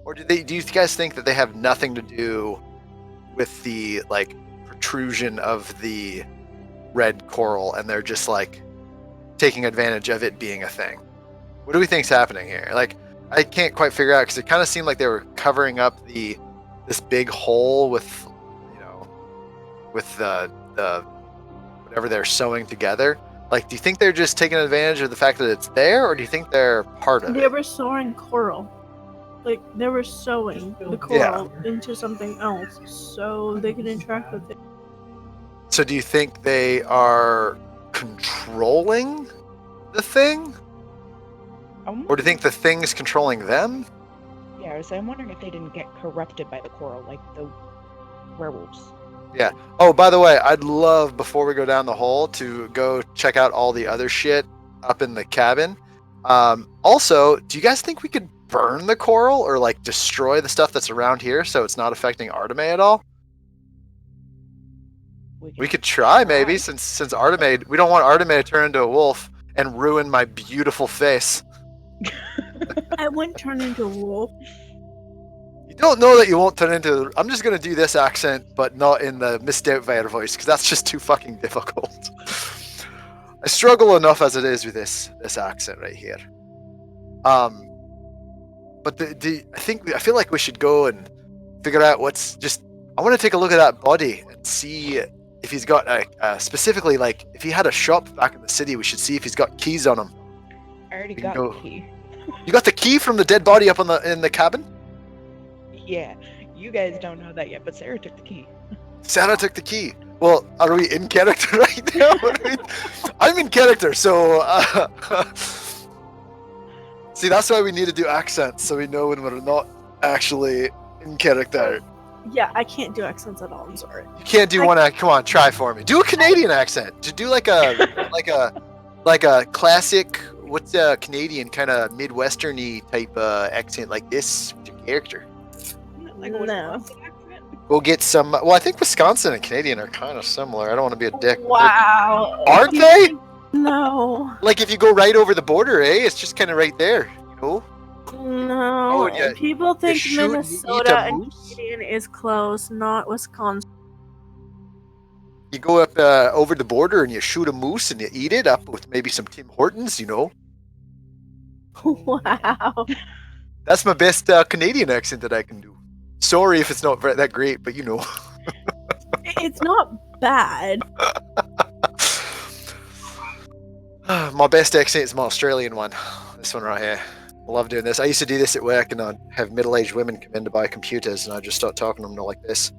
Or do you guys think that they have nothing to do with the like protrusion of the red coral, and they're just like taking advantage of it being a thing? What do we think's happening here? Like, I can't quite figure out because it kind of seemed like they were covering up this big hole with, you know, with the whatever they're sewing together. Like, do you think they're just taking advantage of the fact that it's there, or do you think they're part of it? They were sewing coral. Like, they were sewing the coral into something else so they could interact with it. So do you think they are controlling the thing? Or do you think the thing's controlling them? Yeah, so I'm wondering if they didn't get corrupted by the coral like the werewolves. Yeah. Oh, by the way, I'd love, before we go down the hole, to go check out all the other shit up in the cabin. Also, do you guys think we could burn the coral or like destroy the stuff that's around here so it's not affecting Arteme at all? We could try maybe, since Arteme, we don't want Arteme to turn into a wolf and ruin my beautiful face. I wouldn't turn into a wolf. You don't know that you won't turn into... I'm just going to do this accent, but not in the Miss Doubtfire voice, because that's just too fucking difficult. I struggle enough as it is with this accent right here. But I feel like we should go and figure out what's just... I want to take a look at that body and see if he's got specifically, like, if he had a shop back in the city, we should see if he's got keys on him. I already got the key. You got the key from the dead body up in the cabin? Yeah, you guys don't know that yet, but Sarah took the key. Sarah took the key. Well, are we in character right now? I'm in character, so... See, that's why we need to do accents, so we know when we're not actually in character. Yeah, I can't do accents at all. I'm sorry. You can't do one act. Come on, try for me. Do a Canadian accent. Do like a like a classic. What's a Canadian kind of Midwesterny type accent like this with your character? Like a Wisconsin accent? Go get some. Well, I think Wisconsin and Canadian are kind of similar. I don't want to be a dick. Wow. Aren't they? No. Like if you go right over the border, it's just kind of right there. You know? No. Oh, People think you eat Minnesota a and moose? Canadian is close, not Wisconsin. You go up over the border and you shoot a moose and you eat it up with maybe some Tim Hortons, you know. Wow. That's my best Canadian accent that I can do. Sorry if it's not that great, but you know. It's not bad. My best accent is my Australian one. This one right here. I love doing this. I used to do this at work, and I'd have middle-aged women come in to buy computers, and I'd just start talking to them like this.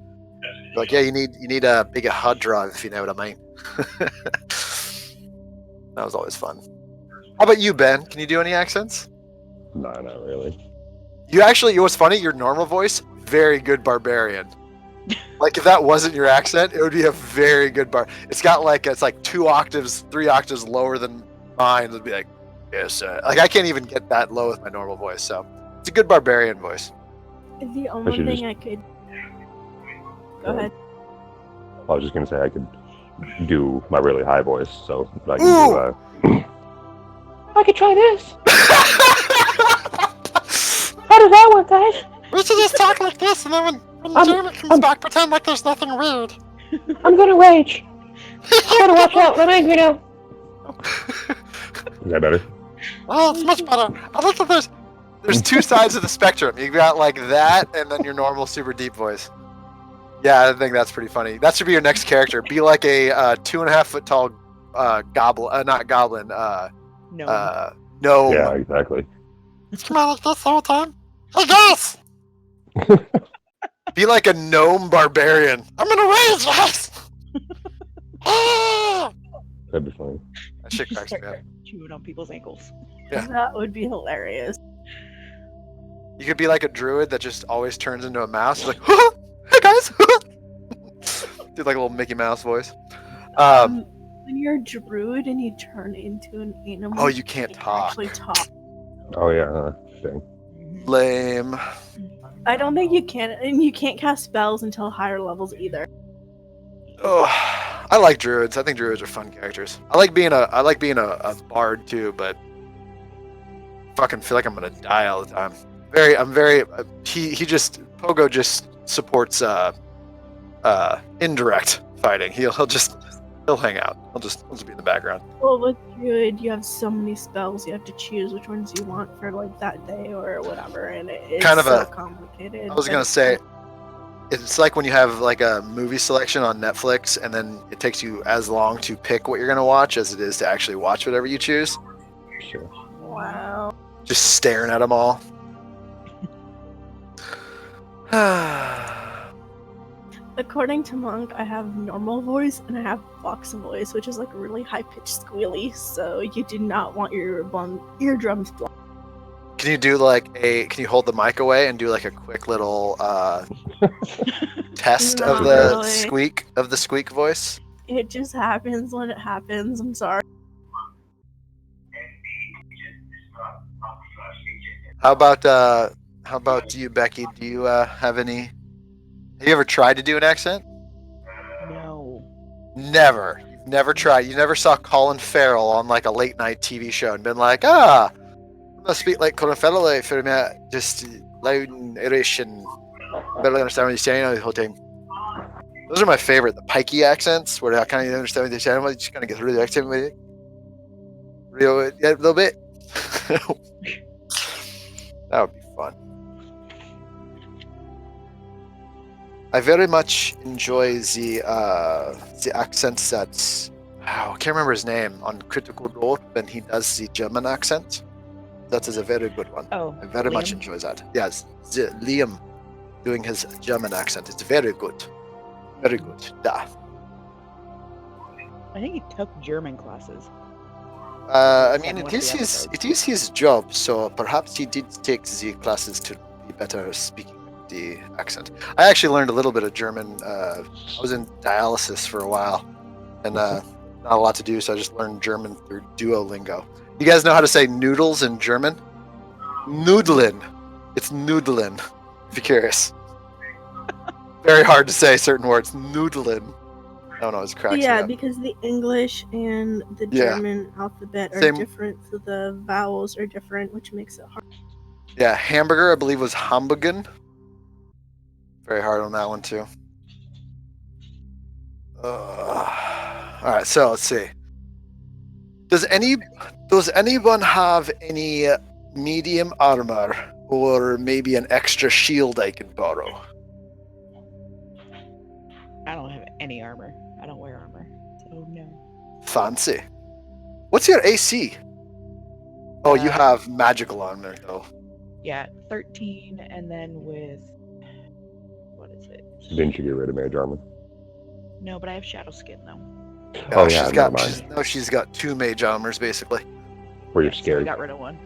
Like, yeah, you need a bigger hard drive, if you know what I mean. That was always fun. How about you, Ben? Can you do any accents? No, not really. You know what's funny? Your normal voice, very good barbarian. Like, if that wasn't your accent, it would be a very good it's like 2 octaves, 3 octaves lower than mine. It'd be like, yes, like I can't even get that low with my normal voice, so it's a good barbarian voice. The only thing I could... Go ahead. I was just gonna say I could do my really high voice, so I can do. I could try this. How does that work, guys? We should just talk like this, and then when Jeremy comes back, pretend like there's nothing weird. I'm gonna rage. I gotta watch out. I'm angry now. Is that better? Oh, it's much better. I think that there's 2 sides of the spectrum. You got like that, and then your normal super deep voice. Yeah, I think that's pretty funny. That should be your next character. Be like a 2.5 foot tall goblin, not goblin. No. Gnome. Yeah, exactly. Come on like this the whole time. Hey guys! Be like a gnome barbarian. I'm gonna rage, guys! That'd be funny. That shit cracks me up. Chewing on people's ankles. Yeah. That would be hilarious. You could be like a druid that just always turns into a mouse. You're like, hey guys! Do like a little Mickey Mouse voice. When you're a druid and you turn into an animal, oh, you can't talk. Actually talk. Oh yeah, dang. Lame. I don't think you can, and you can't cast spells until higher levels either. Oh, I like druids. I think druids are fun characters. I like being a bard too, but fucking feel like I'm gonna die all the time. I'm very. Pogo just supports indirect fighting. He'll hang out. He'll just be in the background. Well, with Druid, you have so many spells. You have to choose which ones you want for like that day or whatever, and it's Kind of so complicated. I was but gonna it's say, fun. it's like when you have like a movie selection on Netflix, and then it takes you as long to pick what you're gonna watch as it is to actually watch whatever you choose. Sure. Wow. Just staring at them all. According to Monk, I have normal voice and I have box voice, which is like really high pitched squealy. So you do not want your eardrums blocked. Can you hold the mic away and do like a quick little test of Not the really. squeak voice? It just happens when it happens. I'm sorry. How about you, Becky? Do you have any? Have you ever tried to do an accent? No. Never. You've never tried. You never saw Colin Farrell on like a late night TV show and been like, I'm gonna speak like Colin Farrell for me, just loud and Irish and barely understand what he's saying the whole time. Those are my favorite, the pikey accents where I kind of understand what they're saying, but you just kind of get through the accent with it. A little bit. That would be fun. I very much enjoy the accents that I can't remember his name on Critical Role when he does the German accent. That is a very good one. Oh, I very much Liam? enjoy that. Yes, Liam doing his German accent. It's very good. Very good. Da. I think he took German classes. I mean, One it of the is episodes. his job, so perhaps he did take the classes to be better speaking the accent. I actually learned a little bit of German. I was in dialysis for a while, and not a lot to do, so I just learned German through Duolingo. You guys know how to say noodles in German? Nudeln. It's Nudeln, if you're curious. Very hard to say certain words. Nudeln. I don't know, it's cracks me Yeah, up. because the English and the Yeah. German alphabet are Same- different, so the vowels are different, which makes it hard. Yeah, hamburger, I believe, was Hamburgen. Very hard on that one, too. Alright, so let's see. Does anyone have any medium armor or maybe an extra shield I can borrow? I don't have any armor. I don't wear armor. So no. Fancy. What's your AC? Oh, you Uh, have magical armor, though. Yeah, 13, and then with what is it? Didn't you get rid of mage armor? No, but I have shadow skin though. Oh, yeah, never mind. She's got 2 mage armors, basically. Where you're So I scared. got rid of one.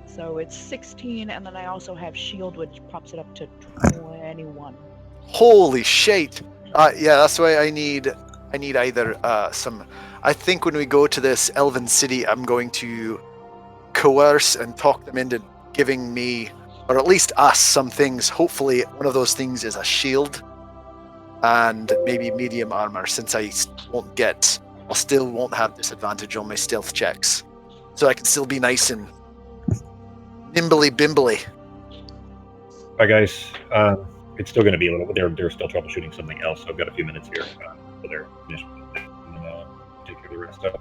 So it's 16, and then I also have shield, which pops it up to 21. Holy shit! Yeah, that's why I need either some. I think when we go to this Elven city, I'm going to coerce and talk them into giving me, or at least us, some things. Hopefully, one of those things is a shield and maybe medium armor, since I still won't have disadvantage on my stealth checks, so I can still be nice and nimbly bimbly. Hi guys, it's still going to be a little. They're still troubleshooting something else, so I've got a few minutes here. So they're finished with that, and then take care of the rest. So,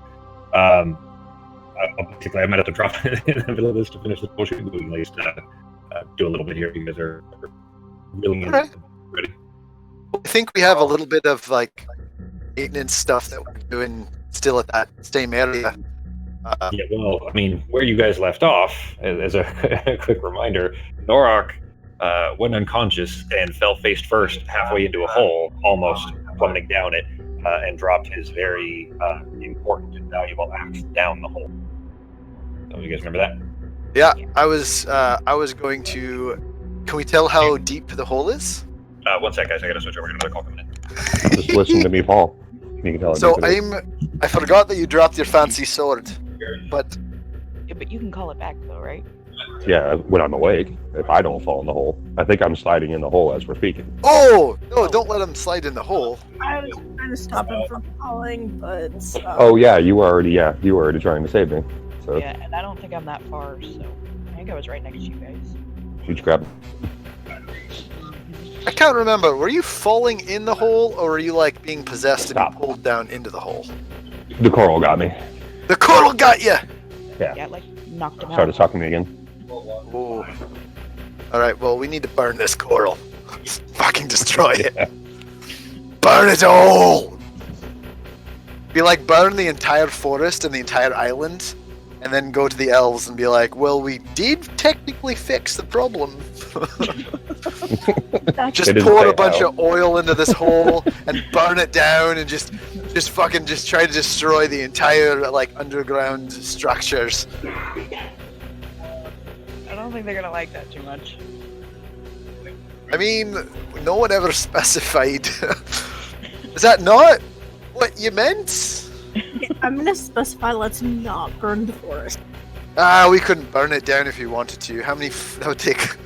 basically, I might have to drop in the middle of this to finish the troubleshooting, but we can at least do a little bit here. If you guys are really Okay. ready. I think we have a little bit of like maintenance stuff that we're doing still at that same area. Yeah, well, I mean, where you guys left off, as a quick reminder, Norok went unconscious and fell face first halfway into a hole, almost plummeting down it, and dropped his very important and valuable axe down the hole. So you guys remember that? Yeah, I was going to. Can we tell how deep the hole is? 1 sec, guys. I gotta switch over. I got another call coming in. Just listen to me, Paul. You can tell. So I forgot that you dropped your fancy sword, but Yeah, but you can call it back though, right? Yeah, when I'm awake, if I don't fall in the hole. I think I'm sliding in the hole as we're speaking. oh no! Don't let him slide in the hole. I was trying to stop him from falling, but Oh yeah, you were already trying to save me. So Yeah, and I don't think I'm that far, so I think I was right next to you guys. You just grab it. I can't remember. Were you falling in the hole, or were you like being possessed and Stop. pulled down into the hole? The coral got me. The coral got you. Yeah, like knocked him Started out. talking to me again. Ooh. All right. Well, we need to burn this coral. Just fucking destroy it. Burn it all. Be like burn the entire forest and the entire island, and then go to the elves and be like, "Well, we did technically fix the problem." That's Just They didn't pour say a bunch how. of oil into this hole and burn it down, and just fucking just try to destroy the entire like underground structures. I don't think they're gonna like that too much. I mean, no one ever specified. Is that not what you meant? I'm gonna specify. Let's not burn the forest. Ah, we couldn't burn it down if you wanted to. How many? That would take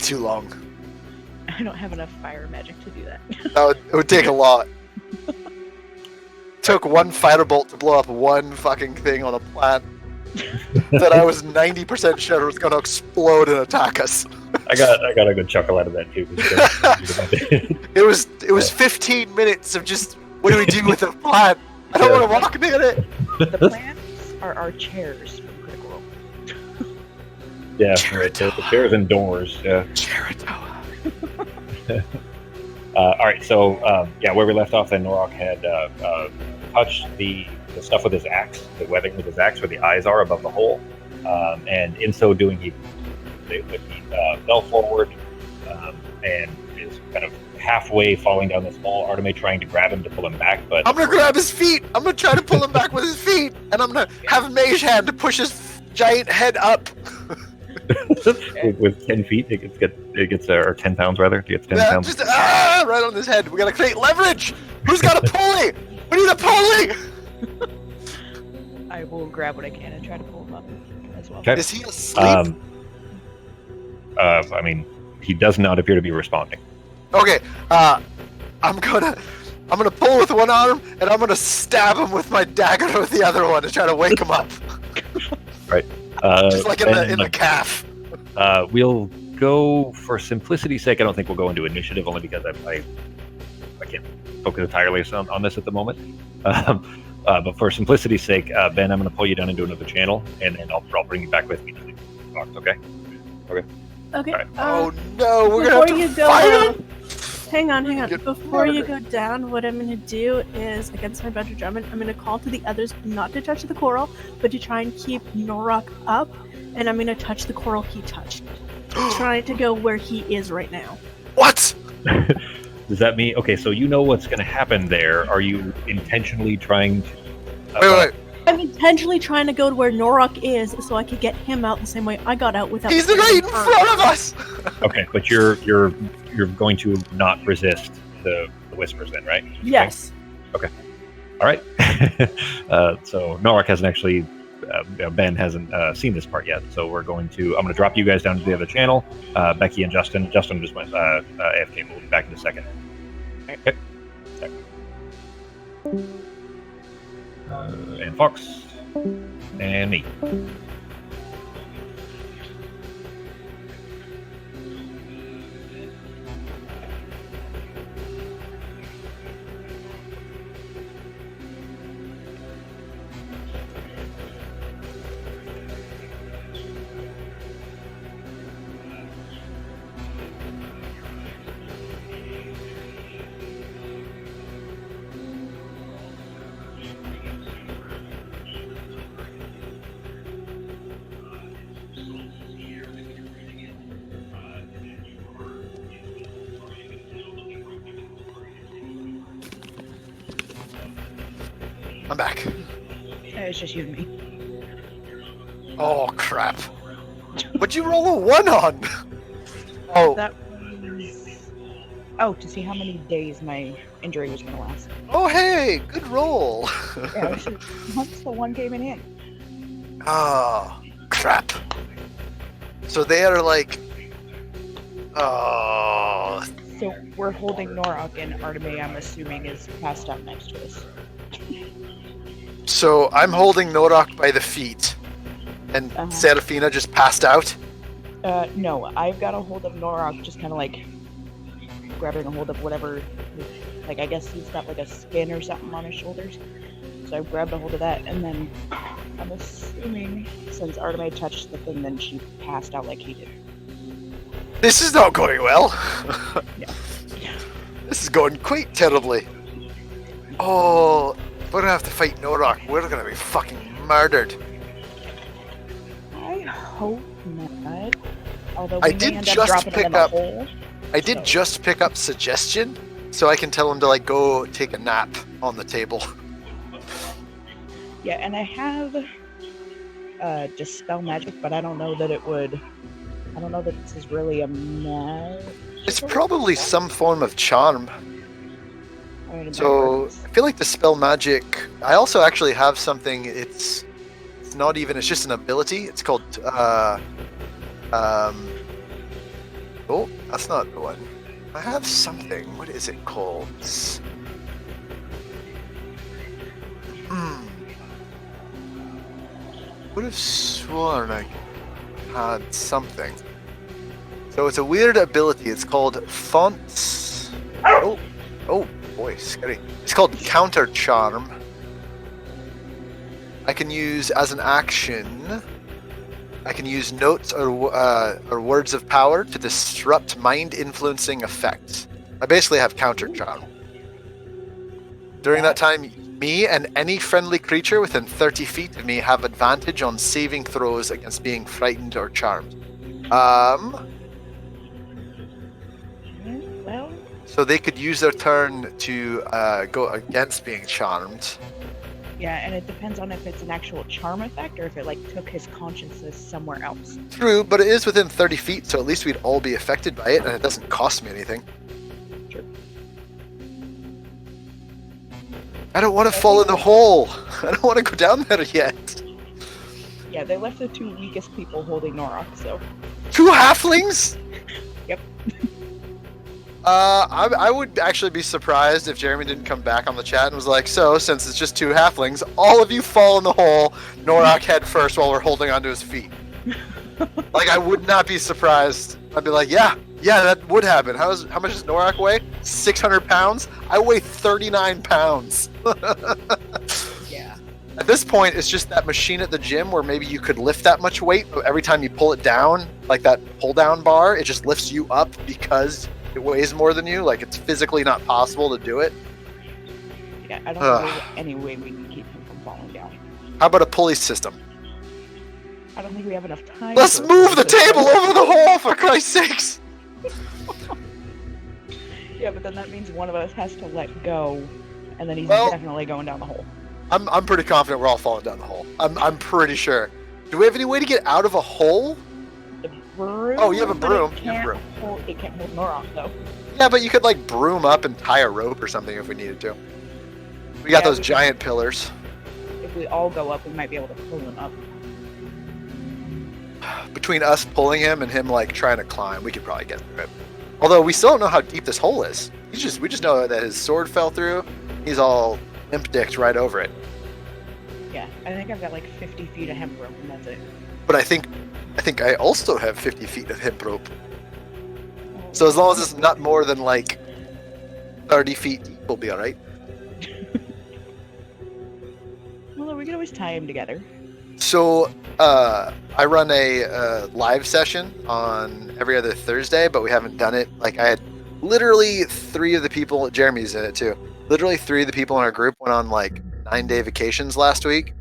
too long. I don't have enough fire magic to do that. It would take a lot. Took one firebolt to blow up one fucking thing on a plant that I was 90% sure was going to explode and attack us. I got a good chuckle out of that too. It was 15 minutes of just what do we do with the plant? I don't want to walk near it. The plants are our chairs from Critical Role. Yeah, right. The chairs and doors. Yeah. Cherito. All right, so where we left off, then Norok had touched the stuff with his axe, the webbing with his axe, where the eyes are above the hole, and in so doing, he fell forward and is kind of halfway falling down this hole. Artemis trying to grab him to pull him back, but I'm going to grab his feet. I'm going to try to pull him back with his feet, and I'm going to have a mage hand to push his giant head up. with 10 feet, it gets or 10 pounds rather. It gets 10 Yeah, pounds. just right on his head. We got to create leverage. Who's got a pulley? We need a pulley. I will grab what I can and try to pull him up as well. Okay. Is he asleep? I mean, he does not appear to be responding. Okay, I'm gonna pull with one arm, and I'm gonna stab him with my dagger with the other one to try to wake him up, just like in the calf. We'll go for simplicity's sake. I don't think we'll go into initiative only because I can't focus entirely on this at the moment. But for simplicity's sake, Ben, I'm going to pull you down into another channel, and then I'll bring you back with me to the box. Okay? Okay. Alright. Oh no, we're Before gonna you have to go, fight him. hang on. Get Before you murdered. go down, what I'm gonna do is, against my better judgment, I'm gonna call to the others not to touch the coral, but to try and keep Norok up, and I'm gonna touch the coral he touched, trying to go where he is right now. What? Does that mean okay? So you know what's going to happen there? Are you intentionally trying to? Wait. I'm intentionally trying to go to where Norok is, so I could get him out the same way I got out without. He's right in front of us. Okay, but you're going to not resist the whispers then, right? Yes. All right. So Norok hasn't actually. Ben hasn't seen this part yet, so I'm going to drop you guys down to the other channel. Becky and Justin just went AFK. We'll be back in a second. Okay. And Fox and me. I'm back. It's just you and me. Oh crap! What'd you roll a 1 on? Oh, That was... Oh, to see how many days my injury was going to last. oh hey, good roll. Yeah, it was just, once the one came in hand. Oh crap! So they are like, oh, So we're holding Norok, and Artemis, I'm assuming, is passed out next to us. so I'm holding Norok by the feet, and Uh-huh. Serafina just passed out. No, I've got a hold of Norok, just kind of like grabbing a hold of whatever. Like, I guess he's got like a skin or something on his shoulders. So I grabbed a hold of that, and then I'm assuming since Artemay touched the thing, then she passed out like he did. This is not going well. Yeah. This is going quite terribly. Oh, we're gonna have to fight Norak. We're gonna be fucking murdered. I hope not. Although I we may did end up just dropping pick him in the up- hole. I did So- just pick up suggestion, so I can tell him to like go take a nap on the table. Yeah, and I have dispel magic, but I don't know that it would. I don't know that this is really a magic. It's probably some form of charm. I mean, it might So work. I feel like dispel magic. I also actually have something. It's not even. It's just an ability. It's called. Oh, that's not the one. I have something. What is it called? Would have sworn I had something. So it's a weird ability. It's called Fonts. Oh boy, scary. It's called Counter Charm. I can use as an action. I can use notes or words of power to disrupt mind-influencing effects. I basically have Counter Charm. During that time, me and any friendly creature within 30 feet of me have advantage on saving throws against being frightened or charmed. Well, So they could use their turn to go against being charmed. yeah, and it depends on if it's an actual charm effect or if it like took his consciousness somewhere else. True, but it is within 30 feet, so at least we'd all be affected by it, and it doesn't cost me anything. Sure. I don't want to fall in the hole. I don't want to go down there yet. Yeah, they left the two weakest people holding Norok, so 2 halflings? Yep. I would actually be surprised if Jeremy didn't come back on the chat and was like, so, since it's just 2 halflings, all of you fall in the hole, Norak head first while we're holding onto his feet. Like, I would not be surprised. I'd be like, yeah, that would happen. How much does Norak weigh? 600 pounds? I weigh 39 pounds. yeah. At this point, it's just that machine at the gym where maybe you could lift that much weight, but every time you pull it down, like that pull-down bar, it just lifts you up because it weighs more than you. Like, it's physically not possible to do it. Yeah, I don't know there's any way we can keep him from falling down. How about a pulley system? I don't think we have enough time. Let's for a move the system. table over the hole, for Christ's sakes! Yeah, but then that means one of us has to let go, and then he's Well- definitely going down the hole. I'm pretty confident we're all falling down the hole. I'm pretty sure. Do we have any way to get out of a hole? The broom. Oh, you have a but broom. It You have a can't hold. It can't hold Norok though. Yeah, but you could like broom up and tie a rope or something if we needed to. We got Yeah, those we- giant pillars. If we all go up, we might be able to pull him up. Between us pulling him and him like trying to climb, we could probably get through it. Although we still don't know how deep this hole is. We just know that his sword fell through. He's all limp-dicked right over it. Yeah, I think I've got like 50 feet of hemp rope, and that's it. But I think I also have 50 feet of hemp rope. So as long as it's not more than like 30 feet deep, we'll be all right. Well, we can always tie him together. So I run a live session on every other Thursday, but we haven't done it. Like I had literally 3 of the people, Jeremy's in it too. Literally 3 of the people in our group went on like 9-day vacations last week.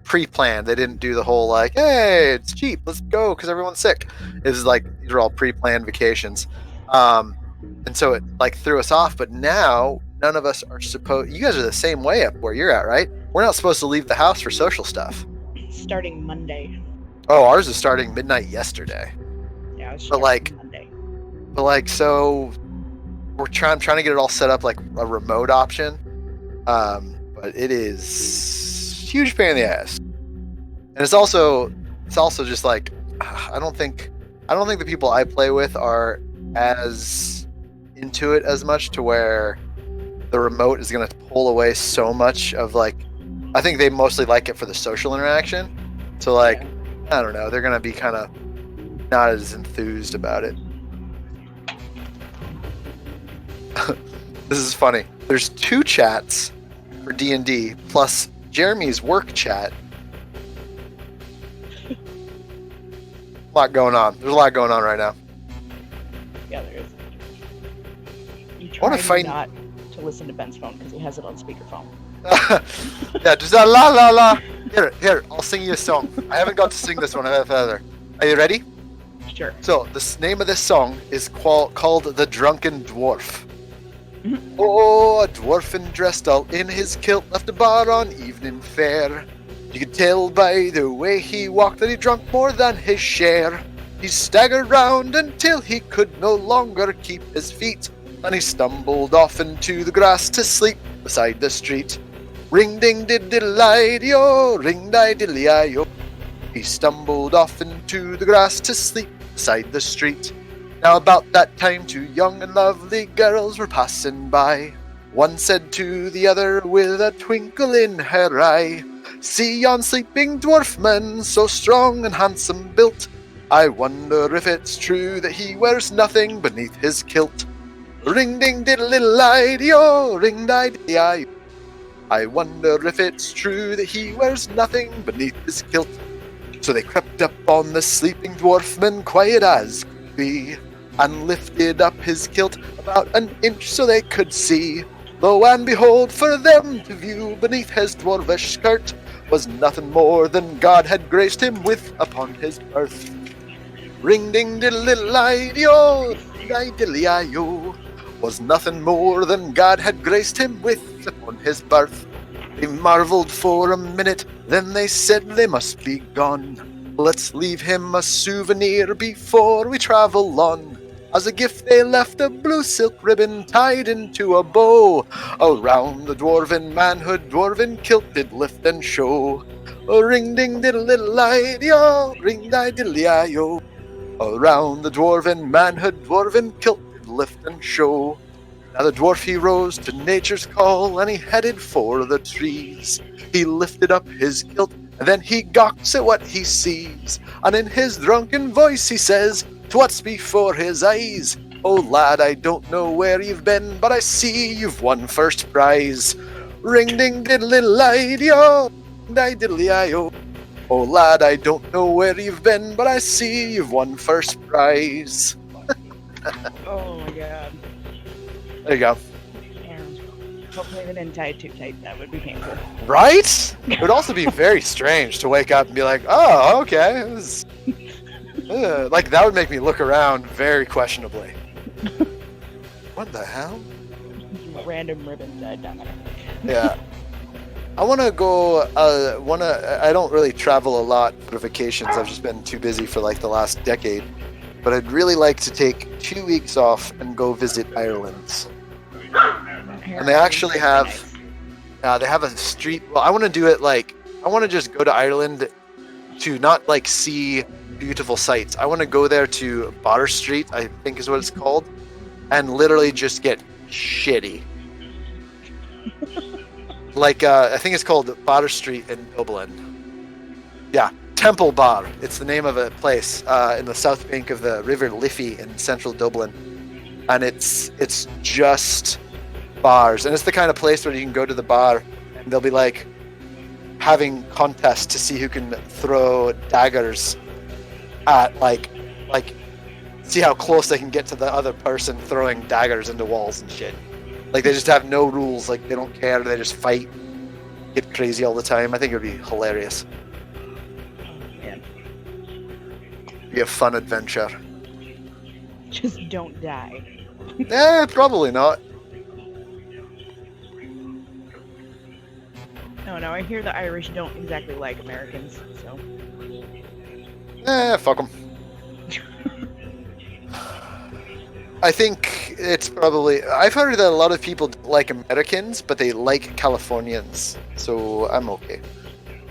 Pre-planned. They didn't do the whole like, hey, it's cheap, let's go because everyone's sick. It was like these are all pre-planned vacations. And so it like threw us off. But now none of us are supposed. You guys are the same way up where you're at, right? We're not supposed to leave the house for social stuff. Starting Monday. Oh, ours is starting midnight yesterday. Yeah, it's But, like- Monday. But like, so we're trying to get it all set up like a remote option. But it is huge pain in the ass. And it's also just like I don't think the people I play with are as into it as much to where the remote is going to pull away so much of like I think they mostly like it for the social interaction. So like I don't know, they're going to be kind of not as enthused about it. This is funny. There's 2 chats for D&D plus Jeremy's work chat. A lot going on. There's a lot going on right now. Yeah, there is. You wanna try find- not to listen to Ben's phone because he has it on speakerphone. Yeah, just la la la. Here, I'll sing you a song. I haven't got to sing this one either. Are you ready? Sure. So, the name of this song is called The Drunken Dwarf. Mhm. Oh, a dwarfin dressed all in his kilt left a bar on evening fare. You could tell by the way he walked that he drunk more than his share. He staggered round until he could no longer keep his feet, and he stumbled off into the grass to sleep beside the street. Ring ding diddle-i-yo, ring di diddle-i-yo. He stumbled off into the grass to sleep beside the street. Now about that time 2 young and lovely girls were passing by. One said to the other with a twinkle in her eye, "See yon sleeping dwarf man, so strong and handsome built. I wonder if it's true that he wears nothing beneath his kilt. Ring ding diddle-i-yo, ring di diddle-i-yo. I wonder if it's true that he wears nothing beneath his kilt." So they crept up on the sleeping dwarfman, quiet as could be, and lifted up his kilt about an inch so they could see. Lo and behold, for them to view, beneath his dwarvish skirt was nothing more than God had graced him with upon his birth. Ring ding diddle-i-yo, diddle-i-yo, was nothing more than God had graced him with upon his birth. They marveled for a minute, then they said they must be gone. Let's leave him a souvenir before we travel on. As a gift they left a blue silk ribbon tied into a bow. Around the dwarven manhood, dwarven kilt did lift and show. Ring ding diddle-i-yo, ring di diddle-i-yo. Around the dwarven manhood, dwarven kilt did lift and show. Now the dwarf he rose to nature's call, and he headed for the trees. He lifted up his kilt, and then he gawks at what he sees. And in his drunken voice he says, to what's before his eyes, "Oh lad, I don't know where you've been, but I see you've won first prize. Ring ding diddle-i-yo, di diddle-i-yo. Oh lad, I don't know where you've been, but I see you've won first prize." Oh my god. There you go. And hopefully they didn't tie it too tight. That would be painful. Right? It would also be very strange to wake up and be like, "Oh, okay." It was, like, that would make me look around very questionably. What the hell? Random ribbon tied down there. Yeah. I want to go, I don't really travel a lot for vacations. I've just been too busy for like the last decade. But I'd really like to take 2 weeks off and go visit Ireland. And they actually have, they have a street, well, I want to do it like, I want to just go to Ireland to not like see beautiful sights. I want to go there to Bar Street, I think is what it's called, and literally just get shitty. Like, I think it's called Bar Street in Dublin. Yeah, Temple Bar. It's the name of a place in the south bank of the River Liffey in central Dublin. And it's just bars. And it's the kind of place where you can go to the bar and they'll be like having contests to see who can throw daggers at like see how close they can get to the other person throwing daggers into walls and shit. Like, they just have no rules. Like, they don't care. They just fight, get crazy all the time. I think it would be hilarious. Yeah. Be a fun adventure. Just don't die. Probably not. No, I hear the Irish don't exactly like Americans, so. Fuck them. I think it's probably... I've heard that a lot of people like Americans, but they like Californians, so I'm okay.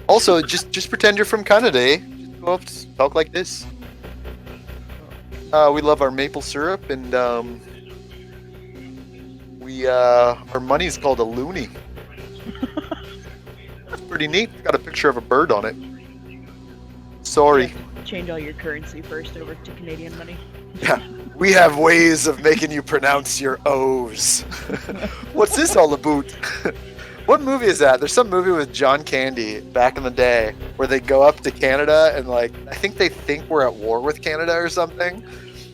Also, just pretend you're from Canada, eh? Just go up, talk like this. We love our maple syrup, and our money's called a loonie. That's pretty neat. Got a picture of a bird on it. Sorry. change all your currency first over to Canadian money. Yeah, we have ways of making you pronounce your O's. What's this all about? What movie is that? There's some movie with John Candy back in the day where they go up to Canada and like I think we're at war with Canada or something,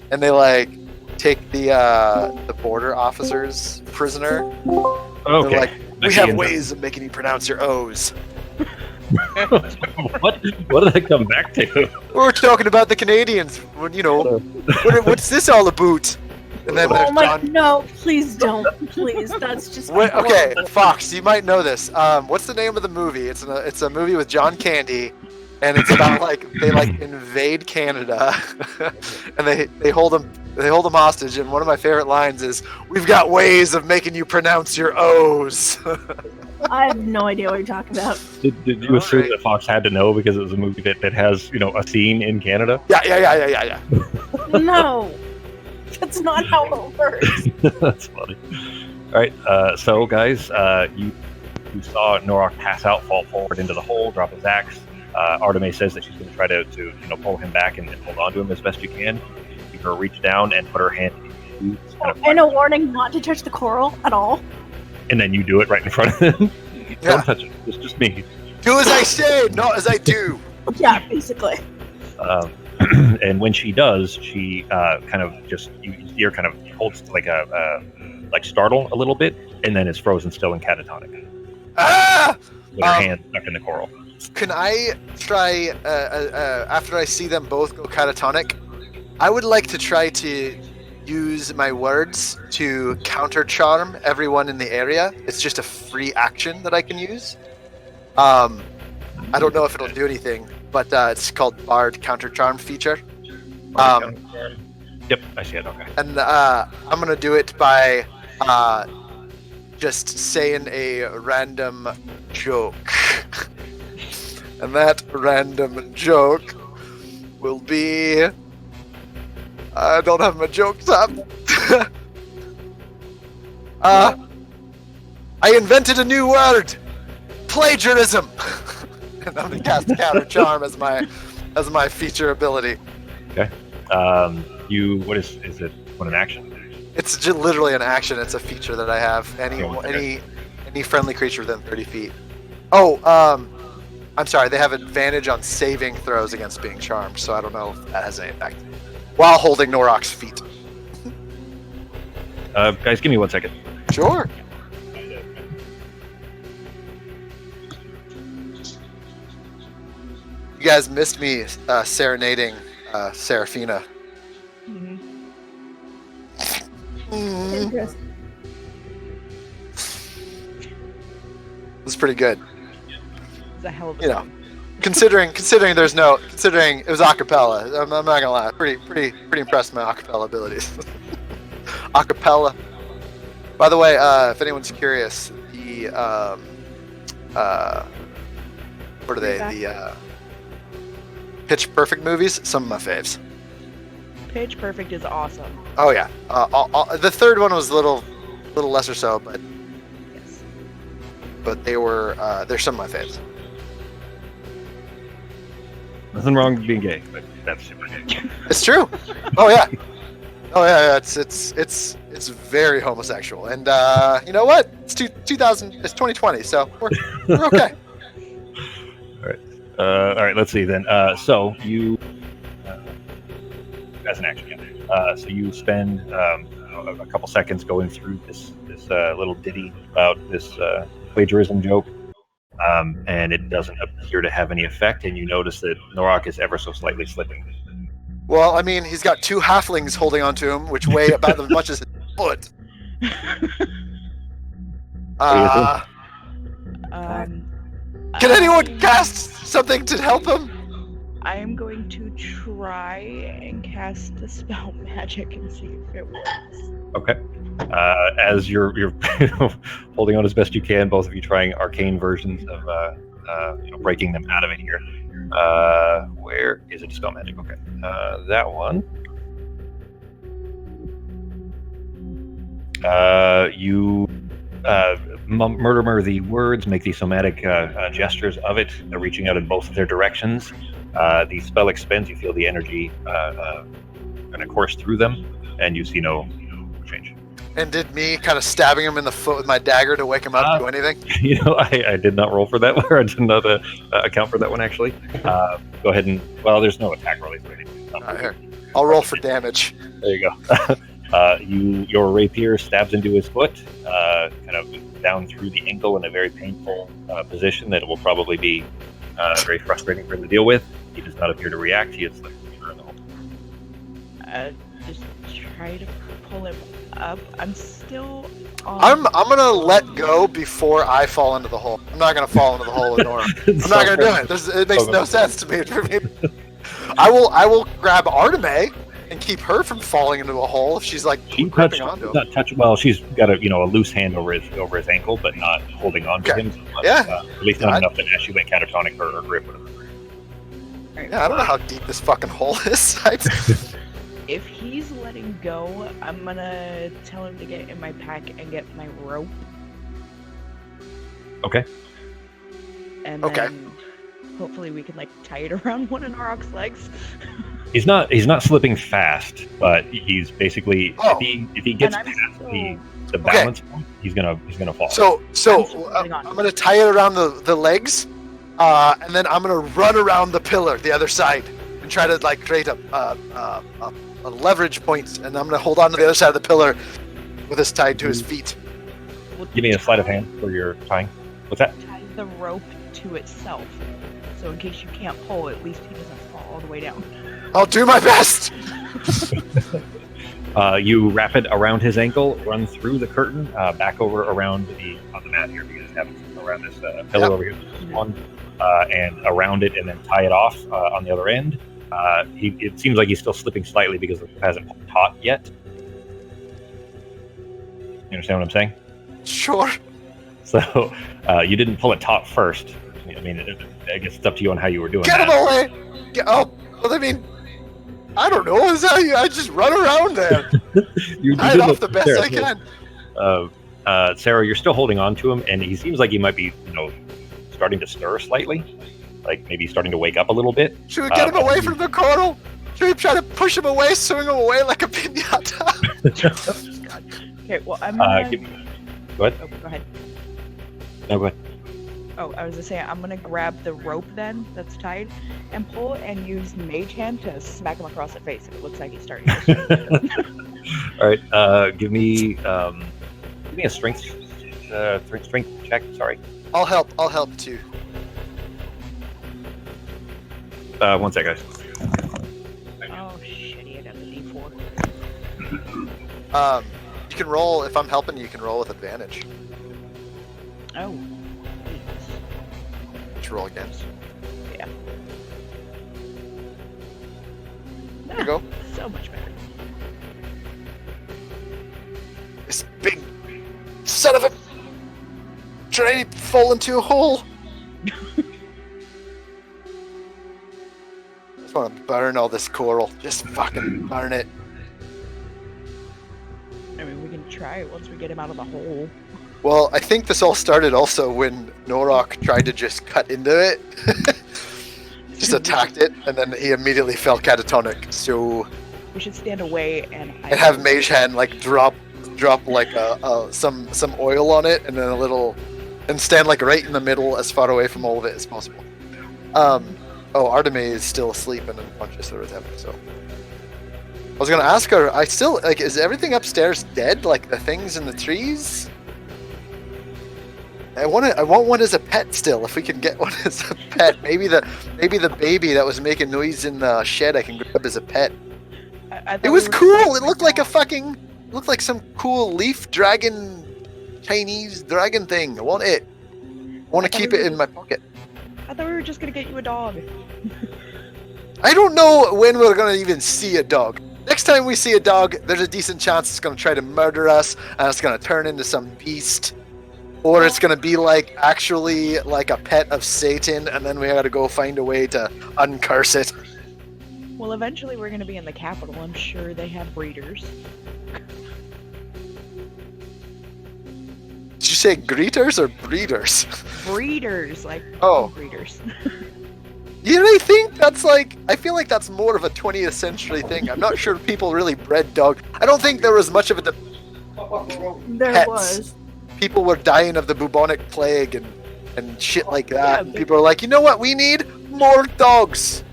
and they like take the border officers prisoner. Okay. They're like, we have ways of making you pronounce your O's. What did I come back to? We're talking about the Canadians. When what's this all about? And then Oh my, John. no, please don't. Please, that's just Wait, okay, horrible. Fox, you might know this. What's the name of the movie? It's a movie with John Candy, and it's about like they like invade Canada, and they hold them hostage. And one of my favorite lines is, "We've got ways of making you pronounce your O's." I have no idea what you're talking about. Did you assume that Fox had to know because it was a movie that has a scene in Canada? Yeah. No, that's not how it works. That's funny. All right, so guys, you saw Norok pass out, fall forward into the hole, drop his axe. Artemis says that she's going to try to pull him back and hold on to him as best you can. You her reach down and put her hand in his And a warning not to touch the coral at all. and then you do it right in front of him. Yeah. Don't touch it. It's just me. Do as I say, not as I do. Yeah, basically. And when she does, she kind of just you see her kind of holds like like startle a little bit, and then is frozen still in catatonic. Ah! With her hand stuck in the coral. Can I try after I see them both go catatonic? I would like to try to use my words to counter charm everyone in the area. It's just a free action that I can use. I don't know if it'll do anything, but it's called Bard Counter Charm feature. Yep, I see it. Okay. And I'm gonna do it by just saying a random joke, and that random joke will be. I don't have my jokes up. I invented a new word, plagiarism. And I'm gonna cast Counter Charm as my feature ability. Okay. What is it? What an action? It's just literally an action. It's a feature that I have. Any friendly creature within 30 feet. Oh, I'm sorry. They have advantage on saving throws against being charmed, so I don't know if that has any effect. While holding Norok's feet. Guys, give me 1 second. Sure. You guys missed me serenading Serafina. Mm-hmm. Interesting. It was pretty good. It's a hell of a song. Considering it was acapella. I'm not gonna lie. Pretty impressed with my acapella abilities. Acapella. By the way, if anyone's curious, the what are they? The Pitch Perfect movies. Some of my faves. Pitch Perfect is awesome. Oh yeah. The third one was a little lesser so, but Yes. they're some of my faves. Nothing wrong with being gay, but that's super gay. It's true. Oh yeah. It's very homosexual, and you know what? It's 2020, so we're okay. All right. Let's see then. So you, as an action, so you spend a couple seconds going through this little ditty about this plagiarism joke. And it doesn't appear to have any effect, and you notice that Norok is ever so slightly slipping. Well, I mean, he's got two halflings holding onto him, which weigh about as much as his foot. Can anyone cast something to help him? I am going to try and cast the spell magic and see if it works. Okay. As you're holding on as best you can, both of you trying arcane versions of breaking them out of it here. Where is it? Spell magic. Okay. That one. You murmur the words, make the somatic gestures of it, reaching out in both of their directions. The spell expends. You feel the energy kind of course through them, and you see no change. And did me kind of stabbing him in the foot with my dagger to wake him up do anything? I did not roll for that one. I did not account for that one, actually. Go ahead and... Well, there's no attack rolling for anything. Here. I'll roll for damage. There you go. Your rapier stabs into his foot, kind of down through the ankle in a very painful position that will probably be very frustrating for him to deal with. He does not appear to react. He is like in the hole. Just try to pull him up. I'm still on... I'm gonna let go before I fall into the hole. I'm not gonna fall into the hole with Nora. I'm not gonna do it. It makes no sense to me. I will grab Arteme and keep her from falling into a hole if she's like gripping onto him. Not touch. Well, she's got a loose hand over his ankle, but not holding on to him. So much. Yeah. At least not enough that as she went catatonic, her grip would have. Yeah, I don't know how deep this fucking hole is. If he's letting go, I'm gonna tell him to get in my pack and get my rope. Okay. And then hopefully we can like tie it around one of Norok's legs. He's not slipping fast, but he's basically if he gets past the balance point, he's gonna fall. So I'm gonna tie it around the legs, and then I'm gonna run around the pillar, the other side, and try to like create a leverage point, and I'm gonna hold on to the other side of the pillar with this tied to his feet. Give me a sleight of hand for your tying. What's that? Tie the rope to itself, so in case you can't pull, at least he doesn't fall all the way down. I'll do my best. You wrap it around his ankle, run through the curtain, back over around on the mat here, because have it around this pillar over here, and around it, and then tie it off on the other end. It seems like he's still slipping slightly because it hasn't taut yet. You understand what I'm saying? Sure. So you didn't pull it taut first. I mean, I guess it's up to you on how you were doing Get him away! Well, I mean, I don't know. Is that I just run around there? Hide off the best I can. Sarah, you're still holding on to him, and he seems like he might be, starting to stir slightly, like maybe starting to wake up a little bit. Should we get him away from the coral? Should we try to push him away, swing him away like a piñata? Okay, well, I'm gonna... Go ahead. Oh, go ahead. No, go ahead. Oh, I was gonna say, I'm gonna grab the rope then that's tied and pull and use Mage Hand to smack him across the face if it looks like he's starting to All right, give me a strength check. Sorry. I'll help too. 1 sec, guys. Oh shitty, I got the D4. You can roll if I'm helping. You can roll with advantage. Oh. Let's roll again. Yeah. There you go. So much better. This big son of a trying to fall into a hole. I just want to burn all this coral. Just fucking burn it. I mean, we can try it once we get him out of the hole. Well, I think this all started also when Norok tried to just cut into it. Just attacked it, and then he immediately fell catatonic. So we should stand away and have Mage Hand like drop like some oil on it, and then and stand like right in the middle, as far away from all of it as possible. Arteme is still asleep and unconscious or whatever. So I was gonna ask her. I still is everything upstairs dead? Like the things in the trees? I want one as a pet still. If we can get one as a pet, maybe the baby that was making noise in the shed I can grab as a pet. It was cool. It looked like some cool leaf dragon, Chinese dragon thing. I want it. I want to keep it in my pocket. I thought we were just gonna get you a dog. I don't know when we're gonna even see a dog. Next time we see a dog, there's a decent chance it's gonna try to murder us, and it's gonna turn into some beast. Or it's going to be actually like a pet of Satan, and then we got to go find a way to uncurse it. Well, eventually we're going to be in the capital. I'm sure they have breeders. Did you say greeters or breeders? Breeders, like Oh. breeders. You really think that's like? I feel like that's more of a 20th century thing. I'm not sure people really bred dogs. I don't think there was much of it. There Pets. was. People were dying of the bubonic plague and shit like that. Yeah, And people are like, you know what? We need more dogs,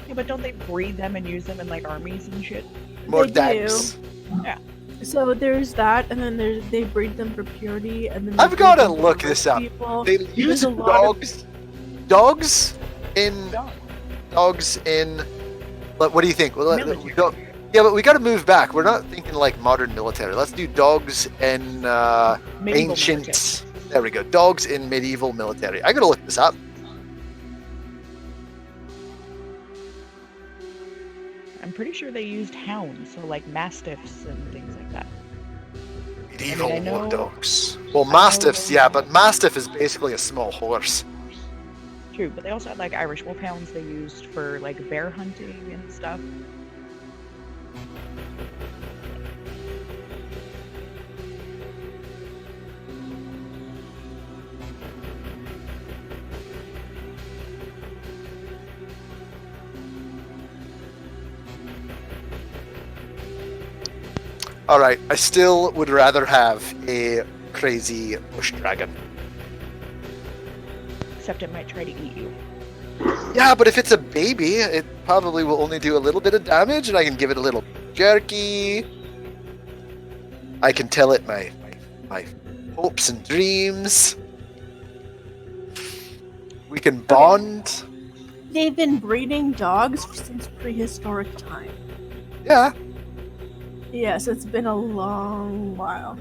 Yeah, but don't they breed them and use them in like armies and shit? more They do. dogs. So there's that, and then they breed them for purity, and then they I've breed gotta them for look rich this up. people. They There's use a lot of- dogs in. What do you think? Well, Military. yeah, but we got to move back. We're not thinking like modern military. Let's do dogs in Medieval ancient. military. There we go. Dogs in medieval military. I gotta look this up. I'm pretty sure they used hounds, so like mastiffs and things like that. Medieval I know- war dogs. Well, mastiffs, yeah, but mastiff is basically a small horse. True, but they also had like Irish wolfhounds they used for like bear hunting and stuff. All right, I still would rather have a crazy bush dragon. Except it might try to eat you. Yeah, but if it's a baby, it probably will only do a little bit of damage, and I can give it a little jerky. I can tell it my hopes and dreams. We can bond. They've been breeding dogs since prehistoric time. Yeah, Yes, it's been a long while.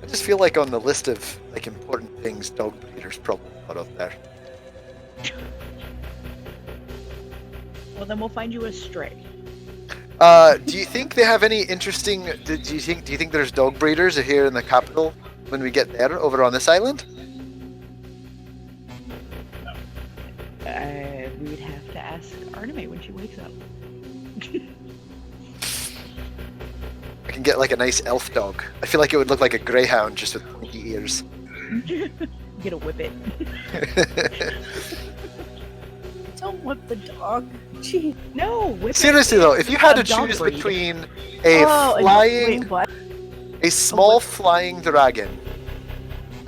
I just feel like on the list of like important things, dog breeders probably not up there. Well, then we'll find you a stray. Do you think they have any interesting? Do you think there's dog breeders here in the capital when we get there over on this island? We'd have to ask Artemis when she wakes up. I can get like a nice elf dog. I feel like it would look like a greyhound just with pointy ears. Get a whippet. Don't whip the dog. Gee. No, whippet. Seriously though, if you had a to dog choose breed. between a wait, what? a small flying dragon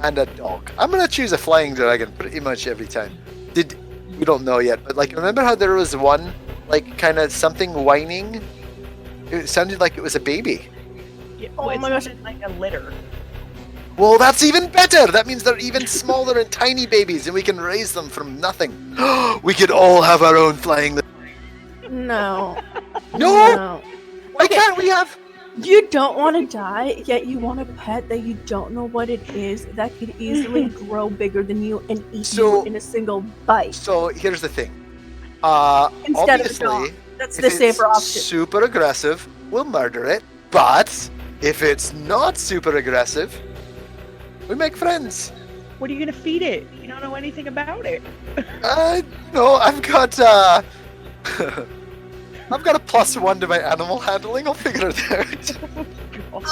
and a dog, I'm gonna choose a flying dragon pretty much every time. We don't know yet, but like remember how there was one like kind of something whining? It sounded like it was a baby. Yeah, Oh well, my it's gosh. like a litter. Well, that's even better. That means they're even smaller and tiny babies, and we can raise them from nothing. We could all have our own flying. No. No, why can't we have? You don't want to die, yet you want a pet that you don't know what it is that could easily grow bigger than you and eat So- you in a single bite. So here's the thing. Instead of a Obviously, dog. That's if the safer it's option. super aggressive, we'll murder it. But if it's not super aggressive, we make friends. What are you gonna feed it? You don't know anything about it. No, I've got I've got a +1 to my animal handling. I'll figure it out.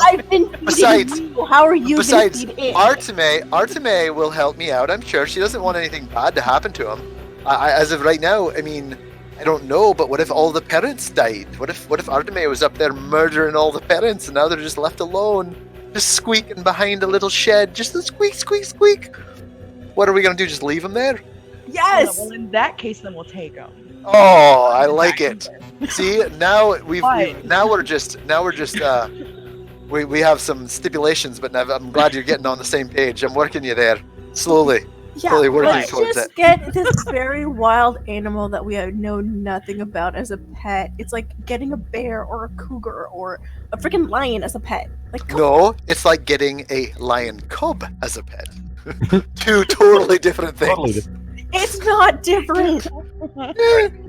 I've been feeding Besides- you. How are you going to Besides, feed it? Arteme will help me out. I'm sure she doesn't want anything bad to happen to him. As of right now, I mean, I don't know. But what if all the parents died? What if Arteme was up there murdering all the parents, and now they're just left alone, just squeaking behind a little shed, just a squeak, squeak, squeak? What are we gonna do? Just leave them there? Yes. Well, in that case, then we'll take them. Oh, I like it. See, now Why? we have some stipulations, but I'm glad you're getting on the same page. I'm working you there slowly. Yeah, Really working let's towards just it. get this very wild animal that we know nothing about as a pet. It's like getting a bear or a cougar or a freaking lion as a pet. Like, come No, it's like getting a lion cub as a pet. Two totally different things. Totally different. it's not different.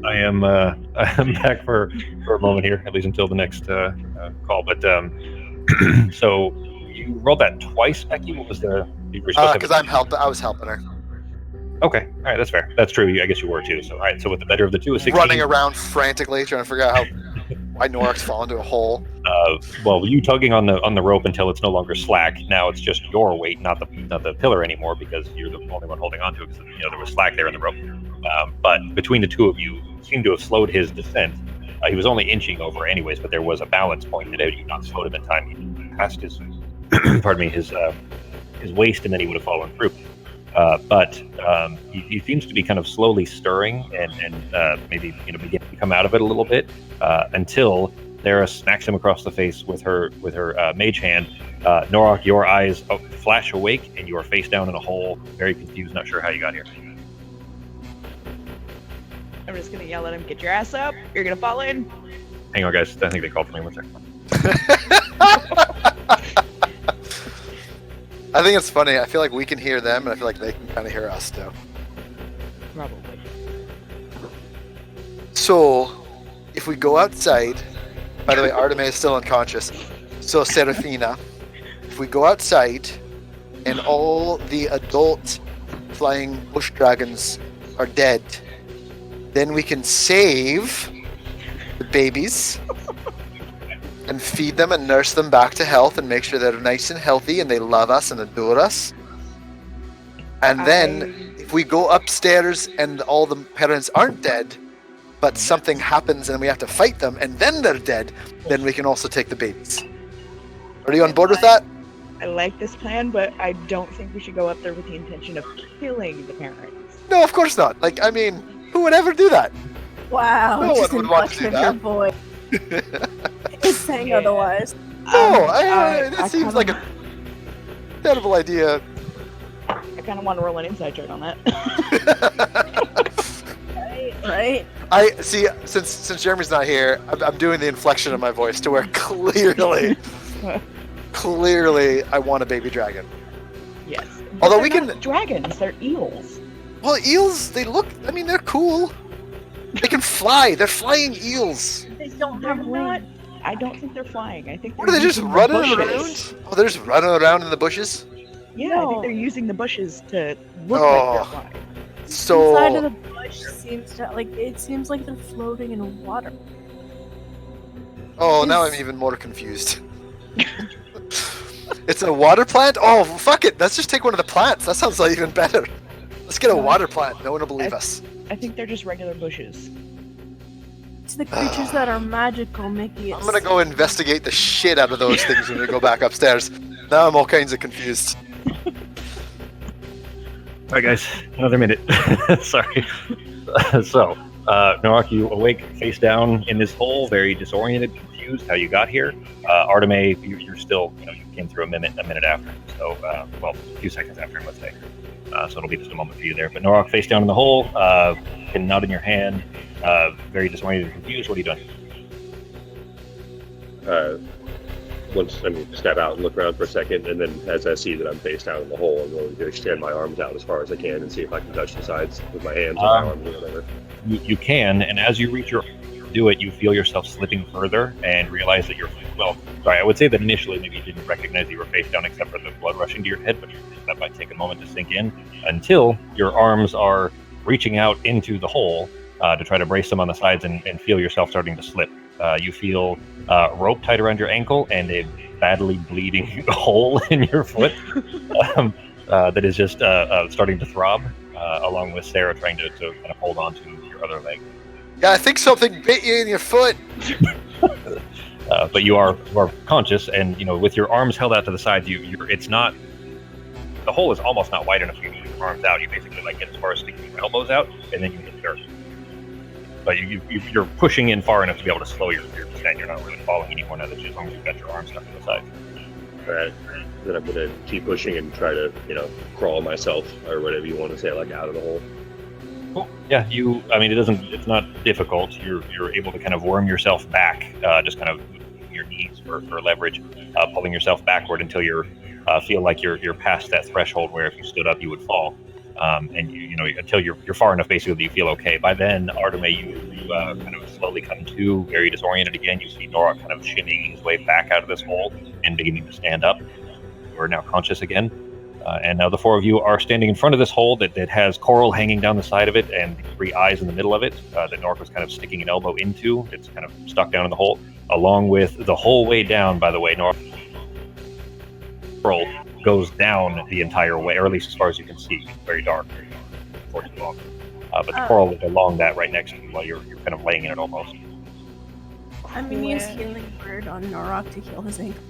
I am back for a moment here, at least until the next call. But so you rolled that twice, Becky. What was the? You were supposed to Because I was helping her, Okay, all right, that's fair. That's true. I guess you were too. So all right, so with the better of the two is 16. running around frantically trying to figure out why Norak's fallen into a hole. Well, you tugging on the rope until it's no longer slack. Now it's just your weight, not the pillar anymore, because you're the only one holding on to it. Because there was slack there in the rope. But between the two of you, seem to have slowed his descent. He was only inching over anyways, but there was a balance point that had you not slowed him in time, he passed his, pardon me, his waist, and then he would have fallen through. But he seems to be kind of slowly stirring and maybe beginning to come out of it a little bit until Sarah smacks him across the face with her mage hand. Norok, your eyes flash awake, and you are face down in a hole, very confused, not sure how you got here. I'm just gonna yell at him, get your ass up, you're gonna fall in. Hang on, guys. I think they called for me. 1 second. I think it's funny. I feel like we can hear them, and I feel like they can kind of hear us too. Probably. So, if we go outside, by the way, Arteme is still unconscious. So, Serafina, if we go outside, and all the adult flying bush dragons are dead, then we can save the babies and feed them and nurse them back to health and make sure they're nice and healthy and they love us and adore us. And then if we go upstairs and all the parents aren't dead, but something happens and we have to fight them and then they're dead, then we can also take the babies. Are you on board with that? I like this plan, but I don't think we should go up there with the intention of killing the parents. No, of course not. Like, I mean, who would ever do that? Wow, No just one would want to do inflection that. your voice. It's saying otherwise. No, it I seems kinda- like a terrible idea. I kind of want to roll an inside check on that. Right? I see. Since Jeremy's not here, I'm doing the inflection of my voice to where clearly, I want a baby dragon. Yes. Although But we they're can- not dragons, they're eels. Well, eels, they're cool. They can fly. They're flying eels. They don't They're have not. wings. I don't think they're flying. I think What are they just using the running bushes. around? Oh, they're just running around in the bushes. Yeah, I No. think they're using the bushes to look like Oh. they're flying. Inside of So the bush seems like they're floating in water. now I'm even more confused. It's a water plant? Oh, fuck it. Let's just take one of the plants. That sounds like even better. Let's get a water plant. No one will believe us. I think they're just regular bushes. It's the creatures that are magical, Mickey. I'm gonna go investigate the shit out of those things when we go back upstairs. Now I'm all kinds of confused. All right, guys, another minute. Sorry. So, Norok, you awake face down in this hole, very disoriented, confused how you got here. Arteme, you're still, you came through a minute after. So, a few seconds after, let's say. So it'll be just a moment for you there. But Norok, face down in the hole, pin nut in your hand, very disoriented and confused. What are you doing? Step out and look around for a second, and then as I see that I'm face down in the hole, I'm going to extend my arms out as far as I can and see if I can touch the sides with my hands or my arms or whatever. You can, and as you reach do it, you feel yourself slipping further and realize that I would say that initially maybe you didn't recognize you were face down except for the blood rushing to your head, but that might take a moment to sink in until your arms are reaching out into the hole to try to brace them on the sides and feel yourself starting to slip. You feel rope tied around your ankle and a badly bleeding hole in your foot that is just starting to throb, along with Sarah trying to kind of hold on to your other leg. Yeah, I think something bit you in your foot. But you are conscious, and with your arms held out to the sides, it's not. The hole is almost not wide enough for you to get your arms out. You basically get as far as sticking your elbows out, and then you hit the dirt. But you're pushing in far enough to be able to slow your descent. You're not really falling anymore now that as long as you've got your arms stuck to the sides. All right. Then I'm going to keep pushing and try to, crawl myself or whatever you want to say, out of the hole. Cool. Yeah, it's not difficult. You're able to kind of worm yourself back, just kind of using your knees for leverage, pulling yourself backward until you feel like you're past that threshold where if you stood up you would fall, and until you're far enough basically that you feel okay. By then, Arteme, you kind of slowly come to, very disoriented again. You see Norok kind of shimmying his way back out of this hole and beginning to stand up. You are now conscious again. And now the four of you are standing in front of this hole that has coral hanging down the side of it and 3 eyes in the middle of it that Nork was kind of sticking an elbow into. It's kind of stuck down in the hole, along with the whole way down, by the way, Nork goes down the entire way, or at least as far as you can see. It's very dark, very unfortunately long. But the coral is along that right next to you while you're kind of laying in it almost. I'm gonna use Healing Word on Norok to heal his ankle.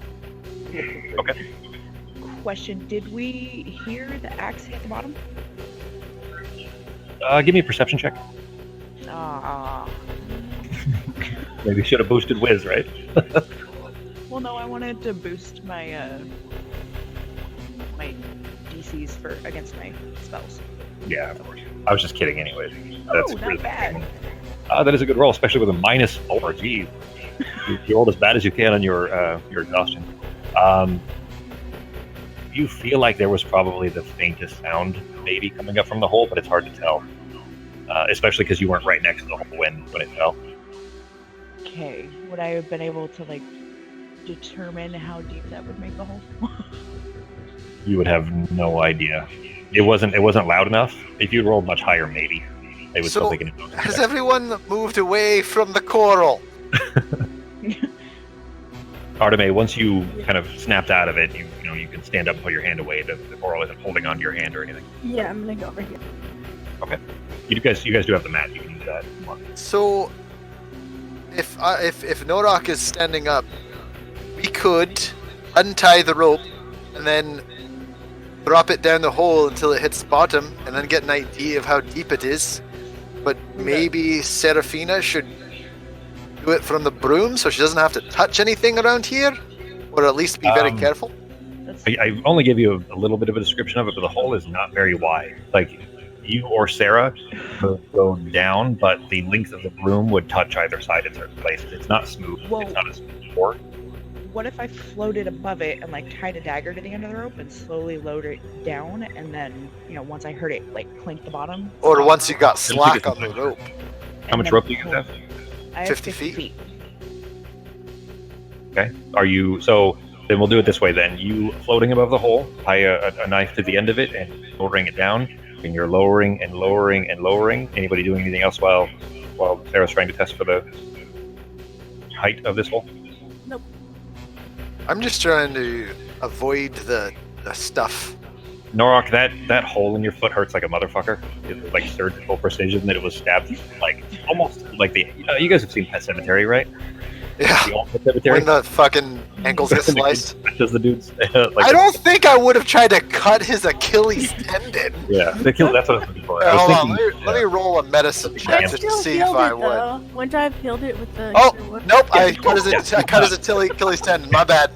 Okay. Question: did we hear the axe hit the bottom? Give me a perception check. Ah. Maybe should have boosted Wiz, right? Well, no, I wanted to boost my my DCs for against my spells. Yeah, of course. I was just kidding, anyways. Oh, not bad. That is a good roll, especially with a -4. Geez, you rolled as bad as you can on your exhaustion. You feel like there was probably the faintest sound, maybe coming up from the hole, but it's hard to tell. Especially because you weren't right next to the hole when it fell. Okay, would I have been able to like determine how deep that would make the hole? You would have no idea. It wasn't loud enough. If you rolled much higher, maybe they would still So, take it. has everyone moved away from the coral? Arteme, once you kind of snapped out of it, you know you can stand up and put your hand away. The coral isn't holding onto your hand or anything. Yeah, I'm gonna go over here. Okay. You guys do have the mat. You can use that. So, if Norok is standing up, we could untie the rope and then drop it down the hole until it hits bottom, and then get an idea of how deep it is. But maybe Seraphina should do it from the broom, so she doesn't have to touch anything around here, or at least be very careful. I only give you a little bit of a description of it, but the hole is not very wide. Like, you or Sarah could go down, but the length of the broom would touch either side in certain places. It's not smooth. Whoa. It's not a smooth board. What if I floated above it and like tied a dagger to the end of the rope and slowly lowered it down, and then once I heard it like clink the bottom? Or once you got slack on the rope. How much rope do you have? I have 50 50 feet. Okay. Then we'll do it this way then. You floating above the hole, tie a knife to the end of it and lowering it down, and you're lowering and lowering and lowering. Anybody doing anything else while Sarah's trying to test for the height of this hole? Nope. I'm just trying to avoid the stuff. Norok, that hole in your foot hurts like a motherfucker. It was like surgical precision that it was stabbed, like almost like the. You guys have seen Pet Cemetery, right? Yeah. The old Pet Cemetery. When the fucking ankles get sliced. Does the dudes? I don't think I would have tried to cut his Achilles tendon. Yeah, that's what I was looking for. I was Hold on, thinking, let me roll a medicine check I just to still see if healed I it would. though. Wouldn't I have healed it with the? Oh, cure wood? nope, I cut his Achilles tendon. My bad.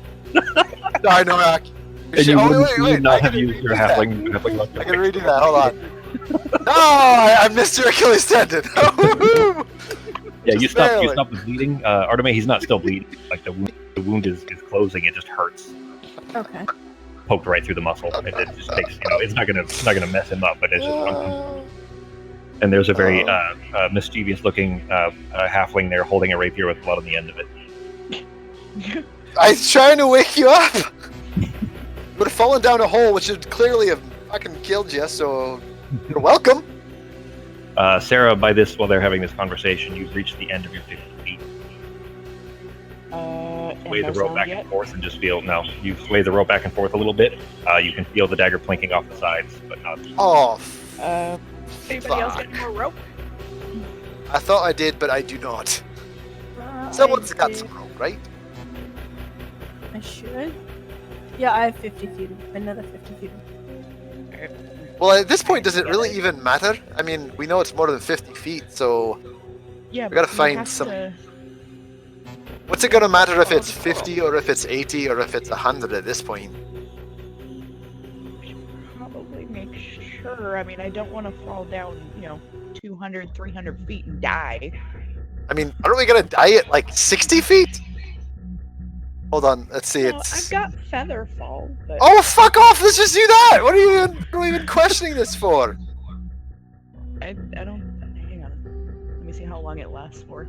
Sorry, Norok. And you wait, not I have can used redo your that. halfling. I can redo that. Hold on. No, I missed your Achilles tendon. Yeah, you Just stop barely. the bleeding. Arteme, he's not still bleeding. Like the wound is closing. It just hurts. Okay. Poked right through the muscle. It just takes. It's not gonna mess him up, but it's just uncomfortable. And there's a very mischievous looking halfling there holding a rapier with blood on the end of it. I was trying to wake you up. You would have fallen down a hole, which would clearly have fucking killed you. So you're welcome. Sarah, while they're having this conversation, you've reached the end of your 50 feet. Sway the rope back and forth and just feel. No, you sway the rope back and forth a little bit. You can feel the dagger plinking off the sides, but not. Oh, Anybody else got more rope? I thought I did, but I do not. Someone's got some rope, right? I should. Yeah, I have 50 feet. Another 50 feet. Well, at this point, does it really even matter? I mean, we know it's more than 50 feet, so Yeah, we gotta but find have some. to- What's it gonna matter if it's 50 or if it's 80 or if it's 100 at this point? Probably make sure. I mean, I don't want to fall down, 200, 300 feet and die. I mean, aren't we gonna die at like 60 feet? Hold on, let's see. Well, It's. I've got feather fall, but Oh, fuck off! Let's just do that. What are we even questioning this for? I don't. Hang on. Let me see how long it lasts for.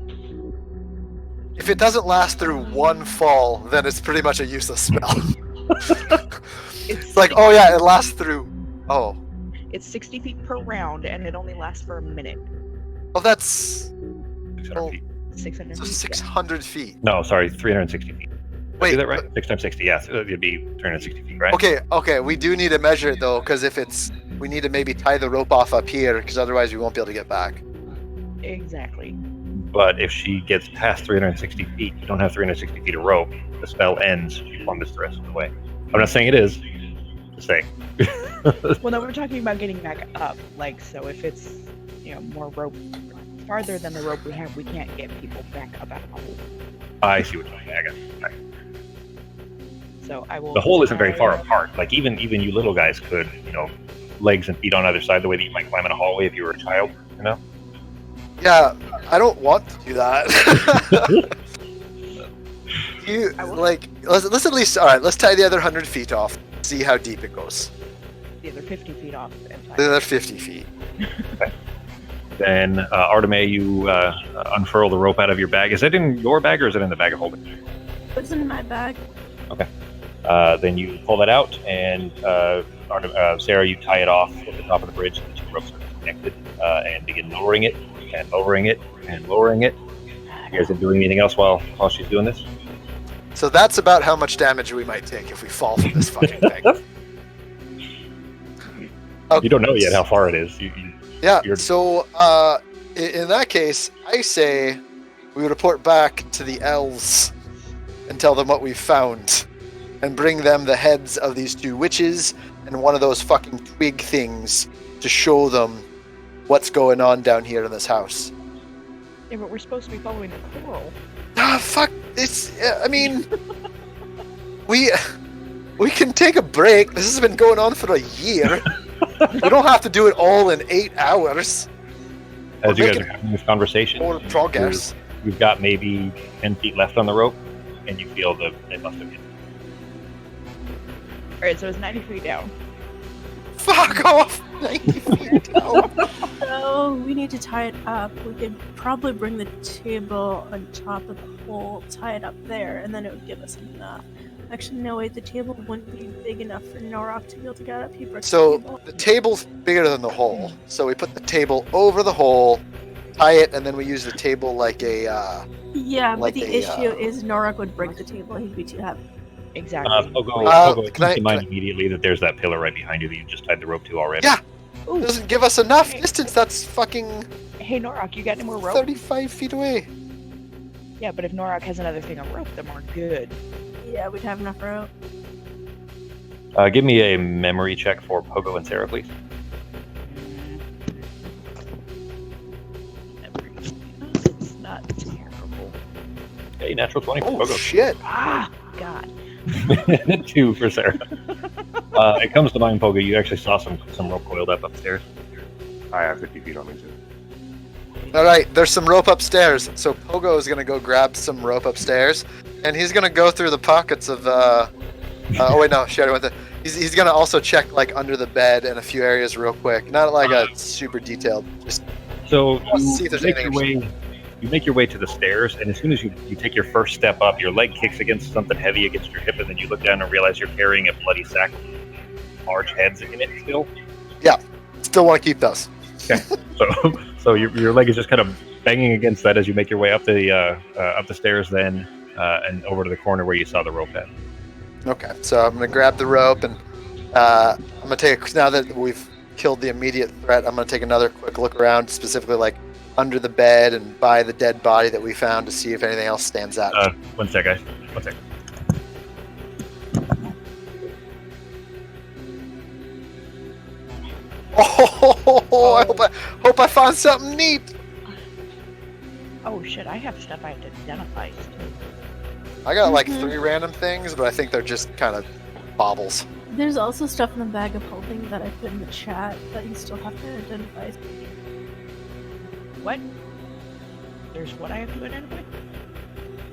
If it doesn't last through one fall, then it's pretty much a useless spell. It's like, oh yeah, it lasts through. Oh, It's 60 feet per round, and it only lasts for a minute. oh, that's 600 Oh. feet. 600 so feet. 600 feet. No, sorry, 360 feet. Wait, Is that right? 6 times 60. Yes, it'd be 360 feet, right? Okay, we do need to measure it though, because if it's we need to maybe tie the rope off up here, because otherwise we won't be able to get back. Exactly. But if she gets past 360 feet, you don't have 360 feet of rope. The spell ends. She plummets the rest of the way. I'm not saying it is. Just saying. Well, no, we're talking about getting back up. Like, so if it's, more rope farther than the rope we have, we can't get people back up out of the hole. I see what you're saying. I got it. So I will. The hole isn't very far apart. Like even you little guys could, legs and feet on either side, the way that you might climb in a hallway if you were a child. Yeah, I don't want to do that. Let's at least, all right, let's tie the other 100 feet off, see how deep it goes. The other 50 feet off. The other 50 feet. Okay. Then, Arteme, you unfurl the rope out of your bag. Is it in your bag or is it in the bag of holding? It's in my bag. Okay. Then you pull that out, and Sarah, you tie it off at the top of the bridge so the two ropes are connected, and begin lowering it, and lowering it, and lowering it. You guys are doing anything else while she's doing this? So that's about how much damage we might take if we fall from this fucking thing. Okay. You don't know yet how far it is. So in that case, I say we report back to the elves and tell them what we've found, and bring them the heads of these two witches and one of those fucking twig things to show them what's going on down here in this house. Yeah, but we're supposed to be following the coral. Ah, fuck. It's. I mean, we can take a break. This has been going on for a year. We don't have to do it all in 8 hours. As you guys are having this conversation, More progress. You've got maybe 10 feet left on the rope, and you feel they must have hit. Alright, so it's 90 feet down. Fuck off! 90 feet down. So we need to tie it up. We could probably bring the table on top of the hole, tie it up there, and then it would give us enough. Actually, no, wait, the table wouldn't be big enough for Norok to be able to get up. He broke So the table. the table's bigger than the hole. So we put the table over the hole, tie it, and then we use the table like a. Yeah, like but the a, issue is Norok would break the table. He'd be too heavy. Exactly. Pogo, can I- keep in mind immediately that there's that pillar right behind you that you just tied the rope to already. Yeah. Ooh. Doesn't give us enough distance. That's fucking Hey, Norok, you got any more rope? 35 feet away. Yeah, but if Norok has another thing of rope, then we're good. Yeah, we'd have enough rope. Give me a memory check for Pogo and Sarah, please. It's not terrible. Okay, natural 20 for Oh Pogo. shit! Ah, God. 2 for Sarah. It comes to mind, Pogo, you actually saw some rope coiled up upstairs. I have 50 feet on me, too. All right, there's some rope upstairs. So Pogo is gonna go grab some rope upstairs, and he's gonna go through the pockets of. Oh wait, no, shit, I went there. He's gonna also check like under the bed and a few areas real quick. Not like a super detailed. Just So see if there's anything you make your way to the stairs, and as soon as you take your first step up, your leg kicks against something heavy against your hip, and then you look down and realize you're carrying a bloody sack with large heads in it still. still want to keep those. Okay. So your leg is just kind of banging against that as you make your way up the stairs, then and over to the corner where you saw the rope head. Okay, so I'm gonna grab the rope, and I'm gonna take now that we've killed the immediate threat. I'm gonna take another quick look around, specifically like under the bed and by the dead body that we found, to see if anything else stands out. One sec, guys. One sec. Oh, I hope I found something neat. Oh, shit, I have stuff I have to identify still. I got like 3 random things, but I think they're just kind of baubles. There's also stuff in the bag of holding that I put in the chat that you still have to identify. What? There's what I have to identify?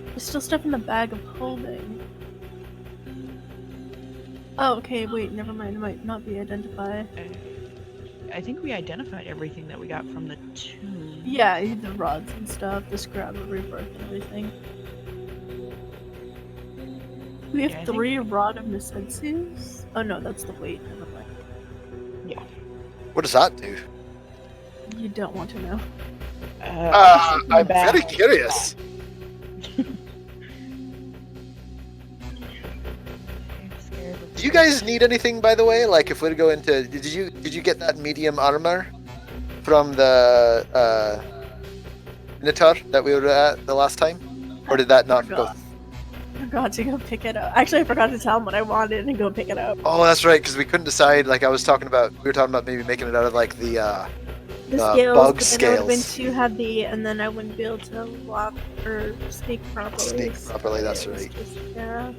There's still stuff in the bag of holding. Oh, okay, wait, never mind. It might not be identified. I think we identified everything that we got from the tomb. Yeah, the rods and stuff, the scrap of rebirth and everything. We have Yeah, I 3 rod of Nisetsu's? Oh no, that's the weight. Never mind. Yeah. What does that do? You don't want to know. I'm very curious. I'm scared of Do you guys need anything, by the way? Like, if we go into, did you get that medium armor from the Minotaur that we were at the last time, or did that not go? I forgot to go pick it up. Actually, I forgot to tell him what I wanted and go pick it up. Oh, that's right, because we couldn't decide. Like, we were talking about maybe making it out of like the scales, bug but scales. then it would have been too heavy, and then I wouldn't be able to walk or sneak properly. Sneak properly, that's It was right. just- yeah.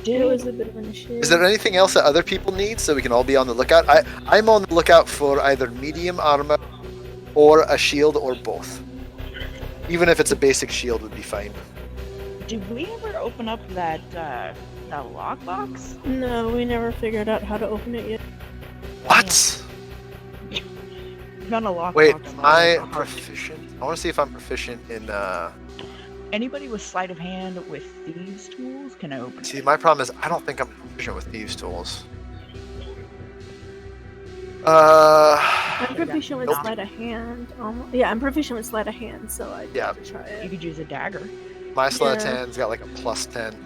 It was a bit of an issue. Is there anything else that other people need so we can all be on the lookout? I'm on the lookout for either medium armor or a shield or both. Even if it's a basic shield would be fine. Did we ever open up that lockbox? No, we never figured out how to open it yet. What? Not a lockbox. Wait, but am I a hard- proficient? I want to see if I'm proficient in Anybody with sleight of hand with thieves tools can open it. See, my problem is I don't think I'm proficient with thieves tools. I'm proficient with Nope. sleight of hand. Yeah, I'm proficient with sleight of hand, so I'd Yeah. have to try You it. could use a dagger. My sleight of Yeah. hand's got like a +10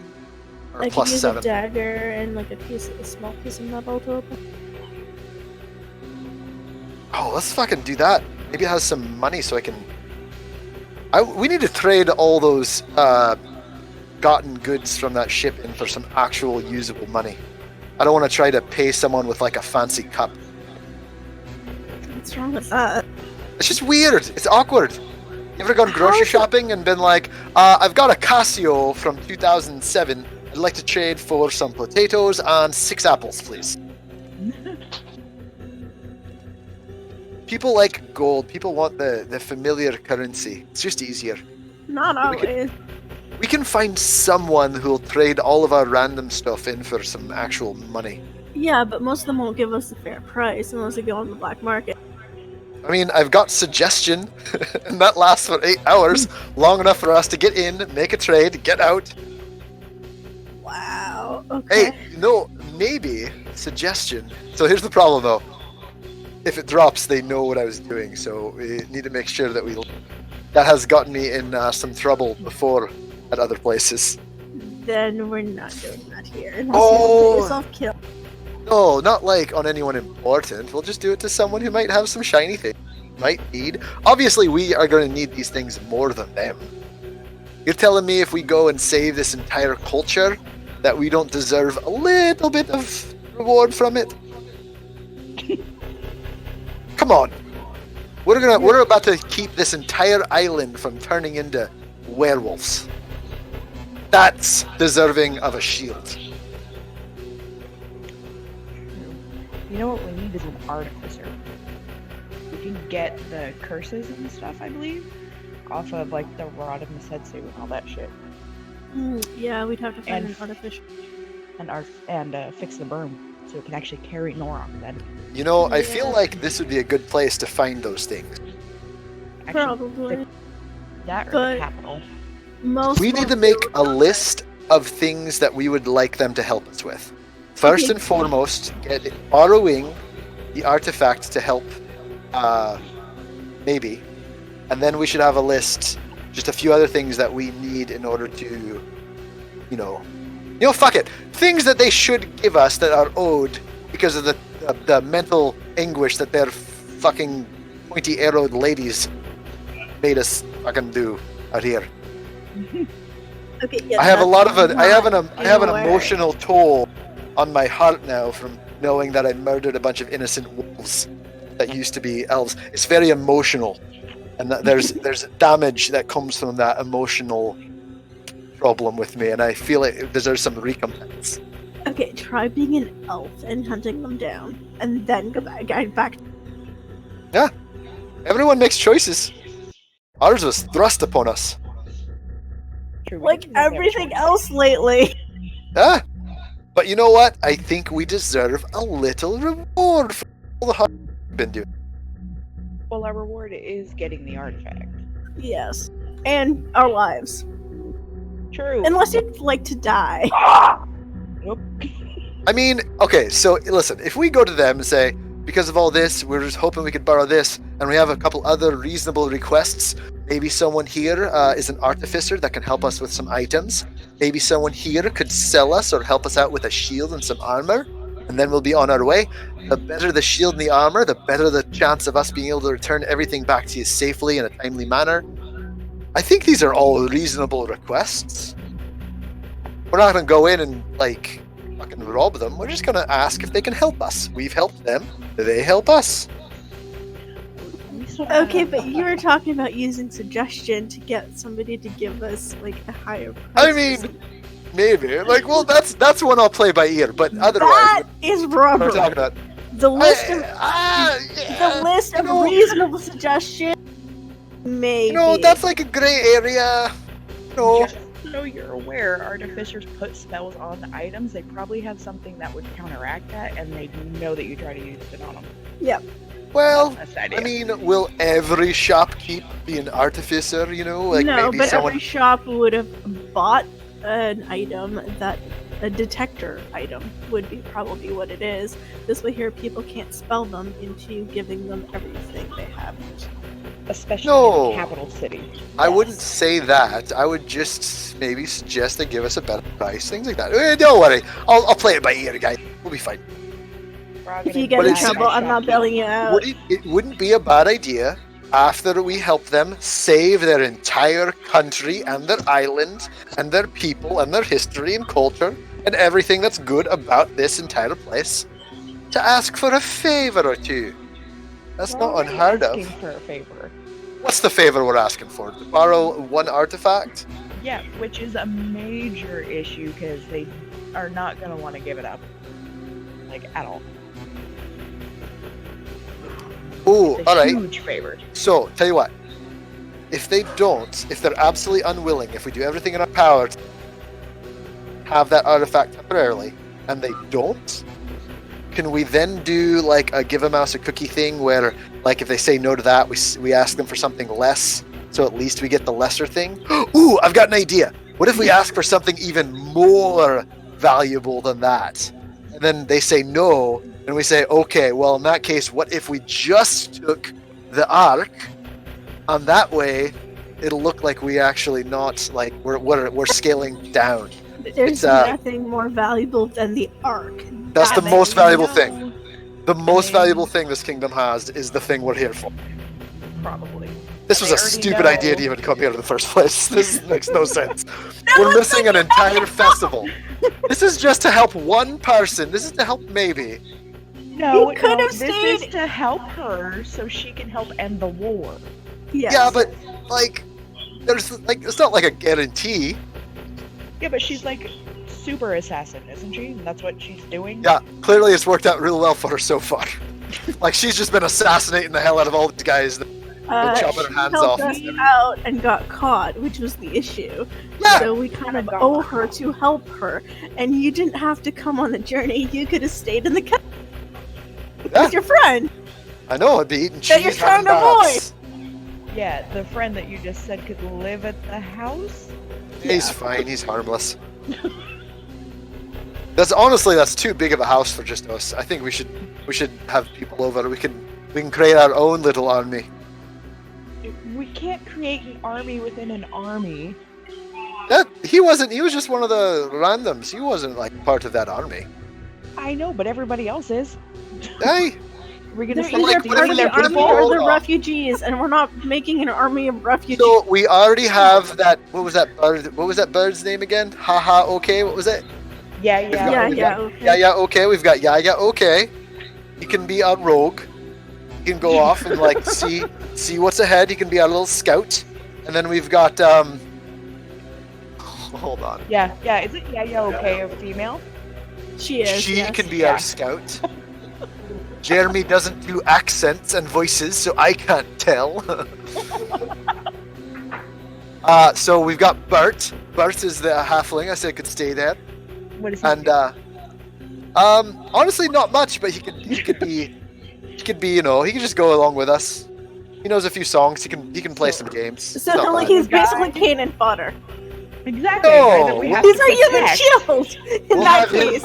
or I could plus use 7. a dagger and like a small piece of metal to open. Oh, let's fucking do that. Maybe it has some money so I can. We need to trade all those gotten goods from that ship in for some actual usable money. I don't want to try to pay someone with like a fancy cup. What's wrong with that? It's just weird. It's awkward. You ever gone grocery shopping and been like, I've got a Casio from 2007. I'd like to trade for some potatoes and 6 apples, please. People like gold. People want the familiar currency. It's just easier. Not We could- always. We can find someone who'll trade all of our random stuff in for some actual money. Yeah, but most of them won't give us a fair price unless they go on the black market. I mean, I've got suggestion, and that lasts for 8 hours, long enough for us to get in, make a trade, get out. Wow. Okay. Hey, no, maybe suggestion. So here's the problem, though. If it drops, they know what I was doing, so we need to make sure that we. That has gotten me in some trouble before at other places. Then we're not doing that here. Unless Oh. you get yourself killed. No, not like on anyone important. We'll just do it to someone who might have some shiny thing. Might need. Obviously, we are going to need these things more than them. You're telling me if we go and save this entire culture, that we don't deserve a little bit of reward from it? Come on. We're about to keep this entire island from turning into werewolves. That's deserving of a shield. You know what we need is an artificer. We can get the curses and stuff, I believe, off of like the Rod of Misetsu and all that shit, Yeah, we'd have to find And- an artificial. and fix the broom so it can actually carry Norok then. You know, I Yeah. feel like this would be a good place to find those things. Actually, Probably. that or but- the capital. Most. We need to make a list of things that we would like them to help us with. First and foremost, borrowing the artifact to help, maybe. And then we should have a list, just a few other things that we need in order to, fuck it. Things that they should give us that are owed because of the mental anguish that their fucking pointy-arrowed ladies made us fucking do out here. Okay. Yeah, I have a lot of that's I have an not I have an in a way. emotional toll on my heart now from knowing that I murdered a bunch of innocent wolves that used to be elves. It's very emotional, and that there's damage that comes from that emotional problem with me, and I feel it deserves some recompense. Okay, try being an elf and hunting them down, and then go back. Everyone makes choices. Ours was thrust upon us. True, we Like didn't make that everything choice. else lately. Ah, but you know what? I think we deserve a little reward for all the hard we've been doing. Well, our reward is getting the artifact. Yes, and our lives. True. Unless you'd like to die. Nope. I mean, okay, so listen, if we go to them and say, because of all this, we're just hoping we could borrow this, and we have a couple other reasonable requests, Maybe someone here is an artificer that can help us with some items. Maybe someone here could sell us or help us out with a shield and some armor, and then we'll be on our way. The better the shield and the armor, the better the chance of us being able to return everything back to you safely in a timely manner. I think these are all reasonable requests. We're not going to go in and, like, fucking rob them. We're just going to ask if they can help us. We've helped them. Do they help us? Okay, but you were talking about using suggestion to get somebody to give us like a higher price. I mean, maybe. Like, well, that's one I'll play by ear. But otherwise, that is what we're robbery. talking about. The list of Yeah, the list of reasonable suggestions. Maybe. You know, that's like a gray area. No. Just so you're aware, artificers put spells on the items. They probably have something that would counteract that, and they know that you try to use it on them. Yep. Well, That's the idea. I mean, will every shopkeep be an artificer? You know, like no, maybe but someone. every shop would have bought an item that a detector item would be probably what it is. This way here people can't spell them into giving them everything they have. Especially No. in the capital city. I wouldn't say that. I would just maybe suggest they give us a better price, things like that. Don't worry, I'll play it by ear, guys. We'll be fine. If you get But in it's- trouble, I'm not bailing you out. It wouldn't be a bad idea after we help them save their entire country and their island and their people and their history and culture and everything that's good about this entire place to ask for a favor or two. That's We're not already unheard asking of. for a favor. What's the favor we're asking for? To borrow one artifact? Yeah, which is a major issue because they are not going to want to give it up. Like, at all. Oh, It's a alright. huge favor. So, tell you what. If they don't, if they're absolutely unwilling, if we do everything in our power to have that artifact temporarily, and they don't, can we then do like a give a mouse a cookie thing where, like, if they say no to that, we ask them for something less, so at least we get the lesser thing? Ooh, I've got an idea. What if we ask for something even more valuable than that? And then they say no, and we say, okay, well, in that case, what if we just took the arc, and that way it'll look like we actually not, like, we're scaling down. There's It's, nothing more valuable than the arc. That's the Damn it. most valuable No, thing. The most mean- valuable thing this kingdom has is the thing we're here for. Probably. This was They a already stupid know. idea to even come here in the first place. This makes no sense. We're missing an entire festival. This is just to help one person. This is to help maybe. No, You could no, have this stayed- is to help her so she can help end the war. Yes. Yeah, but like, there's like, it's not like a guarantee. Yeah, but she's like super assassin, isn't she? And that's what she's doing. Yeah, clearly it's worked out real well for her so far. Like, she's just been assassinating the hell out of all these guys. chopping her she hands helped off. us out and got caught, which was the issue. Yeah. So we kind of owe her to help her. And you didn't have to come on the journey. You could have stayed in the country Yeah. with your friend. I know, I'd be eating cheese. That you're trying having to baths. Yeah, the friend that you just said could live at the house. He's fine. He's harmless. That's too big of a house for just us. I think we should have people over. We can create our own little army. We can't create an army within an army. He wasn't. He was just one of the randoms. He wasn't like part of that army. I know, but everybody else is. Hey, We're gonna They're start either like, part of stealing the their what if army we people. or hold the off? refugees, and we're not making an army of refugees. so we already have that. What was that bird? What was that bird's name again? Haha. Okay. What was it? Yeah, yeah, yeah. okay. Yeah. Okay. We've got yeah. Okay. He can be our rogue. He can go off and like see what's ahead. He can be our little scout. And then we've got hold on. Yeah. Is it okay, a female? She is. She yes. can be Yeah. our scout. Jeremy doesn't do accents and voices, so I can't tell. So we've got Bert. Bert is the halfling. I said could stay there. What is he? And honestly, not much, but he could be, he can just go along with us. He knows a few songs. He can play some games. So Not like bad. he's basically cannon fodder. Exactly. No. guy that we have These to are human protect. shields in We'll that have him- case.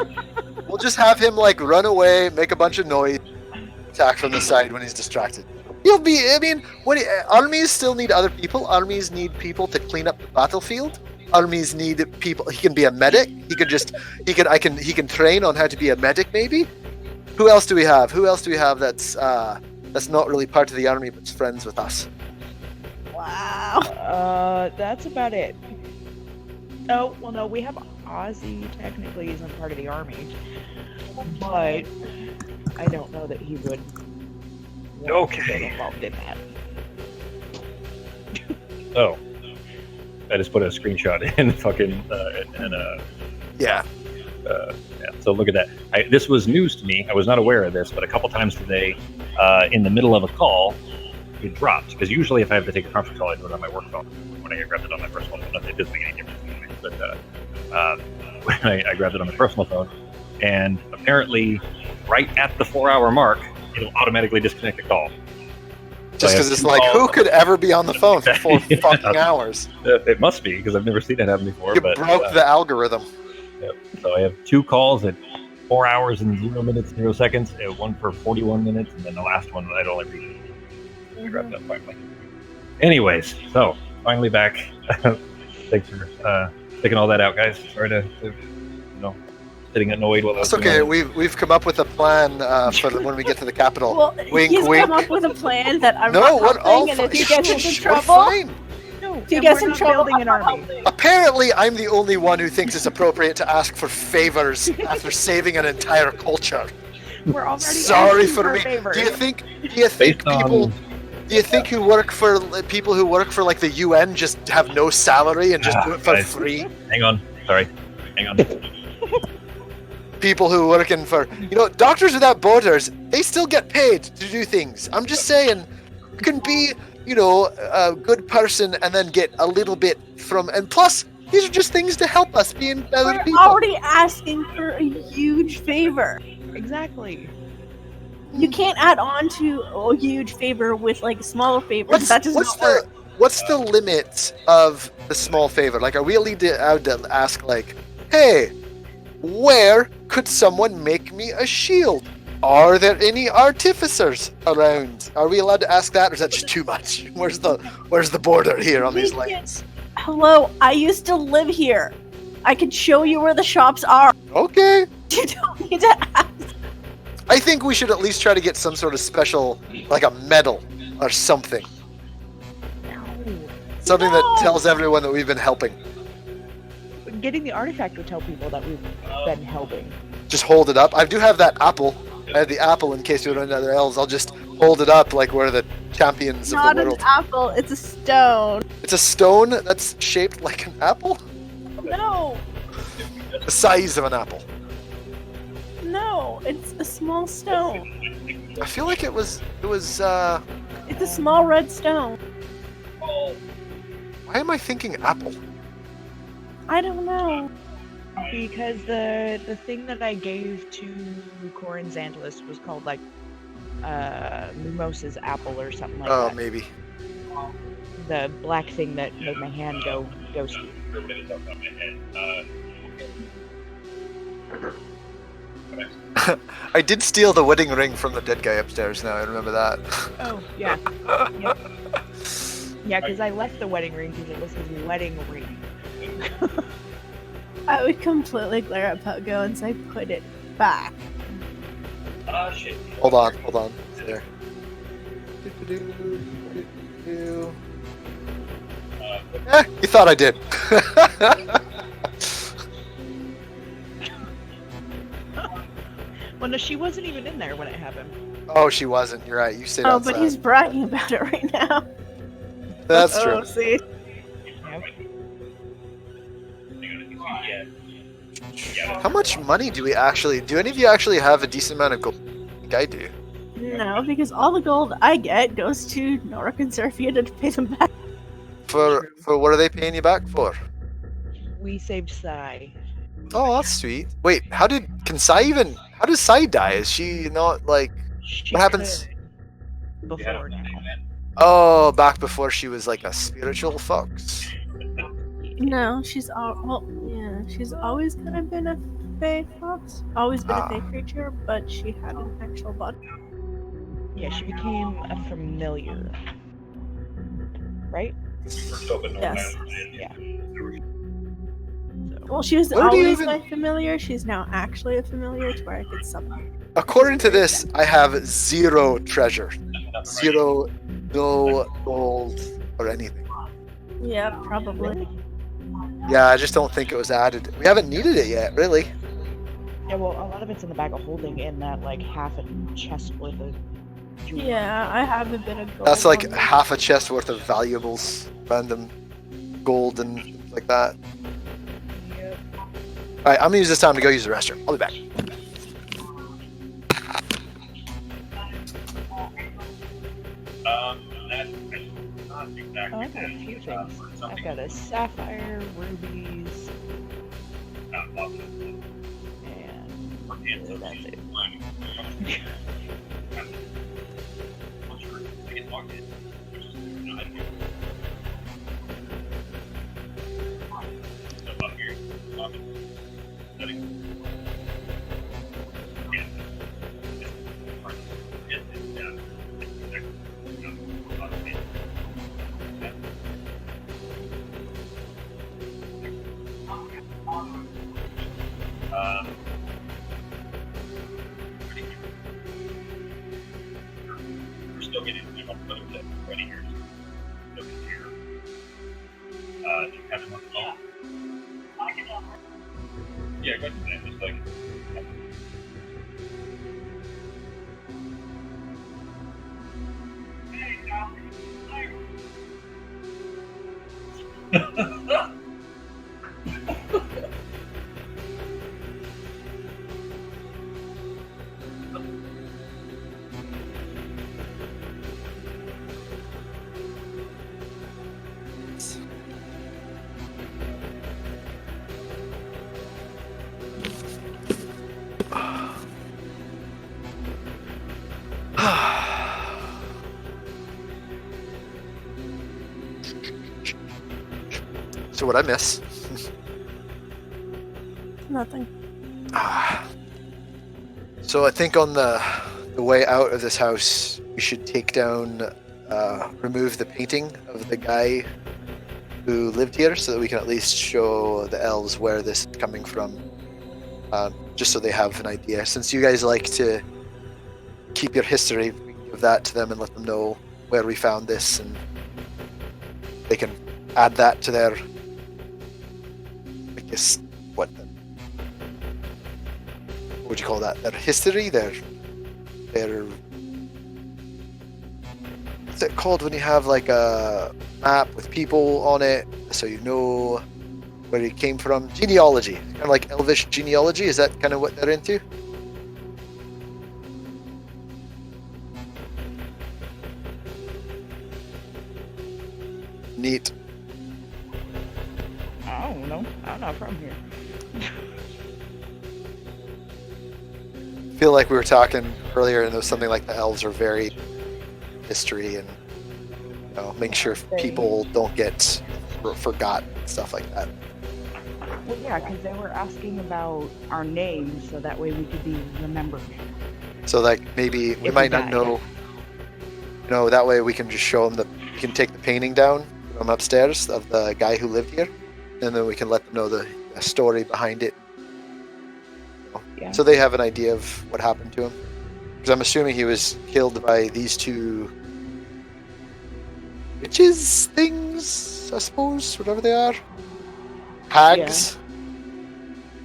We'll just have him like run away, make a bunch of noise, attack from the side when he's distracted. He'll be. I mean, armies still need other people. Armies need people to clean up the battlefield. Armies need people. He can be a medic. He can train on how to be a medic. Maybe. Who else do we have? That's not really part of the army but's friends with us? Wow. That's about it. Oh, well, no, we have Ozzy. Technically, isn't part of the army, but I don't know that he would. Okay. Get involved in that. Oh, I just put a screenshot in fucking Yeah. yeah. So look at that. This was news to me. I was not aware of this, but a couple times today, in the middle of a call, it dropped. Because usually, if I have to take a conference call, I do it on my work phone. When I grabbed it on my personal phone, it doesn't make any difference. But when I grabbed it on my personal phone, and apparently, right at the 4-hour mark, it'll automatically disconnect the call. Just because it's like, who could ever be on the phone for 4 fucking hours? It must be, because I've never seen it happen before. You but, broke the algorithm. Yep. So I have 2 calls at 4 hours and 0 minutes, 0 seconds, one for 41 minutes, and then the last one I'd only read. I grabbed that finally. Anyways, so finally back. Thanks for sticking all that out, guys. Sorry to sitting annoyed while I was That's okay. doing We've come up with a plan for when we get to the capital. Well, Wink, he's wink. come up with a plan that I'm No, not what? helping, All and if he fine. gets into Shh, trouble, we're fine. No, if he and gets we're in not trouble, building an I'm not army. helping. Apparently, I'm the only one who thinks it's appropriate to ask for favors after saving an entire culture. We're already Sorry asking for me. favors. Do you think Based people? on Do you think people who work for like the UN just have no salary and just do it for guys. free? hang on, sorry, hang on. People who working for Doctors Without Borders, they still get paid to do things. I'm just saying, you can be a good person and then get a little bit from. And plus, these are just things to help us being better We're people. already asking for a huge favor. Exactly. You can't add on to a huge favor with like smaller favors. That does not work. What's the limit of the small favor? Like, are we allowed to ask, like, hey, where could someone make me a shield? Are there any artificers around? Are we allowed to ask that, or is that just too much? Where's the border here on these lands? Hello, I used to live here. I could show you where the shops are. Okay. You don't need to ask. I think we should at least try to get some sort of special, like a medal or something. Something that tells everyone that we've been helping. Getting the artifact would tell people that we've been helping. Just hold it up. I do have that apple. I have the apple in case we run out of elves. I'll just hold it up like we're the champions Not of the an world. apple, it's a stone. It's a stone that's shaped like an apple? No, The size of an apple. no, it's a small stone. I feel like it was It's a small red stone. why am I thinking apple? I don't know. Because the thing that I gave to Corin Xantalus was called like Mimosa's apple or something like Oh, that. maybe. The black thing that made my hand go ghosty. I did steal the wedding ring from the dead guy upstairs now, I remember that. Oh, yeah. Yep. Yeah, because I left the wedding ring because it was his wedding ring. I would completely glare at Pogo and say, put it back. Shit. Hold on. It's there. You thought I did. Well, no, she wasn't even in there when it happened. Oh, she wasn't. You're right. You stayed Oh, outside. but he's bragging about it right now. That's true. Oh, see? How much money do we actually? Do any of you actually have a decent amount of gold? I think I do. No, because all the gold I get goes to Norik and Seraphia to pay them back. For what are they paying you back for? We saved Sai. Oh, that's sweet. Wait, how does Sai die? Is she not like? She What happens? could before now. Oh, back before she was like a spiritual fox. No, she's she's always kind of been a fae fox. Always been a fae creature, but she had an actual body. Yeah, she became a familiar. Right? First open door, Yes. Yeah. Well, she was Where do you always even- my familiar. She's now actually a familiar to where I could summon her. According to this, I have 0 treasure, 0, no gold or anything. Yeah, probably. Really? Yeah, I just don't think it was added. We haven't needed it yet, really. Yeah, well, a lot of it's in the bag of holding in that, like, half a chest worth of jewelry. Yeah, I have a bit of gold. That's like on me. half a chest worth of valuables, random gold and things like that. Yep. Alright, I'm gonna use this time to go use the restroom. I'll be back. That's not exactly. Oh, I've got a few things. I've got a sapphire, rubies, and that's it. We're still getting ready here. Still getting here. Do you have enough phone? Yeah, go ahead. Just like. So what I miss? Nothing. So I think on the way out of this house, we should take down, remove the painting of the guy who lived here, so that we can at least show the elves where this is coming from, just so they have an idea. Since you guys like to keep your history, we can give that to them and let them know where we found this, and they can add that to their, I guess, what would you call that? Their history, their what's it called when you have like a map with people on it, so you know where you came from? Genealogy, kind of like Elvish genealogy. Is that kind of what they're into? Neat. I don't know. I'm not from here. I feel like we were talking earlier, and there was something like the elves are very history and make sure people don't get forgotten, stuff like that. Well, yeah, because they were asking about our names, so that way we could be remembered. So like maybe we If might we not die. know. That way we can just show them we can take the painting down from upstairs of the guy who lived here, and then we can let them know the story behind it. Yeah. So they have an idea of what happened to him. Because I'm assuming he was killed by these two witches things, I suppose, whatever they are. Hags.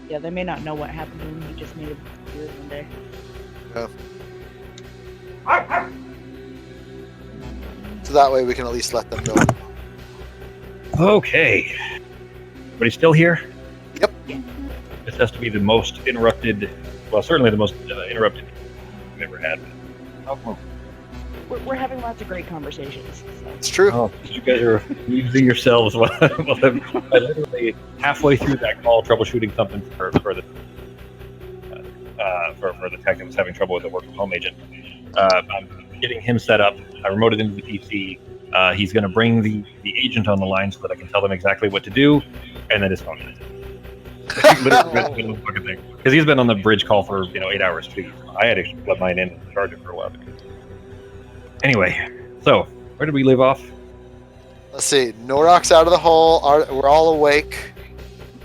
Yeah, they may not know what happened to him. He just made a beard one day. So that way we can at least let them know. Okay. Everybody still here? Yep. This has to be the most interrupted, well, certainly the most interrupted we've ever had. We're having lots of great conversations. So. It's true. Oh, you guys are using yourselves while I'm literally halfway through that call, troubleshooting something for the tech that was having trouble with the work from home agent. I'm getting him set up. I remoted into the PC. He's going to bring the agent on the line so that I can tell them exactly what to do, and then his phone. Because he's been on the bridge call for 8 hours too. I had to let mine in and charge it for a while. Anyway, so where did we leave off? Let's see. Norok's out of the hole. We're all awake,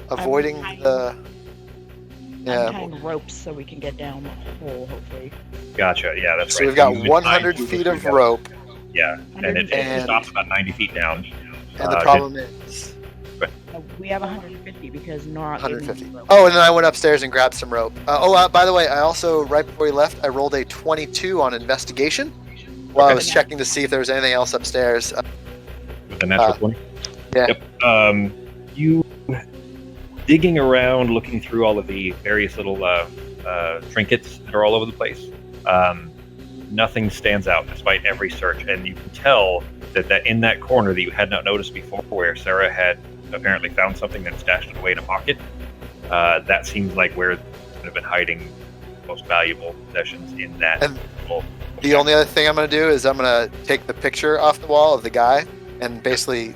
avoiding the. I'm Yeah. tying ropes so we can get down the hole, hopefully. Gotcha. Yeah, that's So right. we've got You've been 100 tied to feet the of tree. rope, Yeah, and it And- stops about 90 feet down. and the problem is We have 150 because Norok gave me 150. the rope. Oh, and then I went upstairs and grabbed some rope. By the way, I also right before we left, I rolled a 22 on investigation while I Okay. was checking to see if there was anything else upstairs. With a natural 20. yeah. Yep. You digging around, looking through all of the various little trinkets that are all over the place. Nothing stands out despite every search, and you can tell that in that corner that you had not noticed before, where Sarah had apparently found something and stashed it away in a pocket, that seems like where they would have been hiding most valuable possessions in that. And little The only other thing I'm going to do is I'm going to take the picture off the wall of the guy and basically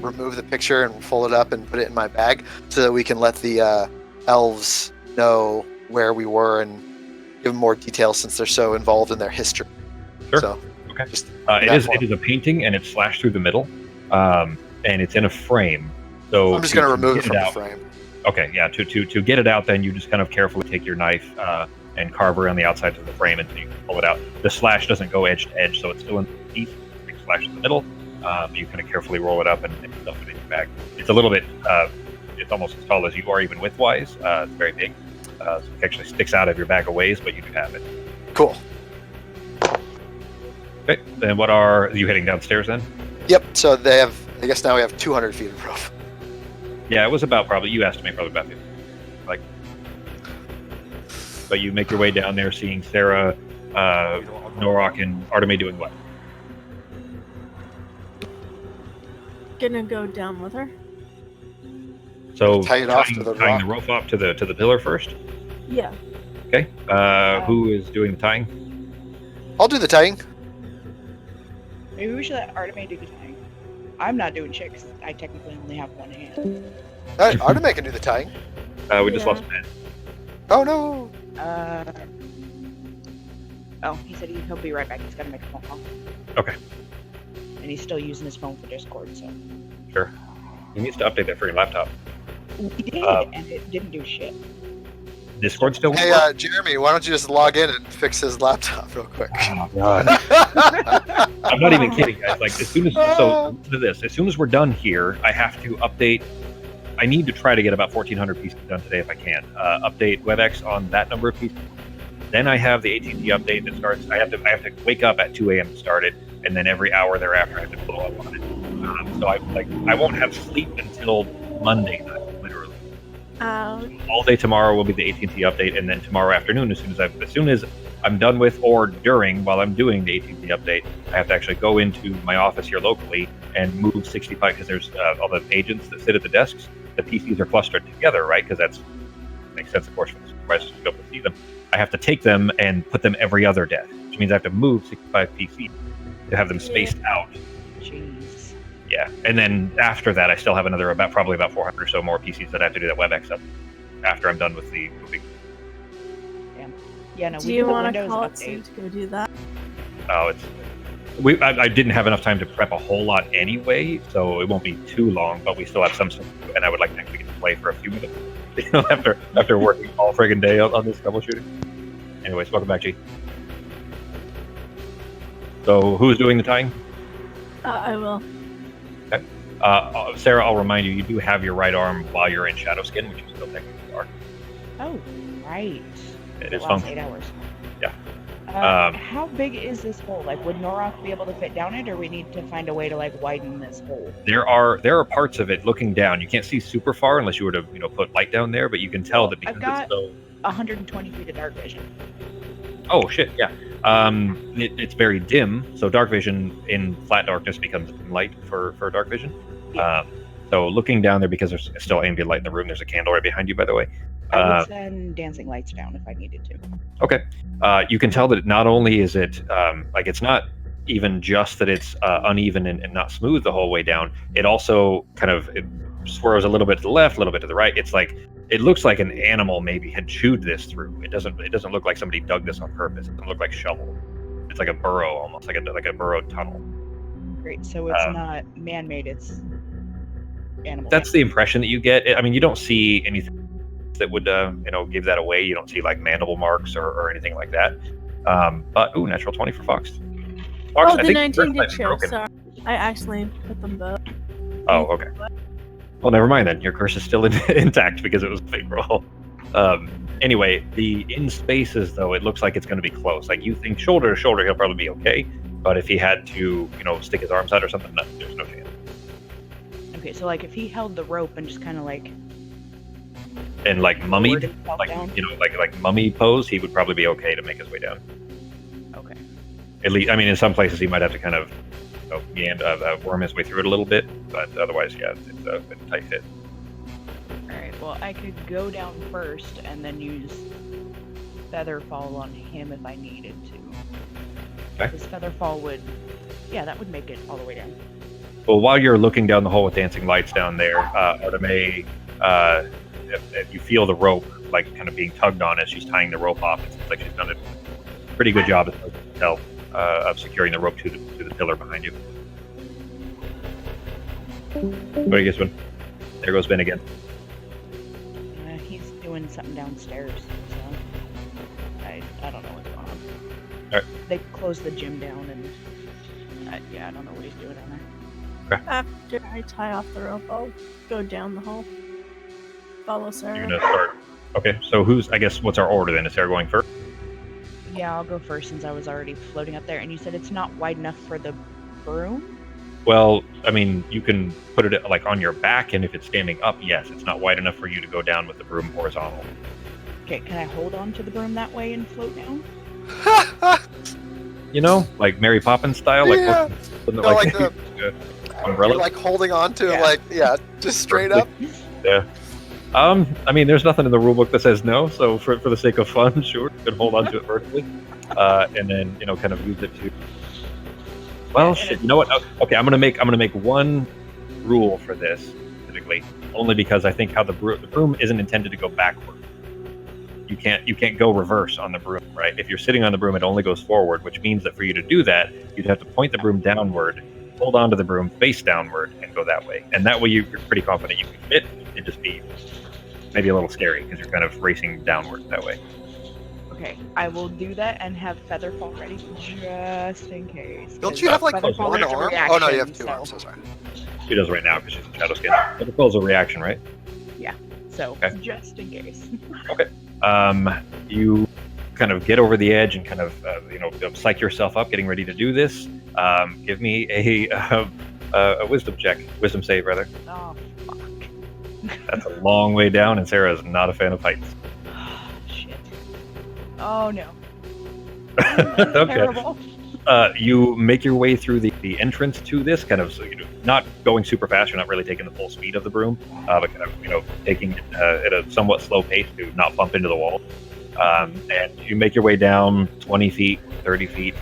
remove the picture and fold it up and put it in my bag so that we can let the elves know where we were and give them more details since they're so involved in their history. Sure. So, Okay. just it is a painting, and it's slashed through the middle, and it's in a frame. So I'm just going to remove it get from the out- frame. Okay, yeah. To get it out, then you just kind of carefully take your knife and carve around the outside of the frame until you can pull it out. The slash doesn't go edge to edge, so it's still in the piece. Big slash in the middle. You kind of carefully roll it up and stuff it in your bag. It's a little bit. It's almost as tall as you are, even width-wise. It's very big. So it actually sticks out of your bag a ways, but you do have it. Cool. Okay. Then what are you heading downstairs then? Yep. So they have. I guess now we have 200 feet of rope. Yeah, it was about probably. You estimate probably about 50. Like. But you make your way down there, seeing Sarah, Norok, and Artemis doing what? Gonna go down with her. So Tie it off to the tying the rock. rope up to the pillar first. Yeah. Okay. Who is doing the tying? I'll do the tying. Maybe we should let Artemis do the tying. I'm not doing shit because I technically only have one hand. All right, Artemis can do the tying. We just Yeah. lost Ben. Oh no. He said he'll be right back. He's got to make a phone call. Okay. And he's still using his phone for Discord, so. Sure. He needs to update that for your laptop. We did, Uh, and it didn't do shit. Discord still Hey, works? Jeremy, why don't you just log in and fix his laptop real quick? Oh, God. I'm not even kidding, guys. Like, as soon as as soon as we're done here, I have to update. I need to try to get about 1,400 pieces done today if I can. Update WebEx on that number of pieces. Then I have the AT&T update that starts. I have to wake up at 2 a.m. to start it, and then every hour thereafter I have to blow up on it. So I won't have sleep until Monday night, literally. All day tomorrow will be the AT&T update, and then tomorrow afternoon, as soon as I'm done with or while I'm doing the AT&T update, I have to actually go into my office here locally and move 65 because there's all the agents that sit at the desks. The PCs are clustered together, right? Because that makes sense, of course, for the supervisors to be able to see them. I have to take them and put them every other desk, which means I have to move 65 PCs to have them spaced out. Jeez. Yeah, and then after that, I still have probably about 400 or so more PCs that I have to do that WebEx up after I'm done with the moving. Yeah, no, Do we you did the want to Windows call it update. soon to go do that? Oh, I didn't have enough time to prep a whole lot anyway, so it won't be too long. But we still have some stuff to do, and I would like to actually get to play for a few minutes. After working all friggin' day on this troubleshooting. Anyways, welcome back, G. So, who's doing the tying? I will. Sarah, I'll remind you, you do have your right arm while you're in shadow skin, which you still technically are. Oh, right. It It is lasts fun. 8 hours. Yeah. How big is this hole? Like, would Norok be able to fit down it, or we need to find a way to widen this hole? There are parts of it looking down. You can't see super far unless you were to put light down there, but you can tell that because I've got- it's so. 120 feet of dark vision. Oh shit! Yeah. It's very dim, so dark vision in flat darkness becomes light for dark vision. So looking down there, because there's still ambient light in the room, there's a candle right behind you, by the way. I would send dancing lights down if I needed to. Okay. You can tell that not only is it it's not even just that it's uneven and not smooth the whole way down. It also it swerves a little bit to the left, a little bit to the right. It's like it looks like an animal maybe had chewed this through. It doesn't look like somebody dug this on purpose. It doesn't look like shovel. It's like a burrow, almost like a burrowed tunnel. Great. So it's not man-made. It's animal. That's the impression that you get. I mean, you don't see anything that would give that away. You don't see like mandible marks or anything like that. But natural 20 for Fox. Fox, Oh, I the think 19 might did be show. broken. Sorry, I accidentally put them both. Oh, okay. Well, never mind then. Your curse is still intact because it was a fake roll. Anyway, in spaces though, it looks like it's going to be close. Like you think shoulder to shoulder, he'll probably be okay. But if he had to, stick his arms out or something, there's no chance. Okay, so like if he held the rope and just kind of like And like mummied, himself like down. like mummy pose, he would probably be okay to make his way down. Okay. At least, I mean, in some places he might have to kind of worm his way through it a little bit, but otherwise, yeah, it's a tight fit. All right. Well, I could go down first and then use feather fall on him if I needed to. Okay. Because feather fall would, that would make it all the way down. Well, while you're looking down the hole with dancing lights down there, Arteme, if you feel the rope like kind of being tugged on as she's tying the rope off, it seems like she's done a pretty good job, as far as you can tell, of securing the rope to the pillar behind you. What do you guess, Ben? There goes Ben again. He's doing something downstairs, so I don't know what's going on. All right. They closed the gym down, and I don't know what he's doing down there. After I tie off the rope, I'll go down the hole. Follow Sarah. You're gonna start. Okay, so what's our order then? Is Sarah going first? Yeah, I'll go first since I was already floating up there. And you said it's not wide enough for the broom? Well, I mean, you can put it like on your back, and if it's standing up, yes, it's not wide enough for you to go down with the broom horizontal. Okay, can I hold on to the broom that way and float down? Like Mary Poppins style, Yeah. like the umbrella. You're like holding on to Yeah. just straight up. Yeah. I mean, there's nothing in the rulebook that says no, so for the sake of fun, sure, you can hold on to it vertically, and then kind of use it to. Well, shit. You know what? Okay, I'm gonna make one rule for this specifically, only because I think how the broom isn't intended to go backward. You can't go reverse on the broom, right? If you're sitting on the broom, it only goes forward, which means that for you to do that, you'd have to point the broom downward, hold on to the broom face downward, and go that way. And that way, you're pretty confident you can fit. It'd just be maybe a little scary because you're kind of racing downward that way. Okay, I will do that and have feather fall ready just in case. Don't you have like Feather fall one is a arm? Oh no, you have reaction, two so- arms. So sorry. She does right now because she's in shadow skin. Protocol is a reaction, right? So, Okay. just in case. You kind of get over the edge and kind of psych yourself up, getting ready to do this. Give me a wisdom check, wisdom save rather. Oh, fuck. That's a long way down, and Sarah is not a fan of heights. Shit. Oh, no. Okay. Terrible. You make your way through the entrance to this, kind of not going super fast. You're not really taking the full speed of the broom, but kind of taking it at a somewhat slow pace to not bump into the wall. And you make your way down 20 feet, 30 feet.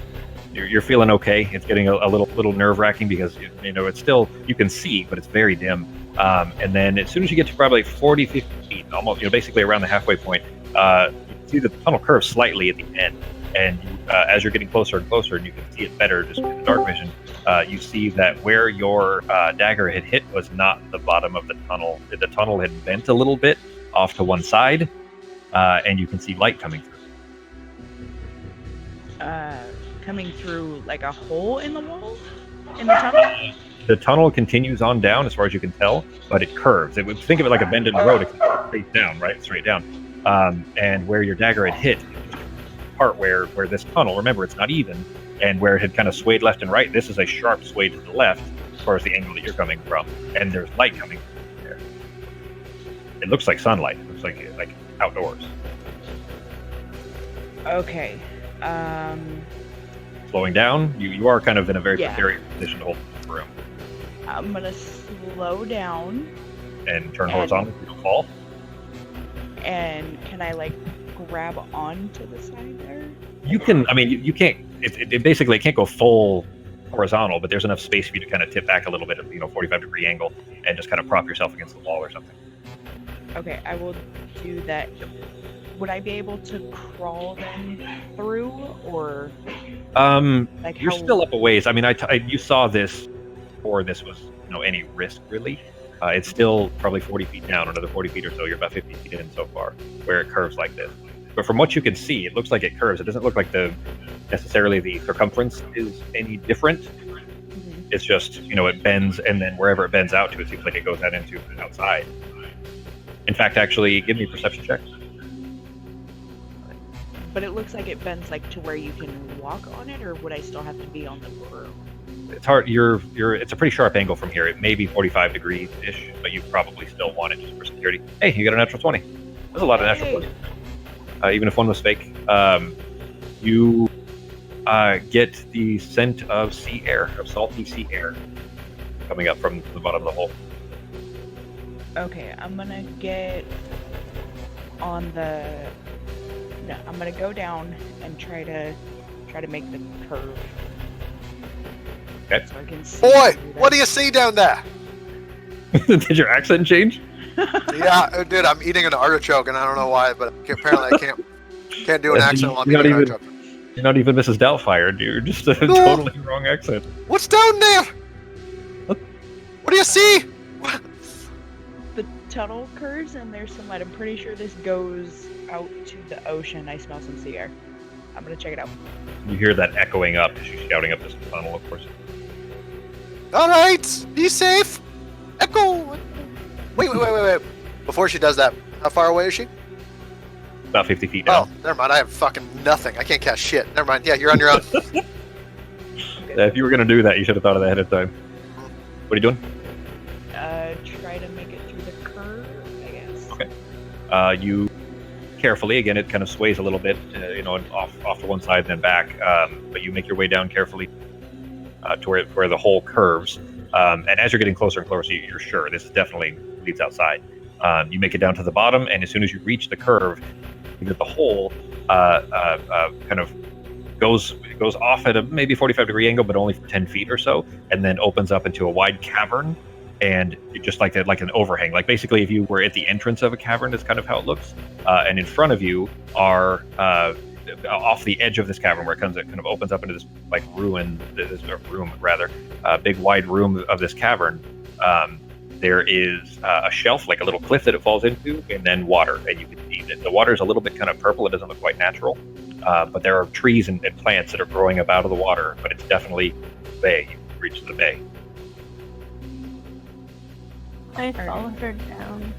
You're feeling okay. It's getting a little nerve wracking because it's still, you can see, but it's very dim. And then as soon as you get to probably 40, 50 feet, almost basically around the halfway point, you can see the tunnel curve slightly at the end. And as you're getting closer and closer, and you can see it better just with the dark vision, you see that where your dagger had hit was not the bottom of the tunnel. The tunnel had bent a little bit off to one side, and you can see light coming through. Coming through like a hole in the wall? In the tunnel? The tunnel continues on down as far as you can tell, but it curves. Think of it like a bend in the road, except straight down, right? Straight down. And where your dagger had hit, part where this tunnel, remember, it's not even, and where it had kind of swayed left and right, this is a sharp sway to the left as far as the angle that you're coming from, and there's light coming from there. It looks like sunlight. It looks like outdoors. Okay. Slowing down, you are kind of in a very Yeah. precarious position to hold the room I'm gonna slow down, and turn horizontal so you don't fall. and can I like grab onto the side there? You can, I mean, you can't, it basically can't go full horizontal, but there's enough space for you to kind of tip back a little bit at 45-degree angle and just kind of prop yourself against the wall or something. Okay, I will do that. would I be able to crawl then through, or like You're how? still up a ways. I mean, you saw this before this was any risk really. It's still probably 40 feet down, another 40 feet or so. You're about 50 feet in so far, where it curves like this. But from what you can see, it looks like it curves. It doesn't look like necessarily the circumference is any different. Mhm. It's just it bends, and then wherever it bends out to, it seems like it goes out into outside. In fact, actually, give me a perception check. But it looks like it bends like to where you can walk on it, or would I still have to be on the broom? It's hard. It's a pretty sharp angle from here. It may be 45 degrees ish, but you probably still want it just for security. Hey, you got a natural 20. There's a lot of natural 20. Even if one was fake. You get the scent of sea air, of salty sea air, coming up from the bottom of the hole. Okay, I'm gonna get on the. No, I'm gonna go down and try to make the curve. Okay. So I can see Boy, through what do that. you see down there? Did your accent change? Yeah, dude, I'm eating an artichoke, and I don't know why, but apparently I can't do an Yeah, accent while I'm you're eating not an even- artichoke. You're not even Mrs. Doubtfire, dude. You're just a No. totally wrong accent. What's down there? What? What do you see? The tunnel curves and there's some light. I'm pretty sure this goes out to the ocean. I smell some sea air. I'm gonna check it out. You hear that echoing up as she's shouting up this tunnel, of course. All right, be safe. Echo. Wait. Before she does that, how far away is she? About 50 feet Oh, down. never mind. I have fucking nothing. I can't cast shit. Never mind. Yeah, you're on your own. If you were going to do that, you should have thought of that ahead of time. What are you doing? Try to make it through the curve, I guess. Okay. You carefully, again, it kind of sways a little bit, off to one side and then back, but you make your way down carefully to where the hole curves. And as you're getting closer and closer, you're sure this definitely leads outside. You make it down to the bottom, and as soon as you reach the curve, the hole kind of goes off at a maybe 45-degree angle, but only for 10 feet or so, and then opens up into a wide cavern, and just like an overhang. Like basically, if you were at the entrance of a cavern, that's kind of how it looks. And in front of you are off the edge of this cavern, where it kind of opens up into this like room rather, big wide room of this cavern. There is a shelf, like a little cliff that it falls into, and then water. And you can see that the water is a little bit kind of purple. It doesn't look quite natural. But there are trees and plants that are growing up out of the water. But it's definitely bay. You reach the bay. I follow her down.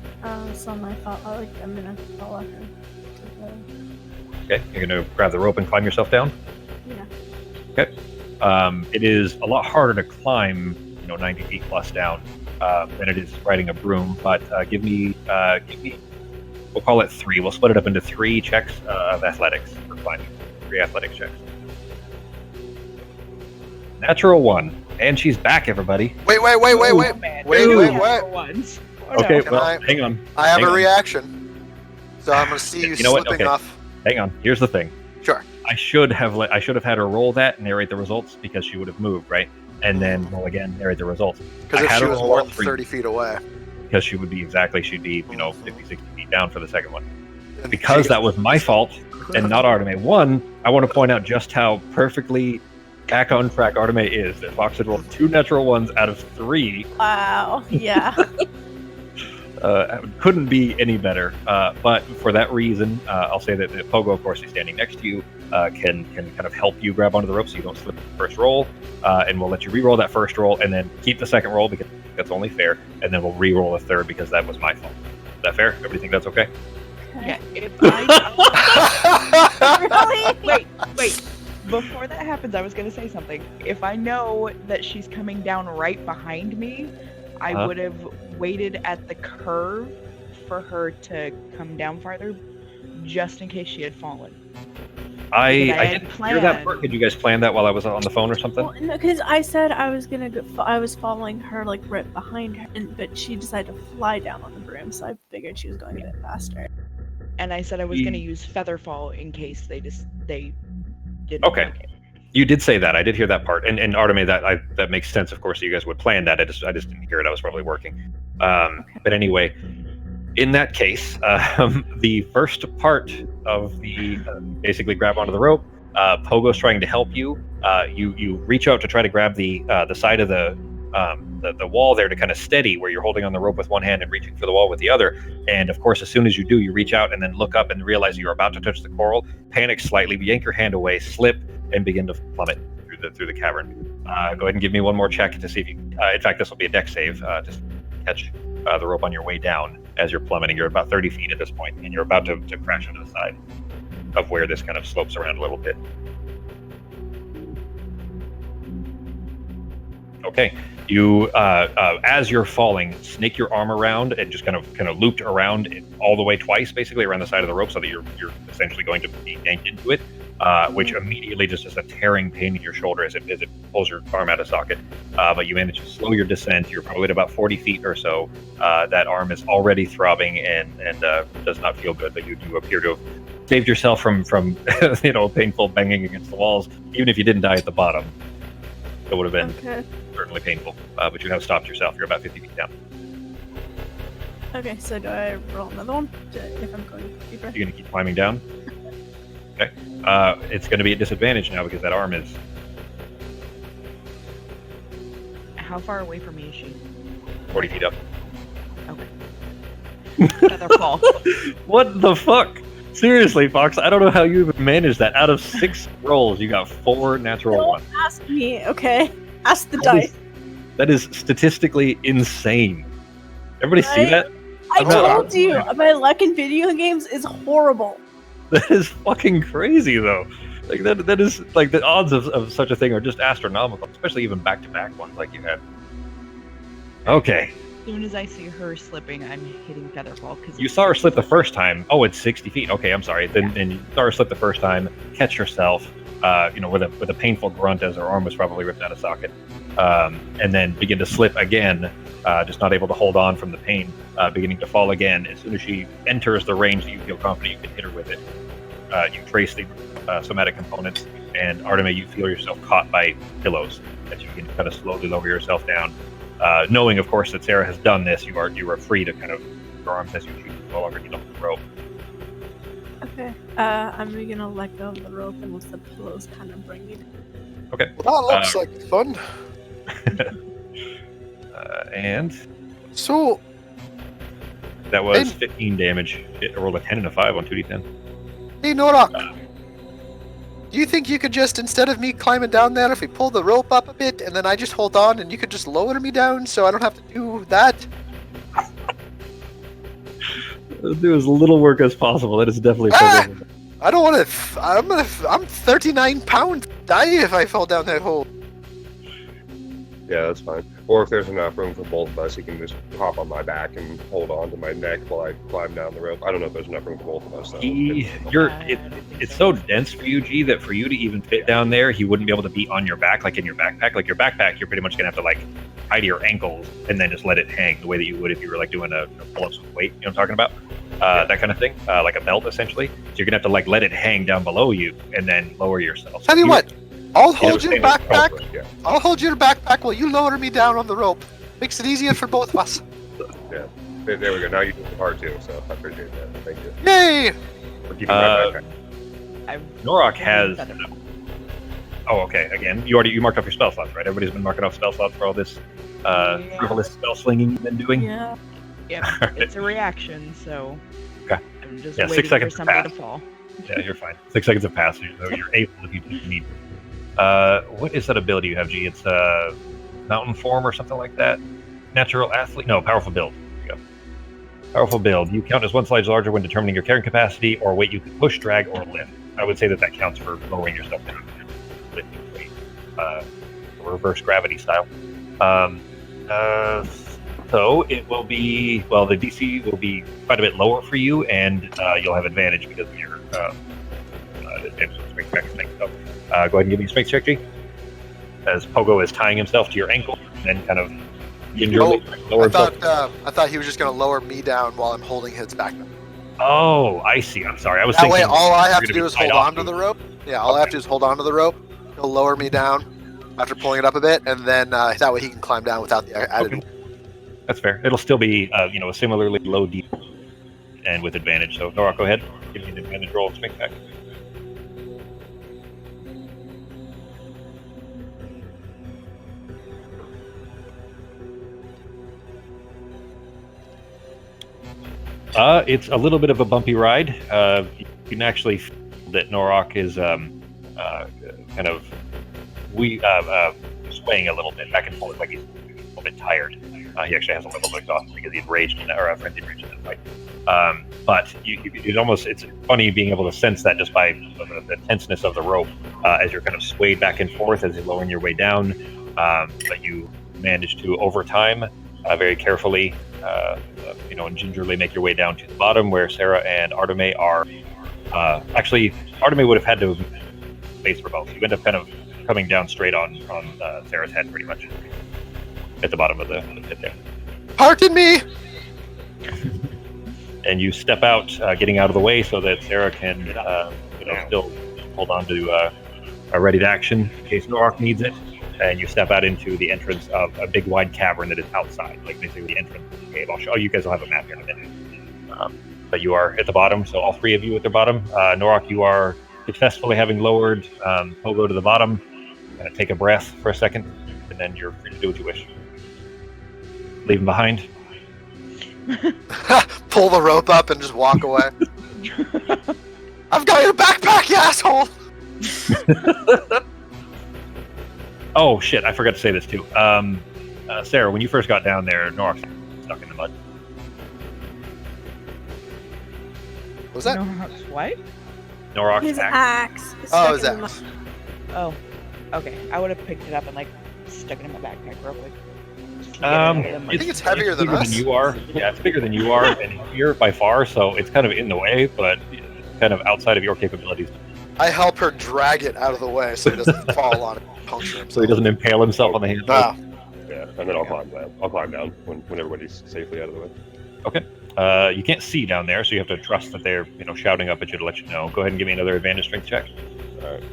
So I'm gonna follow her. Okay, you're going to grab the rope and climb yourself down? Yeah. Okay. It is a lot harder to climb, 90 feet plus down than it is riding a broom, but give me, we'll call it 3. We'll split it up into 3 checks of athletics for climbing. 3 athletics checks. Natural 1. And she's back, everybody. Wait. Oh, man. Wait. Natural ones. Oh, Okay, no. well, hang on. I have Hang a on. reaction. So I'm gonna see you, You know what? slipping Okay. off. Hang on. Here's the thing. Sure. I should have had her roll that and narrate the results because she would have moved, right? And then roll again, narrate the results. Because I if had she her was roll more all than 3 30 feet away. because she'd be 50, 60 feet down for the second one. then Because she- that was my fault and not Arteme. 1, I want to point out just how perfectly back on track Arteme is. That Fox had rolled 2 natural 1s out of 3. Wow. Yeah. Couldn't be any better. But for that reason, I'll say that Pogo, of course, is standing next to you, can kind of help you grab onto the rope so you don't slip the first roll. And we'll let you re-roll that first roll and then keep the second roll because that's only fair. And then we'll re-roll the third because that was my fault. Is that fair? Everybody think that's okay? Yeah, if I Really? wait. Before that happens, I was gonna say something. If I know that she's coming down right behind me, I Uh-huh. would have waited at the curve for her to come down farther, just in case she had fallen. I had didn't hear that planned. part. Did you guys plan that while I was on the phone or something? Well, no, because I said I was gonna go. I was following her like right behind her, but she decided to fly down on the broom, so I figured she was going a bit faster. And I said I was Ye- gonna use Featherfall in case they didn't. Okay. work it. You did say that. I did hear that part. And Arteme, that makes sense, of course, that you guys would plan that. I just didn't hear it. I was probably working. But anyway, in that case, the first part of the basically grab onto the rope. Pogo's trying to help you. You reach out to try to grab the side of the wall there to kind of steady where you're holding on the rope with one hand and reaching for the wall with the other. And of course, as soon as you do, you reach out and then look up and realize you're about to touch the coral. Panic slightly, yank your hand away, slip, and begin to plummet through the cavern. Go ahead and give me one more check to see if you. In fact, this will be a dex save. Just catch the rope on your way down as you're plummeting. You're about 30 feet at this point, and you're about to crash into the side of where this kind of slopes around a little bit. Okay, you as you're falling, snake your arm around and just kind of looped around it all the way twice, basically around the side of the rope, so that you're essentially going to be yanked into it, which immediately just is a tearing pain in your shoulder as it pulls your arm out of socket. But you manage to slow your descent. You're probably at about 40 feet or so. That arm is already throbbing and does not feel good, but you do appear to have saved yourself from painful banging against the walls. Even if you didn't die at the bottom, it would have been certainly painful. But you have stopped yourself. You're about 50 feet down. Okay, so do I roll another one if I'm going deeper? You're going to keep climbing down? Okay. It's going to be a disadvantage now because that arm is... How far away from me is she? 40 feet up. Okay. Feather fall. What the fuck? Seriously, Fox, I don't know how you even managed that. Out of 6 rolls, you got 4 natural Don't ones. ask me, okay? Ask the dice. That is statistically insane. Everybody see that? I told you, my luck in video games is horrible. That is fucking crazy, though. Like that is like the odds of such a thing are just astronomical, especially even back-to-back ones like you had. Okay. As soon as I see her slipping, I'm hitting Featherfall. Because You saw her slip the first time. Oh, it's 60 feet. Okay, I'm sorry. Then you saw her slip the first time, catch herself, with a painful grunt as her arm was probably ripped out of socket, and then begin to slip again, just not able to hold on from the pain, beginning to fall again. As soon as she enters the range that you feel confident you can hit her with it, you trace the somatic components, and Arteme, you feel yourself caught by pillows as you begin to kind of slowly lower yourself down. Knowing, of course, that Sarah has done this, you are free to kind of your arms as you choose, no longer need the rope. Okay. I'm gonna let go of the rope and let the pillows kind of bring me down. Okay. Well, that looks like fun. And So, that was 15 damage. It rolled a 10 and a 5 on 2d10. hey, Norak, do you think you could just, instead of me climbing down there, if we pull the rope up a bit and then I just hold on and you could just lower me down so I don't have to do that? Do as little work as possible. That is definitely possible. I don't want to. I'm 39 pounds. Die if I fall down that hole. Yeah, that's fine. Or if there's enough room for both of us, he can just hop on my back and hold on to my neck while I climb down the rope. I don't know if there's enough room for both of us, though. It's so dense for you, G, that for you to even fit down there, he wouldn't be able to be on your back, like in your backpack. Like your backpack, you're pretty much going to have to like tie to your ankles and then just let it hang the way that you would if you were like doing a pull-ups with weight, you know what I'm talking about? That kind of thing, like a belt, essentially. So you're going to have to like let it hang down below you and then lower yourself. Tell you what, I'll hold your Yeah. backpack. I'll hold your backpack while you lower me down on the rope. Makes it easier for both of us. Yeah. There we go. Now you did the part too, so I appreciate that. Thank you. Yay! For keeping my backpack. Norak has... Oh, okay. Again, you marked off your spell slots, right? Everybody's been marking off spell slots for all this frivolous spell slinging you've been doing? Yeah. Yeah, Right. it's a reaction, so Okay. I'm just Yeah, 6 waiting for seconds to somebody pass. to fall. Yeah, you're fine. 6 seconds have passed, so you're able if you need. What is that ability you have, G? It's mountain form or something like that? Natural athlete? No, powerful build. There you go. Powerful build. You count as one size larger when determining your carrying capacity or weight you can push, drag, or lift. I would say that counts for lowering yourself down. Lifting weight. Reverse gravity style. So it will be, well, the DC will be quite a bit lower for you, and you'll have advantage because of your strength check thing. So go ahead and give me a strength check, G. As Pogo is tying himself to your ankle, and then kind of gingerly lower himself. I thought he was just going to lower me down while I'm holding his back. Oh, I see. I'm sorry. I was That thinking way, all I have you're to gonna do be is tied hold off on to to the rope. Yeah, all I have to do is hold on to the rope. He'll lower me down after pulling it up a bit, and then that way he can climb down without the added. Okay. That's fair. It'll still be, a similarly low deal and with advantage. So Norok, go ahead. Give me an advantage roll and strength check. It's a little bit of a bumpy ride. You can actually feel that Norok is kind of swaying a little bit back and forth, like he's a little bit tired. He actually has a little bit of exhaustion because he's raged in that, or frenzied rage in that fight. But it's funny being able to sense that just by the tenseness of the rope as you're kind of swayed back and forth as you're lowering your way down. But you manage to, over time, very carefully, and gingerly make your way down to the bottom where Sarah and Arteme are. Actually, Arteme would have had to face for both. You end up kind of coming down straight on Sarah's head, pretty much, at the bottom of the pit there. Pardon me! And you step out, getting out of the way so that Sarah can, still hold on to a ready to action in case Norok needs it. And you step out into the entrance of a big wide cavern that is outside, like basically the entrance of the cave. I'll show you guys will have a map here in a minute. But you are at the bottom, so all three of you at the bottom. Norok, you are successfully having lowered Pogo to the bottom. Take a breath for a second, and then you're free to do what you wish. Leave him behind. Pull the rope up and just walk away. I've got your backpack, you asshole! Oh shit! I forgot to say this too. Sarah, when you first got down there, Norok's stuck in the mud. What was that? Norok's what? Norok's His axe. axe. is Oh, stuck his in the axe. Oh, okay. I would have picked it up and stuck it in my backpack real quick. I think it's heavier than bigger us. than you are. Yeah, it's bigger than you are, and heavier by far. So it's kind of in the way, but it's kind of outside of your capabilities. I help her drag it out of the way so he doesn't fall on it and puncture himself. So he doesn't impale himself on the handle. No. Yeah, and then I'll climb down. I'll climb down when everybody's safely out of the way. You can't see down there, so you have to trust that they're shouting up at you to let you know. Go ahead and give me another advantage strength check. All right.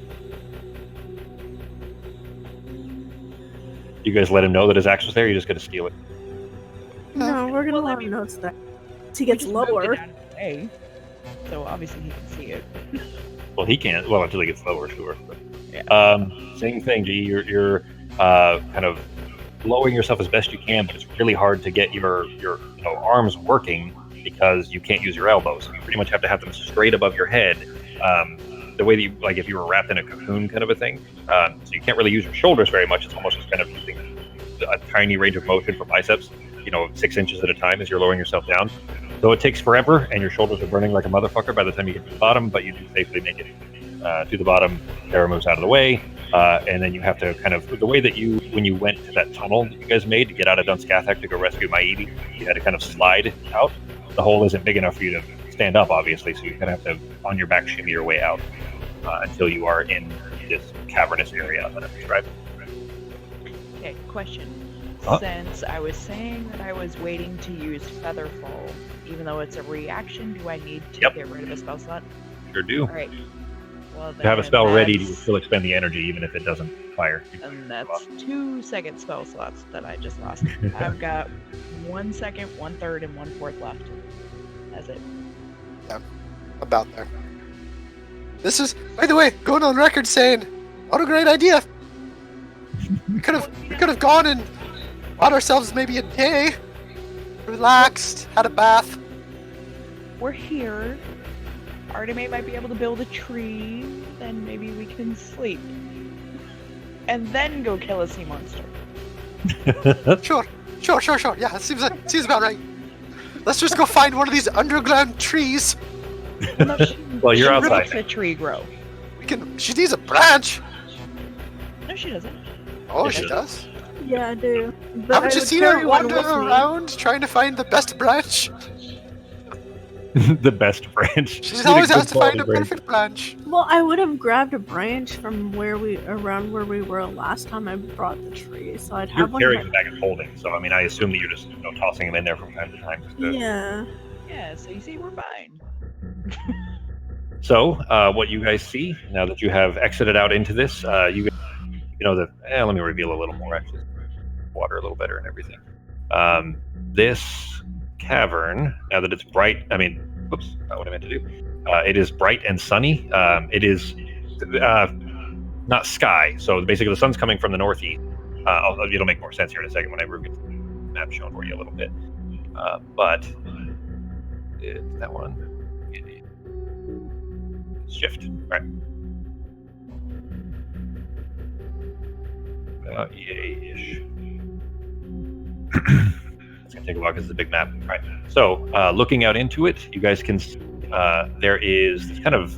You guys let him know that his axe was there. You're just gonna steal it. No, we're gonna let him know it's that. He gets We just moved it lower. out of the way, so obviously he can see it. Well, he can't. Well, until he gets lower, sure. But, Yeah. Same thing, G. You're kind of lowering yourself as best you can, but it's really hard to get your arms working because you can't use your elbows. You pretty much have to have them straight above your head. The way that you, like if you were wrapped in a cocoon kind of a thing. So you can't really use your shoulders very much. It's almost just kind of using a tiny range of motion for biceps, 6 inches at a time as you're lowering yourself down. So it takes forever, and your shoulders are burning like a motherfucker by the time you get to the bottom, but you do safely make it to the bottom. Sarah moves out of the way, and then you have to kind of, the way that when you went to that tunnel that you guys made to get out of Dunskathak to go rescue Maidi, you had to kind of slide out. The hole isn't big enough for you to stand up, obviously, so you kind of have to, on your back, shimmy your way out until you are in this cavernous area that I've described. Okay, question. Huh? Since I was saying that I was waiting to use Featherfall, even though it's a reaction, do I need to Yep. get rid of a spell slot? Sure do. Alright. Well, To have a spell ready, you that's- still expend the energy, even if it doesn't fire. And that's 2 second spell slots that I just lost. I've got 1 second, 1/3, and 1/4 left. That's it. About there. This is, by the way, going on record saying, what a great idea. We could have gone and bought ourselves maybe a day, relaxed, had a bath. We're here. Arteme might be able to build a tree, then maybe we can sleep. And then go kill a sea monster. Sure. Yeah, it seems about right. Let's just go find one of these underground trees. No, Well, you're she outside. makes a tree grow. She needs a branch. No, she doesn't. Oh, Yeah, she she does. Yeah, I do. But Haven't I you would seen her carry one wander with me. around trying to find the best branch? The best branch. She You need always good has to find quality a branch. perfect branch. Well, I would have grabbed a branch from around where we were last time I brought the tree, so I'd You're have one. carrying the bag and holding, so I mean, I assume that you're just tossing them in there from time to time. Just to- Yeah. Yeah, so you see, we're fine. So, what you guys see now that you have exited out into this, let me reveal a little more actually. Water a little better and everything. This cavern, now that it's bright, I mean, Oops, not what I meant to do. It is bright and sunny. It is not sky, so basically the sun's coming from the northeast. It'll make more sense here in a second when I get the map shown for you a little bit. But it's that one. Shift, right? Yay-ish. It's gonna take a while because it's a big map. Right. So, looking out into it, you guys can see there is this kind of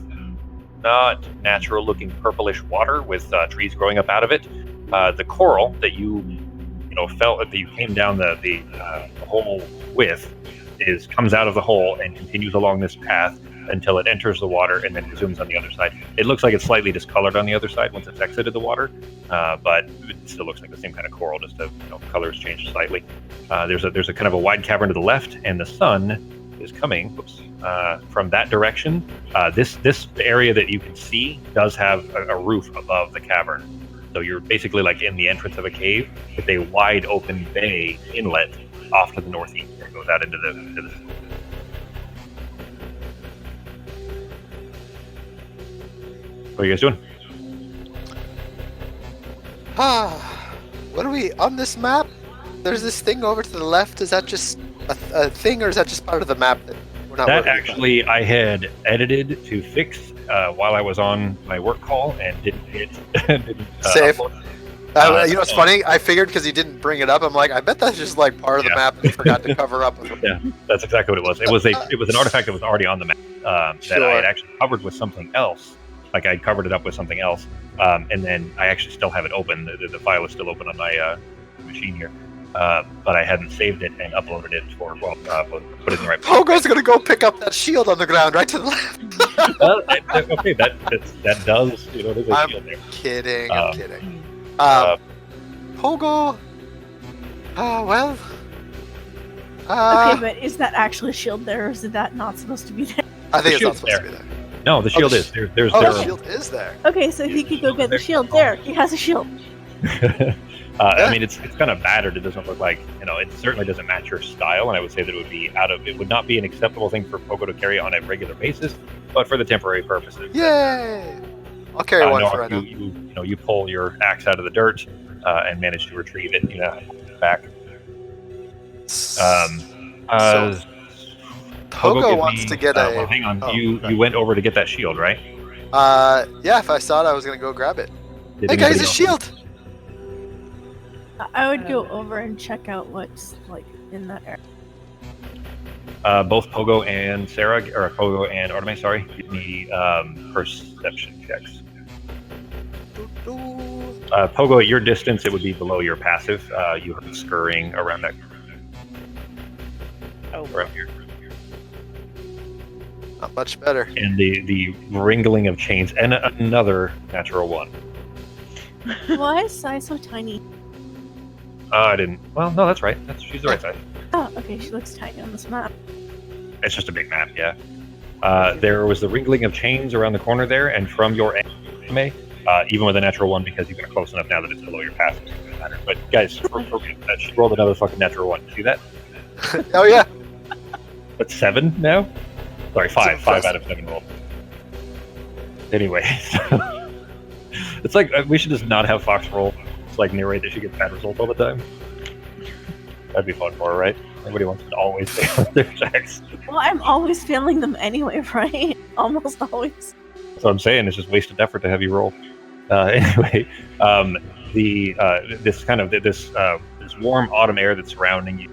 not natural-looking purplish water with trees growing up out of it. The coral that you felt that you came down the hole with comes out of the hole and continues along this path until it enters the water and then resumes on the other side. It looks like it's slightly discolored on the other side once it's exited the water, but it still looks like the same kind of coral, just the colors changed slightly. There's a kind of a wide cavern to the left, and the sun is coming from that direction. This area that you can see does have a roof above the cavern, so you're basically like in the entrance of a cave with a wide open bay inlet off to the northeast that goes out into the What are you guys doing? What are we on this map? There's this thing over to the left. Is that just a thing, or is that just part of the map that we're not? That actually, I had edited to fix while I was on my work call and didn't hit. Save. It's funny. I figured because he didn't bring it up. I'm like, I bet that's just like part of the map that he forgot to cover up. Yeah, that's exactly what it was. It was an artifact that was already on the map that I had actually covered with something else. Like I covered it up with something else, and then I actually still have it open. The file is still open on my machine here, but I hadn't saved it and uploaded it put it in the right place. Pogo's gonna go pick up that shield on the ground right to the left. Okay, that does. There's a shield there. Kidding. I'm kidding. Pogo. Well. Okay, but is that actually a shield there, or is that not supposed to be there? I think it's not supposed to be there. No, the shield is there. The shield is there. Okay, so he could go get the shield. There, he has a shield. I mean, it's kind of battered. It doesn't look like it certainly doesn't match your style, and I would say that it would not be an acceptable thing for Pogo to carry on a regular basis, but for the temporary purposes. Yay! I'll carry one for right now. You pull your axe out of the dirt and manage to retrieve it. Back. Pogo wants to get a. Well, hang on. You went over to get that shield, right? Yeah. If I saw it, I was gonna go grab it. Hey guys, a shield. I would go over and check out what's like in that area. Both Pogo and Sarah, or Pogo and Artemis, sorry, give me perception checks. Pogo, at your distance, it would be below your passive. You heard scurrying around that. Around here. Not much better. And the wrangling of chains, and another natural one. Why is Sai so tiny? I didn't. Well, no, that's right. She's the right size. Oh, okay. She looks tiny on this map. It's just a big map, yeah. There was the wrinkling of chains around the corner there, and from your anime, even with a natural one, because you got close enough now that it's below your passive, it doesn't matter. But guys, she rolled another fucking natural one. See that? Oh yeah. But 7 now? Sorry, 5. 5 out of 7 rolls. Anyway, it's like we should just not have Fox roll. It's like narrate that she gets bad results all the time. That'd be fun for her, right? Everybody wants to always fail their checks. Well, I'm always failing them anyway, right? Almost always. That's what I'm saying. It's just wasted effort to have you roll. Anyway, this warm autumn air that's surrounding you.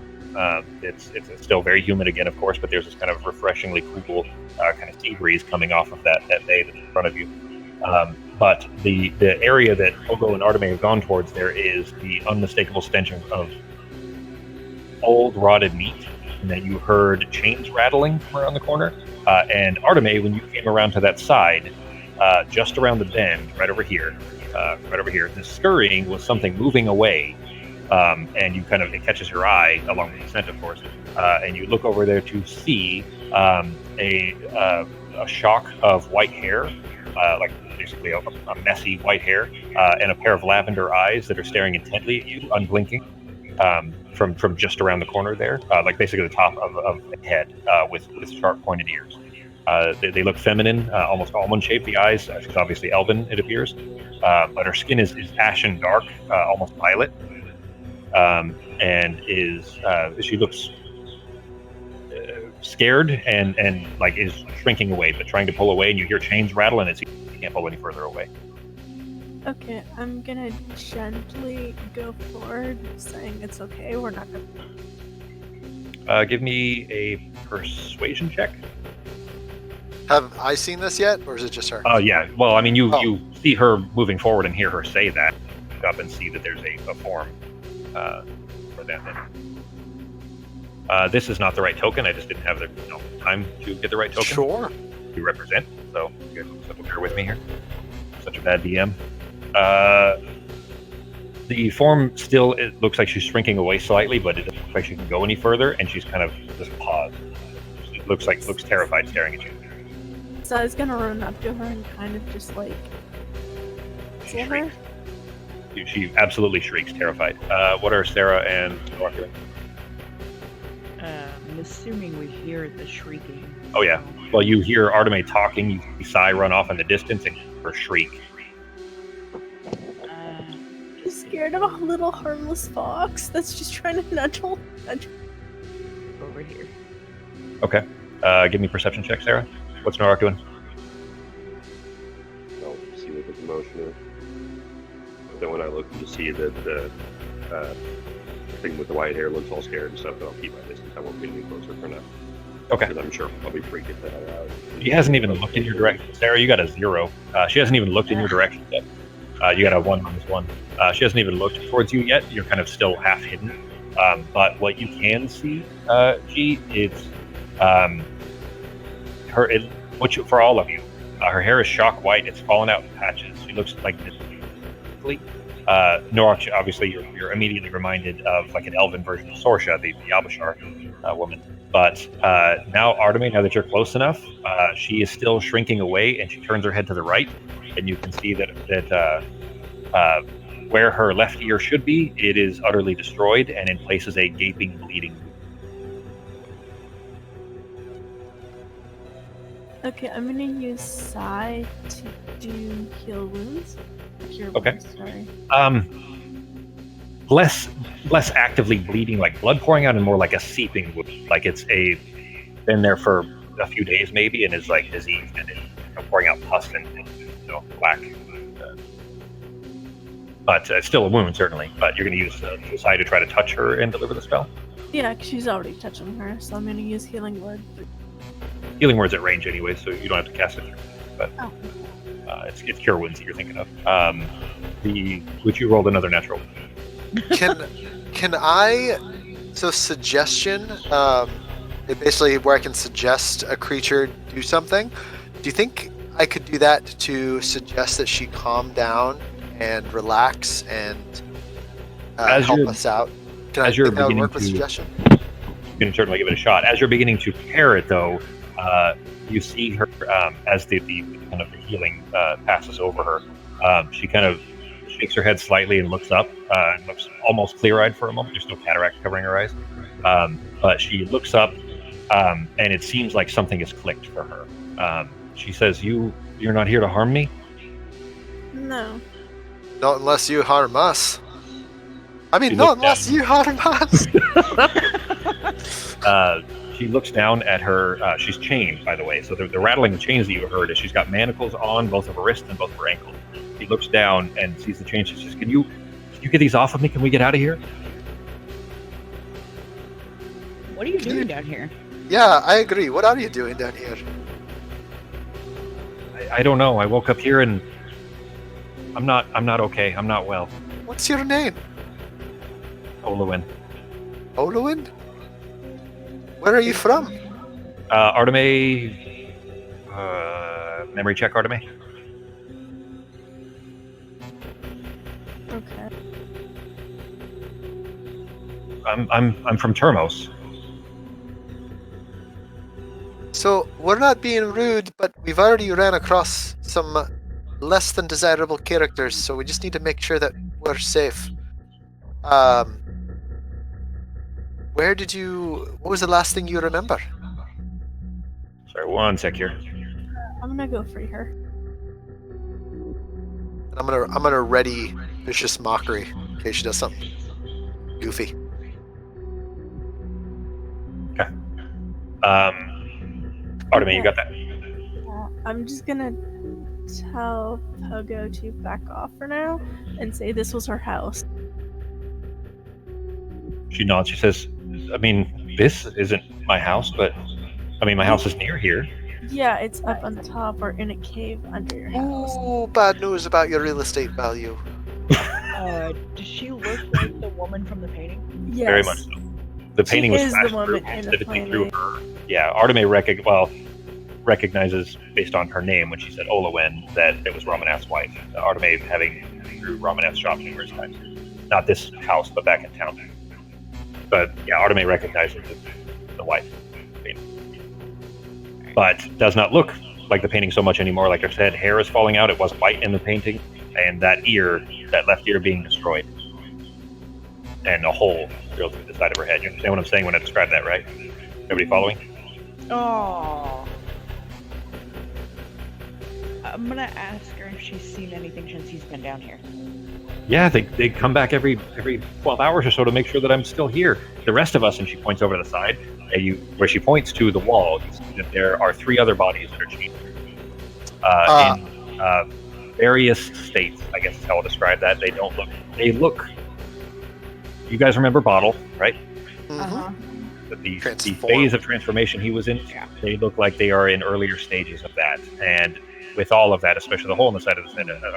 It's still very humid again, of course, but there's this kind of refreshingly cool kind of sea breeze coming off of that bay that's in front of you. But the area that Pogo and Artemis have gone towards, there is the unmistakable stench of old rotted meat, and that you heard chains rattling from around the corner. And Artemis, when you came around to that side, just around the bend, right over here, the scurrying was something moving away. And it catches your eye along with the scent, of course, and you look over there to see a shock of white hair, like basically a messy white hair, and a pair of lavender eyes that are staring intently at you, unblinking. from just around the corner there, like basically the top of a head with sharp pointed ears. They look feminine, almost almond shaped. The eyes, she's obviously elven, it appears, but her skin is ashen dark, almost violet, and she looks scared and like is shrinking away, but trying to pull away. And you hear chains rattle, and you can't pull any further away. Okay, I'm gonna gently go forward, saying it's okay. We're not gonna. Give me a persuasion check. Have I seen this yet, or is it just her? Yeah. Well, I mean, you Oh. you see her moving forward and hear her say that. Look up and see that there's a form for them. This is not the right token. I just didn't have the time to get the right token Sure. to represent. So you guys have to bear with me here. Such a bad DM. The form still, it looks like she's shrinking away slightly, but it doesn't look like she can go any further, and she's kind of just paused. It looks terrified, staring at you. So I was gonna run up to her and kind of just like. She Kill her? shrieks. She absolutely shrieks, terrified. What are Sarah and Norak doing? I'm assuming we hear the shrieking. Oh yeah. Well, you hear Arteme talking. You see Sai run off in the distance and her shriek. I'm scared of a little harmless fox that's just trying to nudge. Over here. Okay. Give me a perception check, Sarah. What's Norak doing? I'll see what the commotion is. But then when I look to see that the thing with the white hair looks all scared and stuff, then I'll keep my distance. I won't get any closer for now. Okay. Because I'm sure I'll be freaking the hell out. She hasn't even looked in your direction. Sarah, you got a 0. She hasn't even looked in your direction yet. You got a 1-1. She hasn't even looked towards you yet. You're kind of still half hidden. But what you can see, G, is for all of you, her hair is shock white. It's fallen out in patches. She looks like this. Norak, obviously, you're immediately reminded of like an elven version of Sorsha, the Abishar woman. But now, Arteme, now that you're close enough, she is still shrinking away, and she turns her head to the right, and you can see that where her left ear should be, it is utterly destroyed, and in places a gaping, bleeding. Okay, I'm gonna use Sai to do heal wounds. Cure Okay. wounds, sorry. Less actively bleeding, like blood pouring out, and more like a seeping wound. Like it's been there for a few days maybe, and is like diseased and is pouring out pus and black. But it's still a wound, certainly. But you're going to use Sai to try to touch her and deliver the spell. Yeah, 'cause she's already touching her, so I'm gonna use healing word. Healing word's at range anyway, so you don't have to cast it. But Oh. it's cure wounds that you're thinking of. Which you rolled another natural. Can I? So suggestion. Basically, where I can suggest a creature do something. Do you think I could do that to suggest that she calm down and relax and help us out? Can I think that would work with suggestion? You can certainly give it a shot. As you're beginning to pair it, though, you see her as the kind of the healing passes over her. She kind of shakes her head slightly and looks up and looks almost clear-eyed for a moment. There's no cataract covering her eyes, but she looks up and it seems like something has clicked for her. She says, "You're not here to harm me?" No. Not unless you harm us. I mean, She not looked unless down. you harm us. She looks down at her. She's chained, by the way. So the rattling of chains that you heard is she's got manacles on both of her wrists and both of her ankles. She looks down and sees the chains. She says, "Can you get these off of me? Can we get out of here?" What are you doing down here? Yeah, I agree. What are you doing down here? I don't know. I woke up here and I'm not okay. I'm not well. What's your name? Olowin. Olowin? Where are you from? Arteme. Memory check, Arteme. Okay. I'm from Termos. So, we're not being rude, but we've already ran across some less than desirable characters, so we just need to make sure that we're safe. Where did you? What was the last thing you remember? Sorry, one sec here. I'm gonna go free her. I'm gonna ready vicious mockery in case she does something goofy. Artemis, you got that? I'm just gonna tell Pogo to back off for now and say this was her house. She nods. She says, I mean, this isn't my house, but I mean, my house is near here. Yeah, it's up on top or in a cave under your house. Ooh, bad news about your real estate value. Does she look like the woman from the painting? Yes. Very much so. The painting was is the flashed woman through, in the specifically through planet. her. Yeah, Artemis recognizes based on her name when she said Olawin that it was Romaneth's wife. Artemis having through Romaneth's shop numerous times. Not this house, but back in town. But yeah, Artemis recognizes the wife. But does not look like the painting so much anymore. Like I said, hair is falling out. It was white in the painting, and that left ear being destroyed, and a hole drilled through the side of her head. You understand what I'm saying when I describe that, right? Everybody following? Oh. I'm gonna ask her if she's seen anything since he's been down here. Yeah, they come back every 12 hours or so to make sure that I'm still here. The rest of us, and she points over to the side, where she points to the wall, you see that there are 3 other bodies that are chained in various states, I guess is how I'll describe that. They look, you guys remember Bottle, right? Mm-hmm. The phase of transformation he was in, they look like they are in earlier stages of that. And with all of that, especially the hole in the side of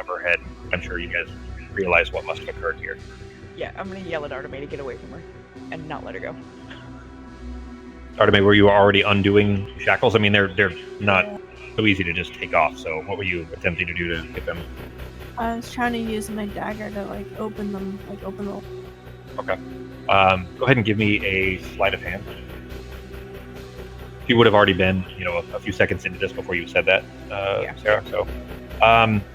her head, I'm sure you guys realize what must have occurred here. Yeah, I'm gonna yell at Artemis to get away from her and not let her go. Artemis, were you already undoing shackles? I mean, they're not so easy to just take off. So what were you attempting to do to get them? I was trying to use my dagger to open them, open the. Okay. Go ahead and give me a sleight of hand. You would have already been, a few seconds into this before you said that, Sarah. So,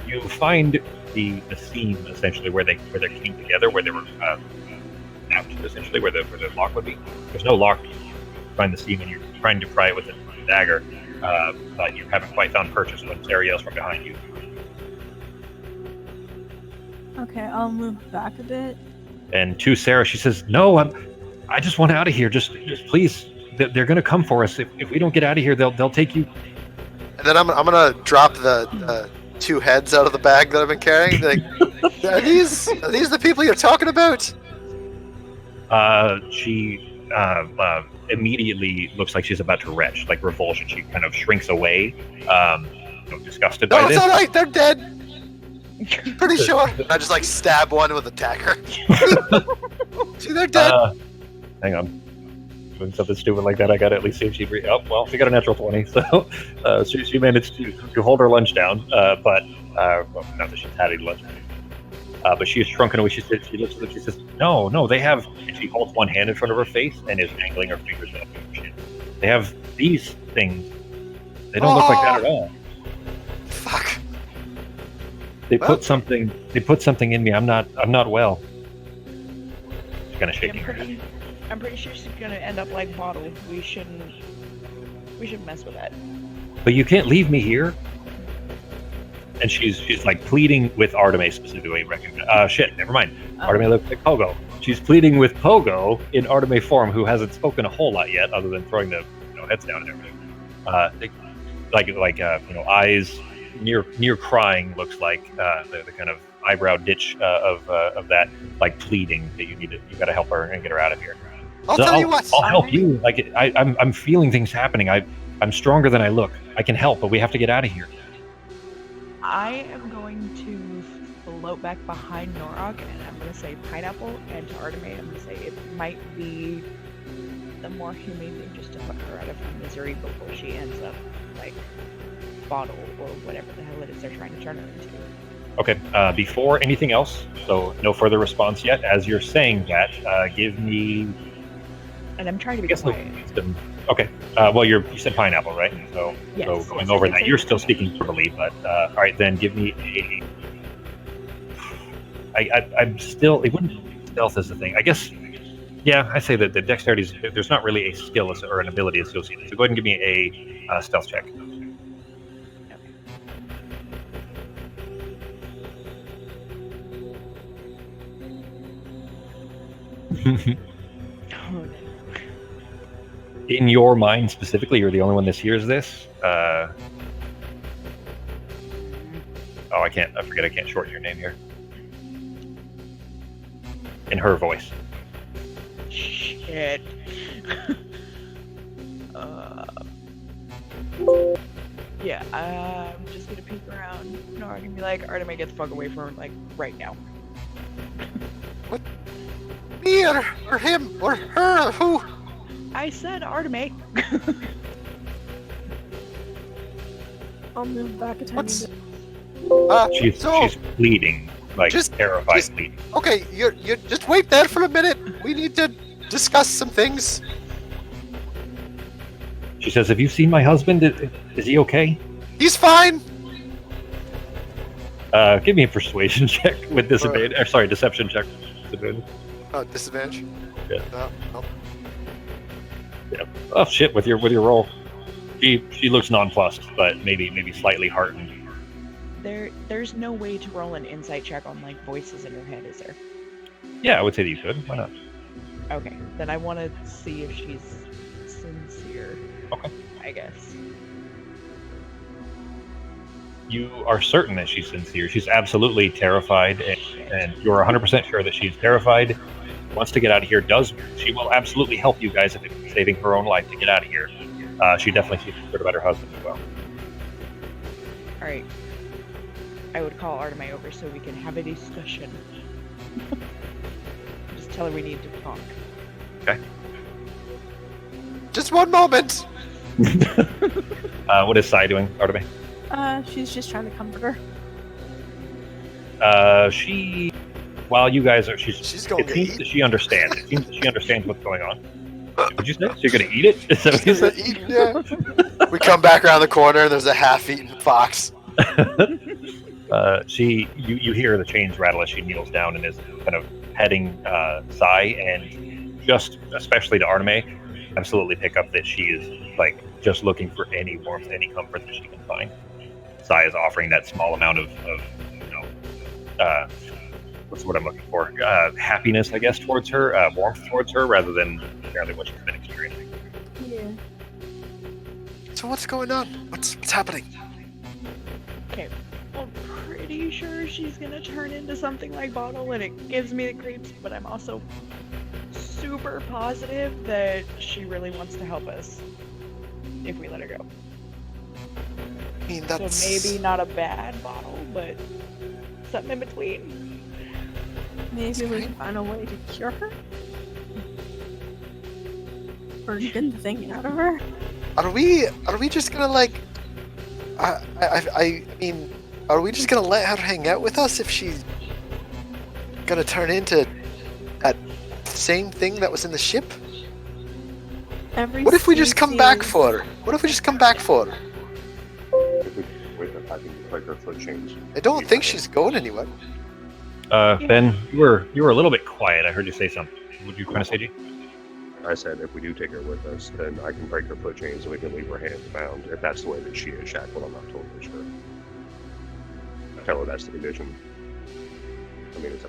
you find the seam essentially where they came together, where they were snapped essentially, where the lock would be. There's no lock. You find the seam and you're trying to pry it with a dagger, but you haven't quite found purchase when Sarah yells from behind you. Okay, I'll move back a bit. And to Sarah, she says, "No, I just want out of here. Just please. They're going to come for us. If we don't get out of here, they'll take you." And then I'm gonna drop the 2 heads out of the bag that I've been carrying. Like, are these the people you're talking about? She immediately looks like she's about to retch, like revulsion. She kind of shrinks away, disgusted by No, this. it's all right. They're dead. Pretty sure. I just stab one with a dagger. See, they're dead. Hang on. Doing something stupid like that, I gotta at least see if she. Oh well, she got a natural 20, so she managed to hold her lunch down. But not that she's had any lunch. But she is shrunken away. She looks at them. She says, "No, they have." And she holds one hand in front of her face and is dangling her fingers up her chin. They have these things. They don't look like that at all. Fuck. They put something in me. I'm not well. She's kind of shaking her head. I'm pretty sure she's gonna end up like Bottle. We shouldn't mess with that. But you can't leave me here. And she's pleading with Artemis specifically. Shit, never mind. Artemis looks like Pogo. She's pleading with Pogo in Artemis form, who hasn't spoken a whole lot yet, other than throwing the heads down and everything. Eyes near crying. Looks like the kind of eyebrow ditch of that, pleading that you gotta help her and get her out of here. I'll tell you what. I'll help you. I'm feeling things happening. I'm stronger than I look. I can help, but we have to get out of here. I am going to float back behind Norok, and I'm going to say pineapple, and to Artemis, I'm going to say it might be the more humane thing just to put her out of her misery before she ends up Bottle or whatever the hell it is they're trying to turn her into. Okay, before anything else, so no further response yet. As you're saying that, give me... And I'm trying to be quiet. Okay. Well, you said pineapple, right? So, yes, so going over that, you're still speaking verbally, but all right, then give me a. I'm still. It wouldn't stealth is the thing. I guess Yeah, I say that the dexterity is, there's not really a skill or an ability associated. So go ahead and give me a stealth check. Oh, no. In your mind specifically, you're the only one that hears this. I can't shorten your name here. In her voice. Shit. Yeah, I'm just gonna peek around. No, I'm gonna be like, Artemis, get the fuck away from her, like, right now. Me or him or her? Who? I said Artemis. I'll move back a tiny What's- bit. She's bleeding, like terrified just- bleeding. Okay, you just wait there for a minute. We need to discuss some things. She says, "Have you seen my husband? Is he okay?" He's fine. Give me a persuasion check with disadvantage. Sorry, deception check. Disadvantage. Disadvantage. Yeah. No. Yeah. Oh shit! With your roll, she looks nonplussed, but maybe slightly heartened. There's no way to roll an insight check on like voices in her head, is there? Yeah, I would say that you could. Why not? Okay, then I want to see if she's sincere. Okay. I guess. You are certain that she's sincere. She's absolutely terrified, and you're 100% sure that she's terrified. Wants to get out of here. She will absolutely help you guys if it's saving her own life to get out of here. She definitely seems concerned about her husband as well. All right. I would call Artemis over so we can have a discussion. Just tell her we need to talk. Okay. Just one moment. What is Sai doing, Artemis? She's just trying to comfort her. While you guys are, She's going it to seems eat. that she understands. It seems that she understands what's going on. Did you say? So you're gonna eat it? Is that what you said? Yeah. We come back around the corner and there's a half-eaten fox. You hear the chains rattle as she kneels down and is kind of heading Sai, and just especially to Artemis, absolutely pick up that she is like just looking for any warmth, any comfort that she can find. Sai is offering that small amount of what's what I'm looking for? Happiness, I guess, towards her, warmth towards her, rather than apparently what she's been experiencing. Yeah. So what's going on? What's happening? Okay. I'm pretty sure she's gonna turn into something like Bottle, and it gives me the creeps, but I'm also super positive that she really wants to help us if we let her go. I mean, that's... So maybe not a bad Bottle, but something in between. Maybe we can find a way to cure her? Or get the thing out of her? Are we just gonna like? I mean, are we just gonna let her hang out with us if she's gonna turn into that same thing that was in the ship? What if we just come back for her? What if we just come back for her? If we wait, I can break her foot chains. I don't think she's going anywhere. Ben, you were a little bit quiet. I heard you say something. Would you kind of say, G? I said if we do take her with us, then I can break her foot chains and we can leave her hands bound. If that's the way that she is shackled, I'm not totally sure. Tell her that's the condition. I mean, it's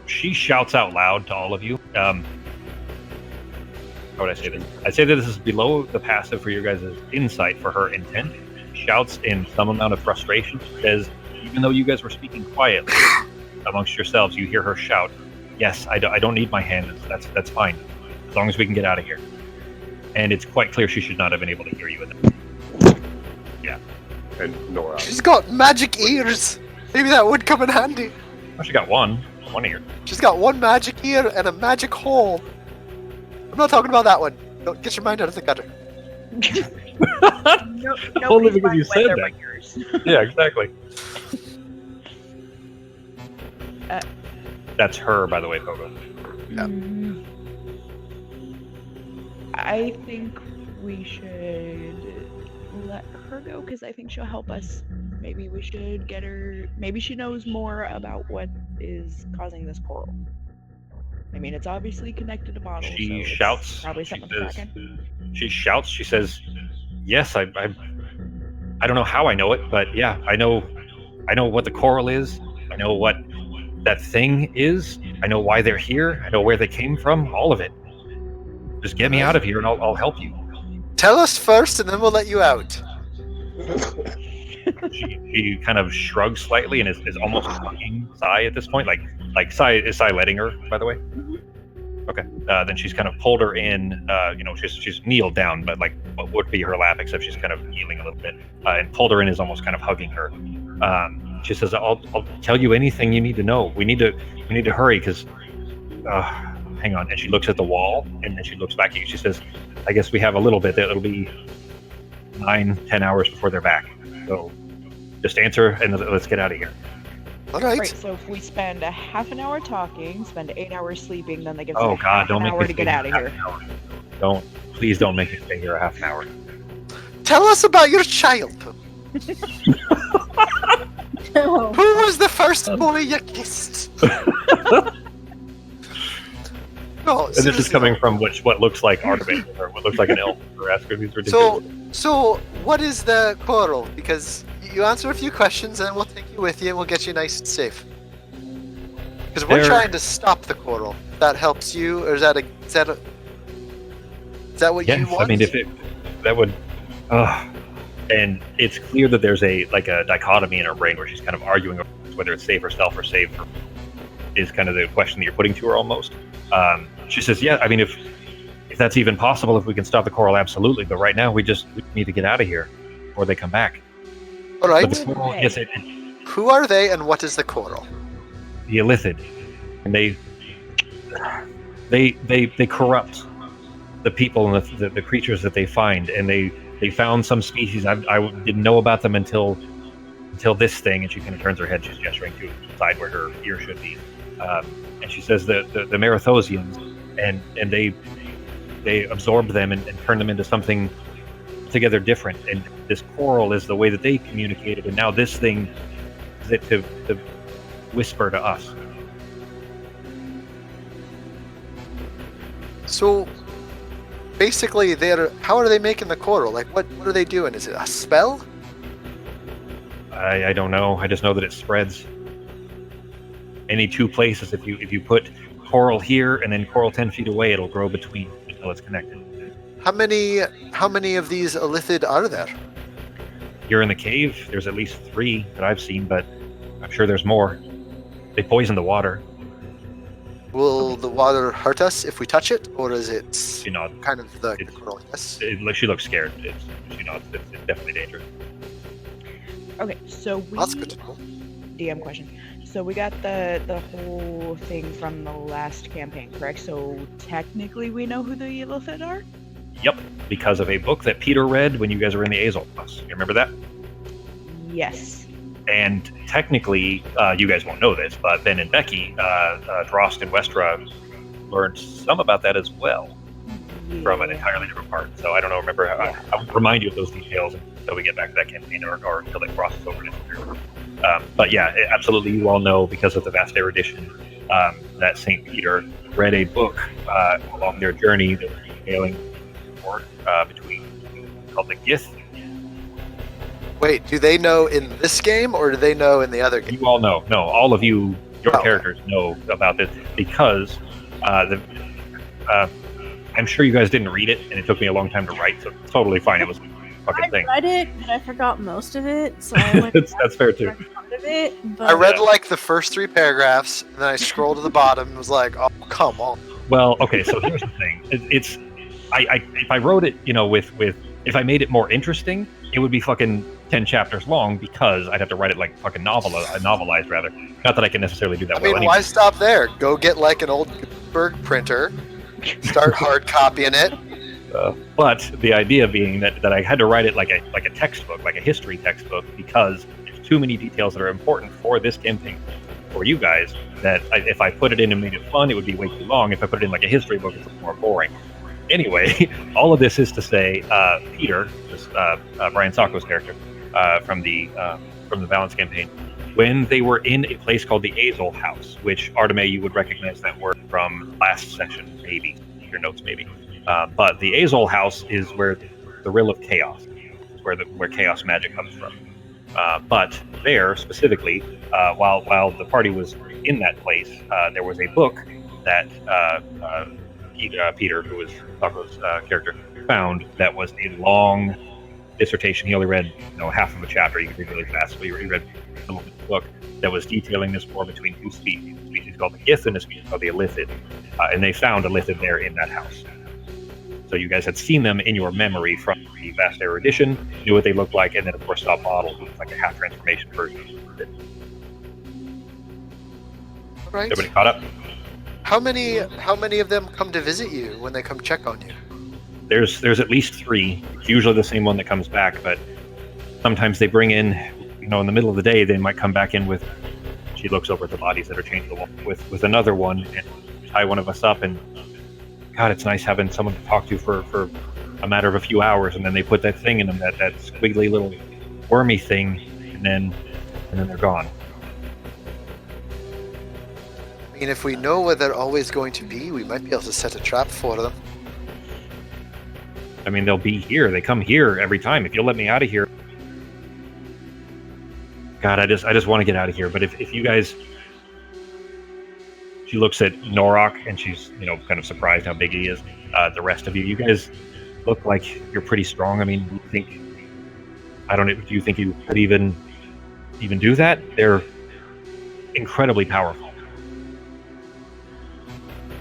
She shouts out loud to all of you. How would I say this? I'd say that this is below the passive for your guys' insight for her intent. She shouts in some amount of frustration. Says, even though you guys were speaking quietly amongst yourselves, you hear her shout, "Yes, I don't need my hand. That's fine, as long as we can get out of here." And it's quite clear she should not have been able to hear you in that. Yeah. and Nora. She's got magic ears. Maybe that would come in handy. Oh, she got one ear. She's got one magic ear and a magic hole. I'm not talking about that one. Don't get your mind out of the gutter. Only because you said that. Yeah, exactly. That's her, by the way, Pogo. Yeah. I think we should let her go because I think she'll help us. Maybe we should get her. Maybe she knows more about what is causing this coral. I mean, it's obviously connected to bottles. She so it's shouts. Probably She something says, cracking. she shouts. She says, "Yes, I don't know how I know it, but yeah, I know what the coral is. I know what that thing is. I know why they're here. I know where they came from. All of it. Just get me out of here, and I'll help you." Tell us first, and then we'll let you out. She kind of shrugs slightly and is almost hugging Sai at this point. Like Sai is Sai letting her, by the way. Okay. Then she's kind of pulled her in. She's kneeled down, but like what would be her lap, except she's kind of kneeling a little bit, and pulled her in is almost kind of hugging her. She says, "I'll tell you anything you need to know. We need to hurry because hang on." And she looks at the wall, and then she looks back at you. She says, "I guess we have a little bit. It'll be 9-10 hours before they're back. So just answer and let's get out of here." All right. Right, so if we spend a half an hour talking, spend 8 hours sleeping, then they give us Oh a God! half Don't an make hour me to stay get out of half here. an hour. Please don't make me stay here a half an hour. Tell us about your childhood. No. Who was the first boy you kissed? No, And this is seriously. coming from what looks like Artemis or what looks like an elf. We're asking these ridiculous. So what is the coral? Because you answer a few questions, and we'll take you with you, and we'll get you nice and safe. Because we're There- trying to stop the coral. That helps you, or is that what Yes, you want? I mean that would. And it's clear that there's a dichotomy in her brain where she's kind of arguing whether it's save herself or save her. Is kind of the question that you're putting to her almost. She says, "Yeah, I mean, if that's even possible, if we can stop the coral, absolutely. But right now, we need to get out of here before they come back." All right. But the coral, yes, Who are they, and what is the coral? the illithid, and they corrupt the people and the creatures that they find, and they found some species I didn't know about them until this thing, and she kind of turns her head. She's gesturing to the side where her ear should be, and she says the Marathosians, and they absorbed them and turned them into something together different. And this coral is the way that they communicated, and now this thing is it to whisper to us. So basically, how are they making the coral? Like, what are they doing? Is it a spell? I don't know. I just know that it spreads. Any two places, if you put coral here and then coral 10 feet away, it'll grow between until it's connected. How many of these illithid are there? Here in the cave, there's at least 3 that I've seen, but I'm sure there's more. They poison the water. Will the water hurt us if we touch it, or is it She nods. kind of the It's- coral? Yes. She looks scared. She nods. It's definitely dangerous. Okay, so we That's good to know. DM question. So we got the whole thing from the last campaign, correct? So technically we know who the illithid are? Yep, because of a book that Peter read when you guys were in the Azul bus. You remember that? Yes. And technically, you guys won't know this, but Ben and Becky, Drost and Westra, learned some about that as well from an entirely different part. So I don't know. Remember, I'll remind you of those details until we get back to that campaign or until it crosses over into here. But yeah, absolutely, you all know because of the vast erudition that St. Peter read a book along their journey that was detailing between called the Gith. Wait, do they know in this game, or do they know in the other game? You all know. No, all of you, your Oh. characters know about this because I'm sure you guys didn't read it, and it took me a long time to write, so it's totally fine. It was a fucking I thing. read it, but I forgot most of it, so I went That's fair too. back part of it. But I read like the first 3 paragraphs, and then I scrolled to the bottom and was like, "Oh, come on!" Well, okay, so here's the thing. It's if I wrote it, with if I made it more interesting, it would be fucking 10 chapters long because I'd have to write it like fucking novelized rather. Not that I can necessarily do that I mean, well. why stop there? Go get like an old Gutenberg printer, start hard copying it. But the idea being that I had to write it like a textbook, like a history textbook, because there's too many details that are important for this campaign for you guys. That if I put it in and made it fun, it would be way too long. If I put it in like a history book, it's more boring. Anyway, all of this is to say, Peter, Brian Sacco's character from the Balance campaign, when they were in a place called the Azul House, which Arteme, you would recognize that word from last session, maybe your notes, maybe. But the Azul House is where the Rill of Chaos, is where chaos magic comes from. But there specifically, while the party was in that place, there was a book that Peter, who was Taco's character, found that was a long dissertation. He only read half of a chapter. You can read really fast, but he read a little bit of the book that was detailing this war between two species. A species called the Gith and a species called the Illithid. And they found Illithid there in that house. So you guys had seen them in your memory from the Vast Erudition, knew what they looked like, and then of course saw models with like a half transformation version of it. Right. Everybody caught up? How many of them come to visit you when they come check on you? There's at least 3. It's usually the same one that comes back, but sometimes they bring in, in the middle of the day, they might come back in with. She looks over at the bodies that are chained to the wall with another one and tie one of us up. And God, it's nice having someone to talk to for a matter of a few hours, and then they put that thing in them, that squiggly little wormy thing, and then they're gone. I mean, if we know where they're always going to be, we might be able to set a trap for them. I mean, they'll be here. They come here every time. If you'll let me out of here. God, I just want to get out of here. But if you guys... She looks at Norok, and she's, kind of surprised how big he is. The rest of you guys look like you're pretty strong. I mean, do you think you could even do that? They're incredibly powerful.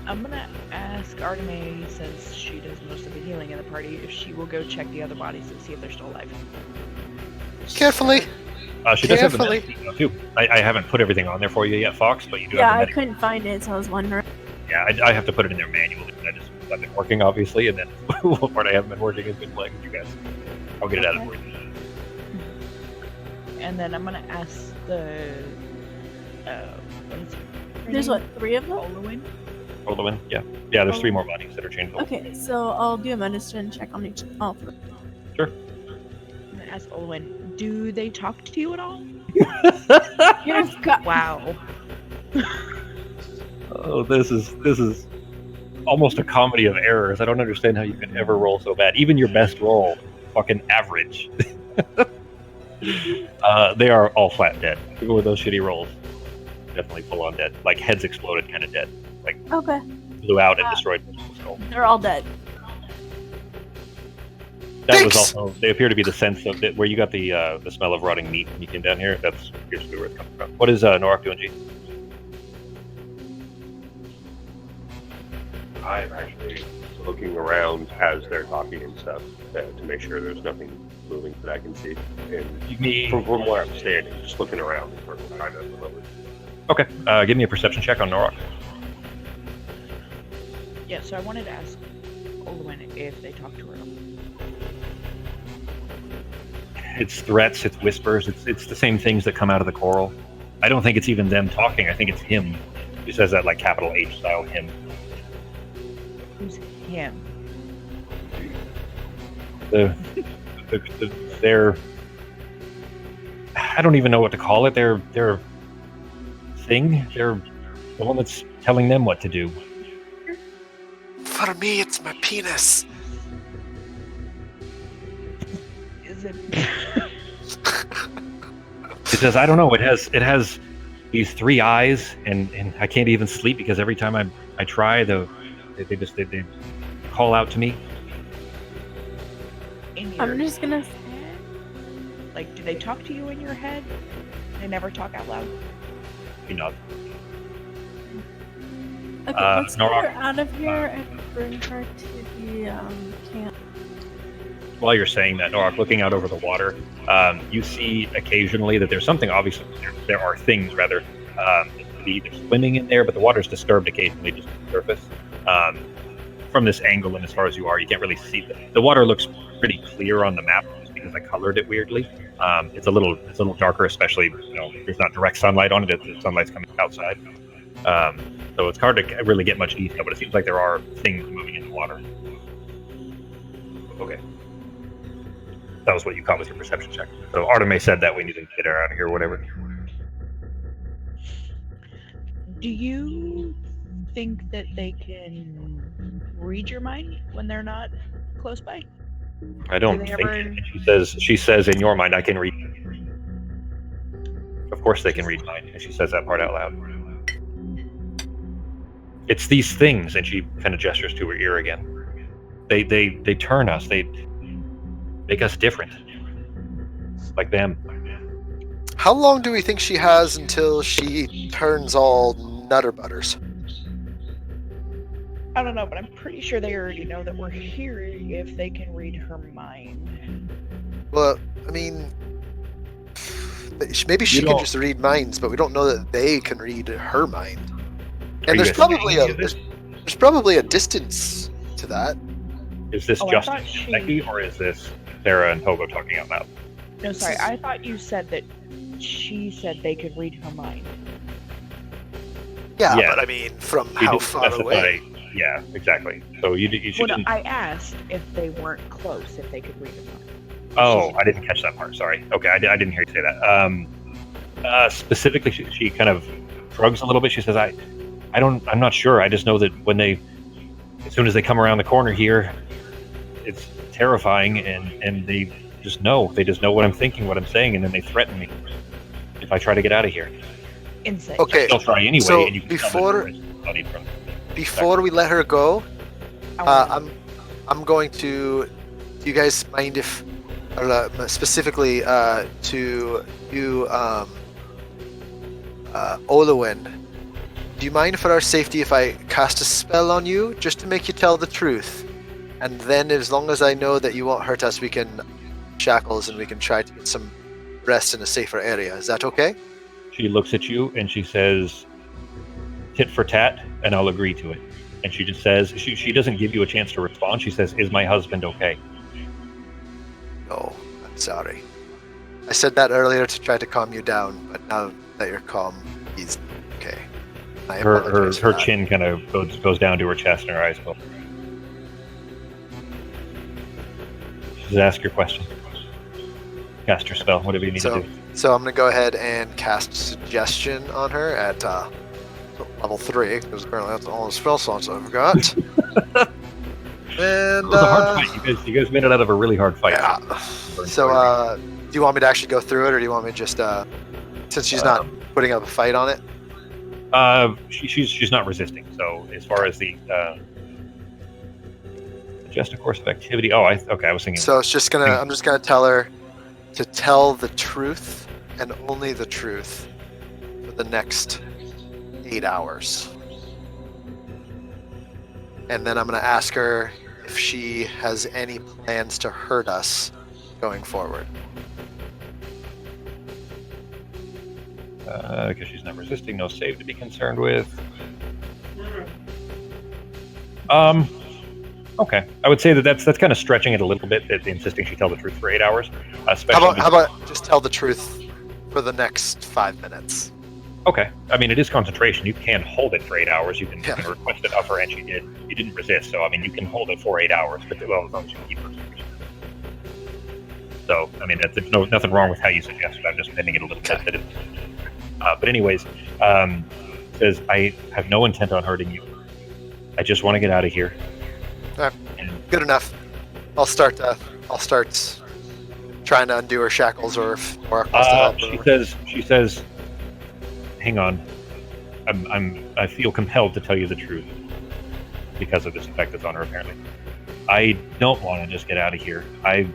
I'm gonna ask Arteme, since she does most of the healing in the party, if she will go check the other bodies and see if they're still alive. Carefully. She does have the Carefully. med too. I haven't put everything on there for you yet, Fox, but you do Yeah, have I the med. couldn't find it, so I was wondering. Yeah, I have to put it in there manually. I've been working, obviously, and then what part I haven't been working has been playing with you guys. I'll get it out of for you. And then I'm gonna ask the what is her There's name? 3 of them? Olwyn? Roll the win. Yeah, there's 3 more bodies that are chained. Okay, so I'll do a medicine check on all 3. Sure. I'm gonna ask Olwyn, do they talk to you at all? You've got Wow. Oh, this is almost a comedy of errors. I don't understand how you can ever roll so bad. Even your best roll, fucking average. They are all flat dead. Even with those shitty rolls, definitely full on dead. Like heads exploded, kind of dead. Like Okay, blew out and destroyed the skull. they're all dead. That was Thanks. also. They appear to be the sense of it, where you got the smell of rotting meat when you came down here. That's appears to be where it's coming from. What is Norak doing, G? I'm actually looking around as they're talking and stuff to make sure there's nothing moving that I can see. And Give me. from where I'm standing, just looking around and sort of trying to remember. Okay. Give me a perception check on Norak. Yeah, so I wanted to ask Olwyn if they talk to her at all. It's threats. It's whispers. It's the same things that come out of the coral. I don't think it's even them talking. I think it's him. He says that like capital H style him. Who's him? They're I don't even know what to call it. They're thing. They're the one that's telling them what to do. For me, it's my penis. Is it? It says I don't know. It has these 3 eyes, and I can't even sleep because every time I try, they call out to me. In your I'm just gonna. head? Like, do they talk to you in your head? They never talk out loud? You know, Okay, let's get Norok, her out of here and bring her to the camp. while you're saying that, Norak, looking out over the water, you see occasionally that there's something. Obviously, there are things rather either swimming in there, but the water's disturbed occasionally just on the surface. From this angle and as far as you are, you can't really see the water. Looks pretty clear on the map just because I colored it weirdly. It's a little darker, especially there's not direct sunlight on it. The sunlight's coming outside, so it's hard to really get much detail. But it seems like there are things moving in the water. Okay. That was what you caught with your perception check. So Arteme said that we need to get her out of here, whatever. Do you think that they can read your mind when they're not close by? I don't they think ever- it. She says, in your mind, I can read. Of course they can read mine. And she says that part out loud. It's these things, and she kind of gestures to her ear again. They turn us. They make us different. Like them. How long do we think she has until she turns all nutter butters? I don't know, but I'm pretty sure they already know that we're here if they can read her mind. Well, I mean, maybe she can just read minds, but we don't know that they can read her mind. And there's probably a distance to that. Is this Justin and Becky, or is this Sarah and Togo talking out loud? No, sorry. I thought you said that she said they could read her mind. Yeah, but I mean, from how far away? Yeah, exactly. So you no, I asked if they weren't close, if they could read her mind. Oh, I didn't catch that part. Sorry. Okay, I didn't hear you say that. Specifically, she kind of shrugs a little bit. She says, I'm not sure. I just know that as soon as they come around the corner here, it's terrifying, and they just know what I'm thinking, what I'm saying, and then they threaten me if I try to get out of here. Insane. Okay. They'll try anyway, so and you can before we let her go, I'm going to. Do you guys mind if, specifically to you, Olowin? Do you mind for our safety if I cast a spell on you just to make you tell the truth? And then, as long as I know that you won't hurt us, we can shackles and we can try to get some rest in a safer area. Is that okay? She looks at you and she says, "Tit for tat," and I'll agree to it. And she just says, she doesn't give you a chance to respond. She says, "Is my husband okay?" No, I'm sorry. I said that earlier to try to calm you down, but now that you're calm, he's okay. Her chin kind of goes down to her chest and her eyes close. Just ask your question. Cast your spell, whatever you need to do. So I'm going to go ahead and cast Suggestion on her at level 3, because apparently that's all the spell slots I've got. And it was a hard fight. You guys made it out of a really hard fight. Yeah. So do you want me to actually go through it, or do you want me to just, since she's not putting up a fight on it? She's not resisting. So as far as the suggest a course of activity. I was thinking. So it's just I'm just gonna tell her to tell the truth and only the truth for the next 8 hours. And then I'm gonna ask her if she has any plans to hurt us going forward. Because she's not resisting, no save to be concerned with. Okay, I would say that's kind of stretching it a little bit. That insisting she tell the truth for 8 hours. How about just tell the truth for the next 5 minutes? Okay, I mean it is concentration. You can hold it for 8 hours. You can request it of her, and she did. You didn't resist, so I mean you can hold it for 8 hours. But as long as you keep concentration. So I mean there's nothing wrong with how you suggested. I'm just bending it a little bit. But anyways, says I have no intent on hurting you. I just want to get out of here. Good enough. I'll start trying to undo her shackles, or She says, "Hang on. I feel compelled to tell you the truth because of this effect that's on her. Apparently, I don't want to just get out of here. I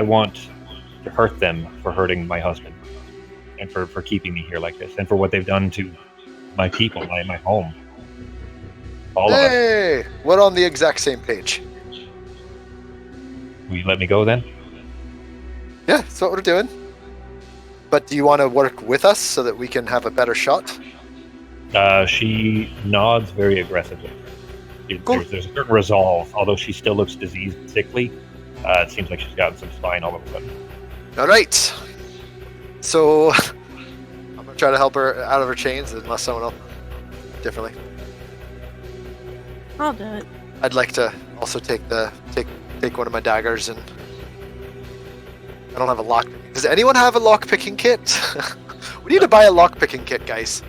want to hurt them for hurting my husband, and for keeping me here like this, and for what they've done to my people, my home." All of us. Hey, we're on the exact same page. Will you let me go then? Yeah, that's what we're doing. But do you want to work with us so that we can have a better shot? She nods very aggressively. Cool. There's a certain resolve, although she still looks diseased and sickly. It seems like she's gotten some spine all of a sudden. All right. So I'm going to try to help her out of her chains unless someone else differently. I'll do it. I'd like to also take one of my daggers, and I don't have a lock. Does anyone have a lock picking kit? We need to buy a lock picking kit, guys.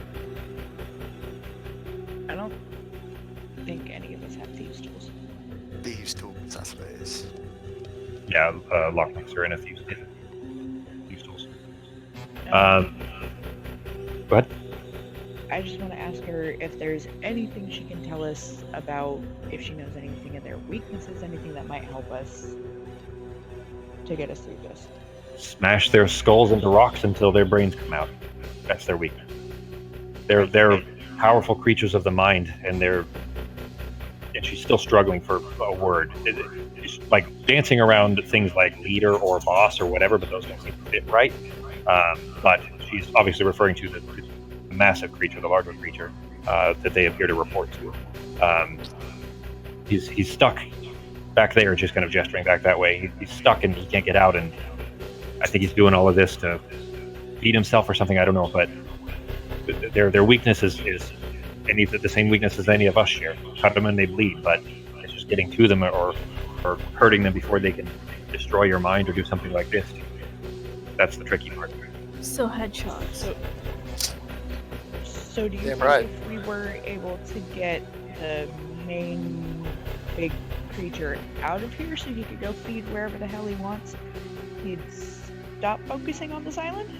Yeah, lock mixer and a few tools. Go ahead. I just want to ask her if there's anything she can tell us about, if she knows anything of their weaknesses, anything that might help us to get us through this. Smash their skulls into rocks until their brains come out. That's their weakness. They're powerful creatures of the mind, and she's still struggling for a word. It's like dancing around things like leader or boss or whatever, but those don't seem to fit right. But she's obviously referring to the massive creature, the larger creature that they appear to report to. He's stuck back there, just kind of gesturing back that way. He's stuck and he can't get out, and I think he's doing all of this to feed himself or something. I don't know, but their weakness is the same weakness as any of us share. Cut them and they bleed, but it's just getting to them or hurting them before they can destroy your mind or do something like this. That's the tricky part. So headshots. So do you think right. if we were able to get the main big creature out of here so he could go feed wherever the hell he wants, he'd stop focusing on this island?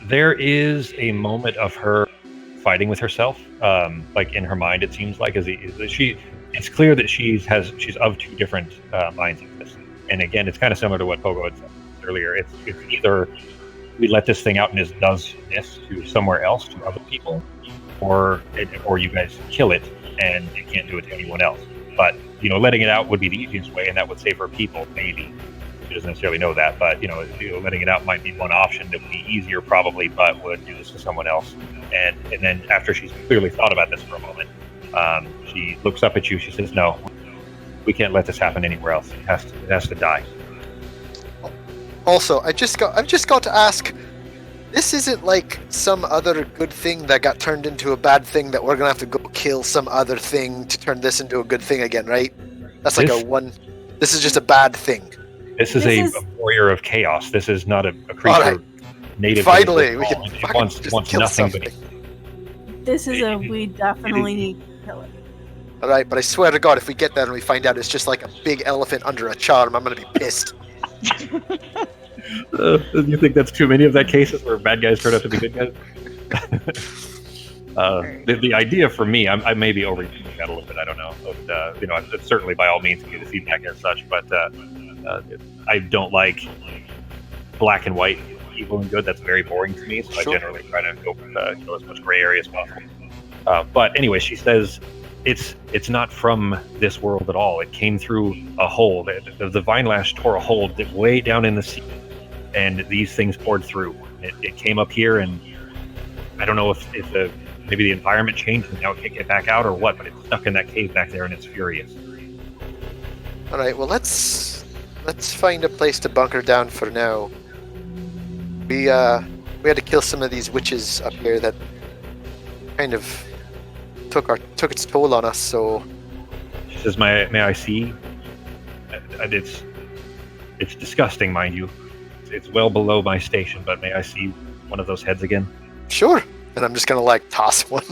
There is a moment of her fighting with herself, like in her mind. It seems like it's clear that she's of two different minds of this. And again, it's kind of similar to what Pogo had said earlier. It's either we let this thing out and it does this to somewhere else, to other people, or you guys kill it and it can't do it to anyone else. But letting it out would be the easiest way, and that would save her people, maybe. She doesn't necessarily know that, but letting it out might be one option that would be easier, probably, but would do this to someone else. And then after she's clearly thought about this for a moment, she looks up at you. She says, "No, we can't let this happen anywhere else. It has to die." Also, I've just got to ask. This isn't like some other good thing that got turned into a bad thing that we're gonna have to go kill some other thing to turn this into a good thing again, right? That's like This is just a bad thing. This is a warrior of chaos. This is not a creature native. Finally, we can it wants kill nothing something. but This is we definitely need to kill it. All right, but I swear to God, if we get there and we find out it's just like a big elephant under a charm, I'm gonna be pissed. You think that's too many of that cases where bad guys turn out to be good guys? The idea for me, I may be overthinking that a little bit. I don't know. But, certainly by all means give the feedback as such. But I don't like black and white, evil and good. That's very boring to me. So I generally try to go with as much gray area as possible. But anyway, she says it's not from this world at all. It came through a hole. The vine lash tore a hole way down in the sea, and these things poured through. It came up here, and I don't know if maybe the environment changed and now it can't get back out or what, but it's stuck in that cave back there and it's furious. All right, well let's find a place to bunker down for now. We had to kill some of these witches up here that kind of took its toll on us. So she says, "May I see?" And it's disgusting, mind you. It's well below my station, but may I see one of those heads again? Sure. And I'm just gonna toss one.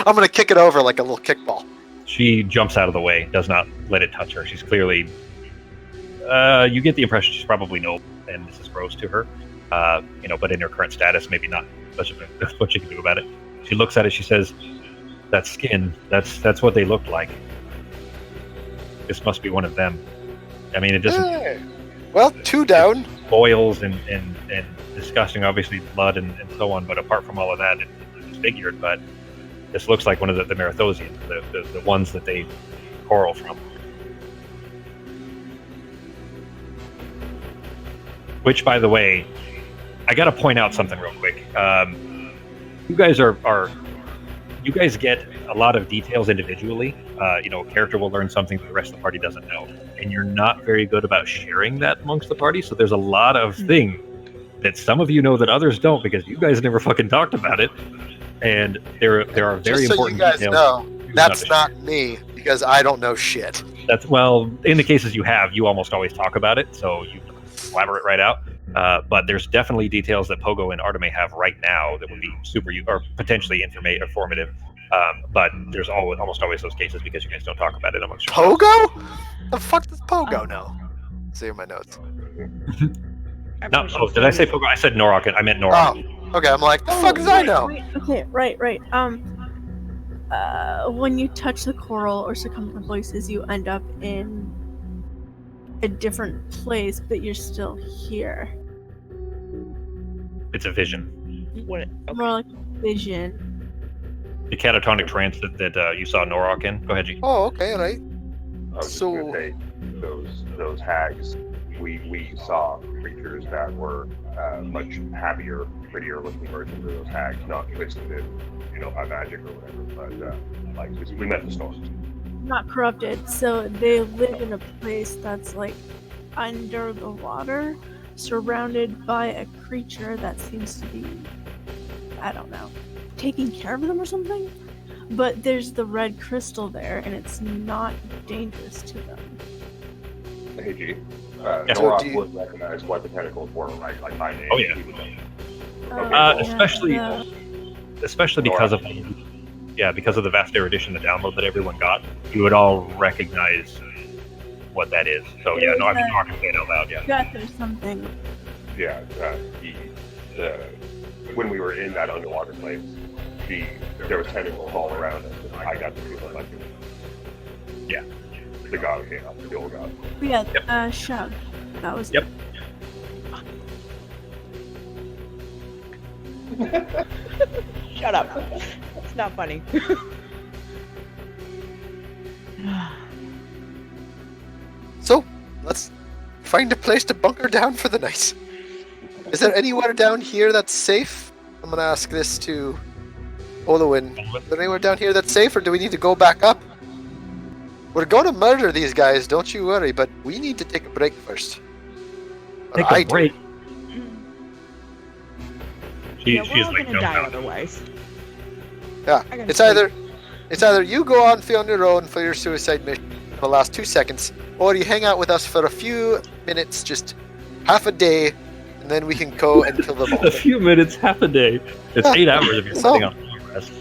I'm gonna kick it over like a little kickball. She jumps out of the way, does not let it touch her. She's clearly you get the impression she's probably noble and this is gross to her. But in her current status, maybe not much what she can do about it. She looks at it, she says, "That skin, that's what they looked like. This must be one of them." I mean, it doesn't well, two down. Boils and disgusting, obviously blood and so on, but apart from all of that, it's disfigured. But this looks like one of the Marathosians, the ones that they quarrel from. Which, by the way, I got to point out something real quick. You guys get a lot of details individually. A character will learn something that the rest of the party doesn't know, and you're not very good about sharing that amongst the party. So there's a lot of things that some of you know that others don't, because you guys never fucking talked about it. And there are very important details. You guys know, that's not share. Me, because I don't know shit. That's in the cases you have, you almost always talk about it, so you elaborate right out. But there's definitely details that Pogo and Arteme have right now that would be super or potentially informative But there's almost always those cases because you guys don't talk about it amongst yourselves. Pogo? The fuck does Pogo know? See in my notes. No, did I say Pogo? I said Norok. I meant Norok. Oh, okay. I'm like, the fuck does I know? Okay, right. When you touch the coral or succumb to the voices, you end up in a different place, but you're still here. It's a vision. What? Okay. More like vision. The catatonic trance that you saw Norok in. Go ahead, G. Oh, okay, right. I was just So- gonna say, those hags, we saw creatures that were much happier, prettier looking versions of those hags, not twisted in, by magic or whatever. But we met the storms. Not corrupted, so they live in a place that's like under the water, surrounded by a creature that seems to be, I don't know, taking care of them or something. But there's the red crystal there, and it's not dangerous to them. Hey, G. Yeah. So Norok do you- would recognize what the tentacles were, right? Like by name. Oh, yeah. He would know. Especially because of the vast erudition, the download that everyone got, you would all recognize what that is. So yeah, no, I'm not gonna say it out loud. Yeah. That there's something. Yeah. When we were in that underwater place, there was tentacles all around us. And I got to feel like the god came out, the old god. But yeah, Shug. That was Yep. Shut up. It's not funny. So, let's find a place to bunker down for the night. Is there anywhere down here that's safe? I'm gonna ask this to Olowin. Is there anywhere down here that's safe, or do we need to go back up? We're gonna murder these guys, don't you worry, but we need to take a break first. Or Take I a do. break. Yeah, we're She's all like, gonna no, die no. otherwise. Yeah, I gotta it's sleep. either you go on on your own for your suicide mission for the last 2 seconds, or you hang out with us for a few minutes, just half a day, and then we can go and kill them all. A few minutes, half a day. It's 8 hours if you're So- sitting on rest.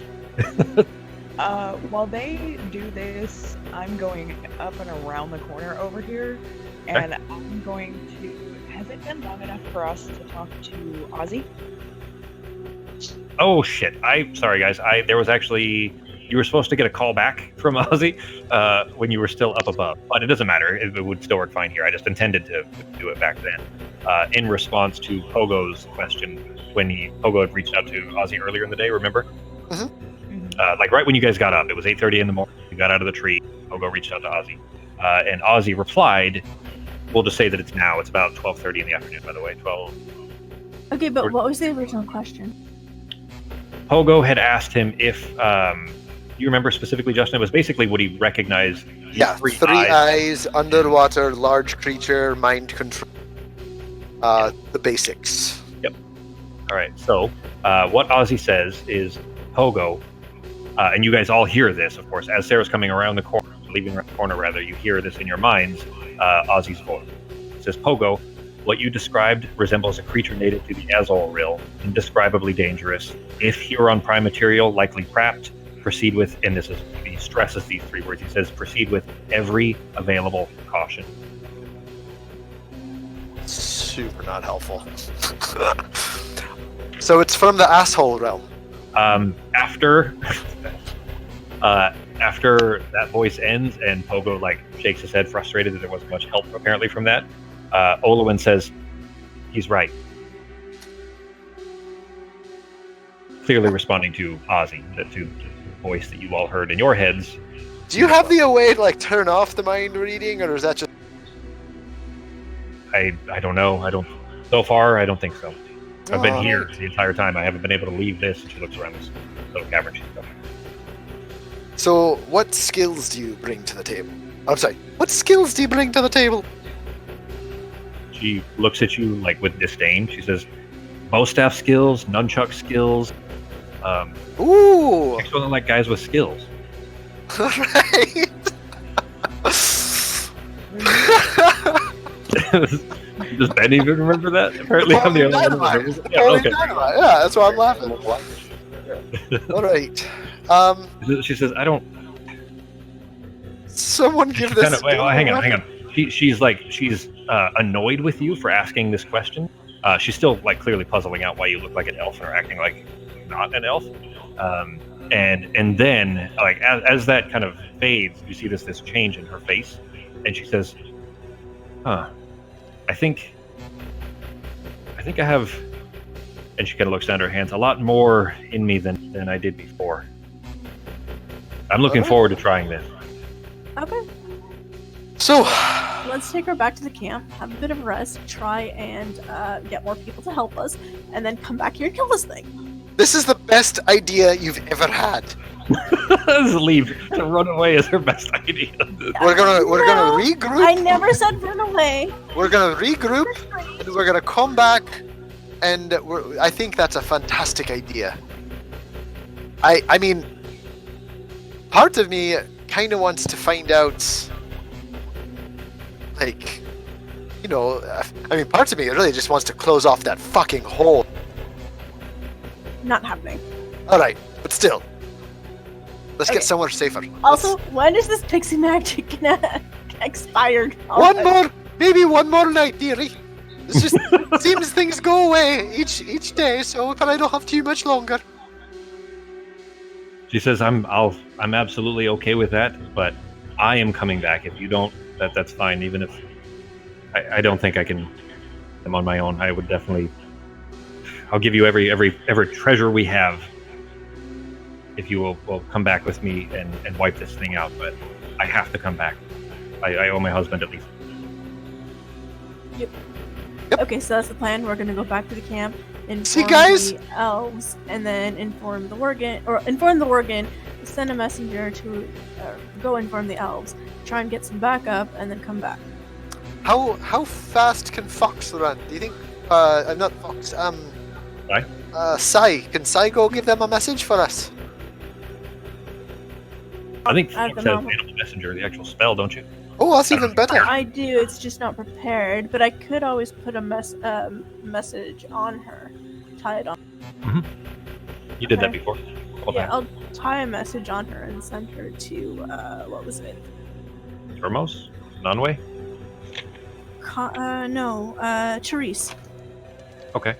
While they do this, I'm going up and around the corner over here, and I'm going to. Has it been long enough for us to talk to Ozzy? Oh shit! Sorry guys. There was actually you were supposed to get a call back from Ozzy when you were still up above, but it doesn't matter. It would still work fine here. I just intended to do it back then in response to Pogo's question when Pogo had reached out to Ozzy earlier in the day. Remember? Like right when you guys got up, it was 8:30 in the morning. You got out of the tree. Pogo reached out to Ozzy, and Ozzy replied. We'll just say that it's now. It's about 12:30 in the afternoon, by the way. 12. Okay, but what was the original question? Pogo had asked him if you remember specifically, Justin. It was basically would he recognize Yeah, three three eyes. eyes, underwater, large creature, mind control. The basics. All right. So what Ozzy says is Pogo, and you guys all hear this, of course, as Sarah's coming around the corner, leaving the corner rather. You hear this in your minds. Ozzy's voice. It says, Pogo, what you described resembles a creature native to the Azul Rill, indescribably dangerous. If Huron prime material, likely trapped, proceed with, and this is, he stresses these 3 words, he says, proceed with every available caution. Super not helpful. So it's from the asshole realm. After that voice ends and Pogo shakes his head frustrated that there wasn't much help apparently from that, Olowin says, he's right. Clearly responding to Ozzy, to the voice that you all heard in your heads. Do you have the way to turn off the mind reading, or is that just? I don't know. So far, I don't think so. I've been Oh. here the entire time. I haven't been able to leave this. And she looks around this little cavern she's got. So what skills do you bring to the table? I'm sorry. What skills do you bring to the table? She looks at you with disdain. She says, bow staff skills, nunchuck skills. Ooh. She doesn't like guys with skills. Right. Does Ben even remember that? Apparently I'm the only one who remembers it. Yeah, Holy okay. dynamite. Yeah, that's why I'm laughing. All right. She says, "I don't." Someone give She this. kind of, wait, hang on. She's annoyed with you for asking this question. She's still like clearly puzzling out why you look like an elf and are acting like not an elf. And then like as that kind of fades, you see this change in her face, and she says, "Huh, I think I have." And she kind of looks down at her hands. A lot more in me than I did before. I'm looking forward to trying this. Okay. So, Let's take her back to the camp, have a bit of a rest, try and get more people to help us, and then come back here and kill this thing. this is the best idea you've ever had. Leave. To run away is her best idea. We're gonna regroup. I never said run away. We're gonna regroup, and we're gonna come back, and I think that's a fantastic idea. I mean, part of me kind of wants to find out, like, you know, I mean, part of me really just wants to close off that fucking hole. Not happening. All right, but still, let's Okay. get somewhere safer. Also, when is this pixie magic gonna expire? Maybe one more night, dearie. It's just seems things go away each day, so but I don't have too much longer. She says, "I'm absolutely okay with that, but I am coming back. If you don't, that's fine. Even if I don't think I can. I'm on my own. I would definitely. I'll give you every treasure we have. If you will come back with me and wipe this thing out, but I have to come back. I owe my husband at least." Yep. Okay, so that's the plan. We're gonna go back to the camp, See, guys? the elves, and then inform the Worgen, send a messenger to go inform the elves, try and get some backup, and then come back. How fast can Fox run? Do you think? Not Fox. Sai? Sai. Can Sai go give them a message for us? I think At Fox the has moment. Animal Messenger, the actual spell, don't you? Oh, that's even better. I do. It's just not prepared, but I could always put a message on her, tie it on. You did that Okay. before. Yeah, I'll tie a message on her and send her to what was it? Termos? Nonway? No, Therese. Okay.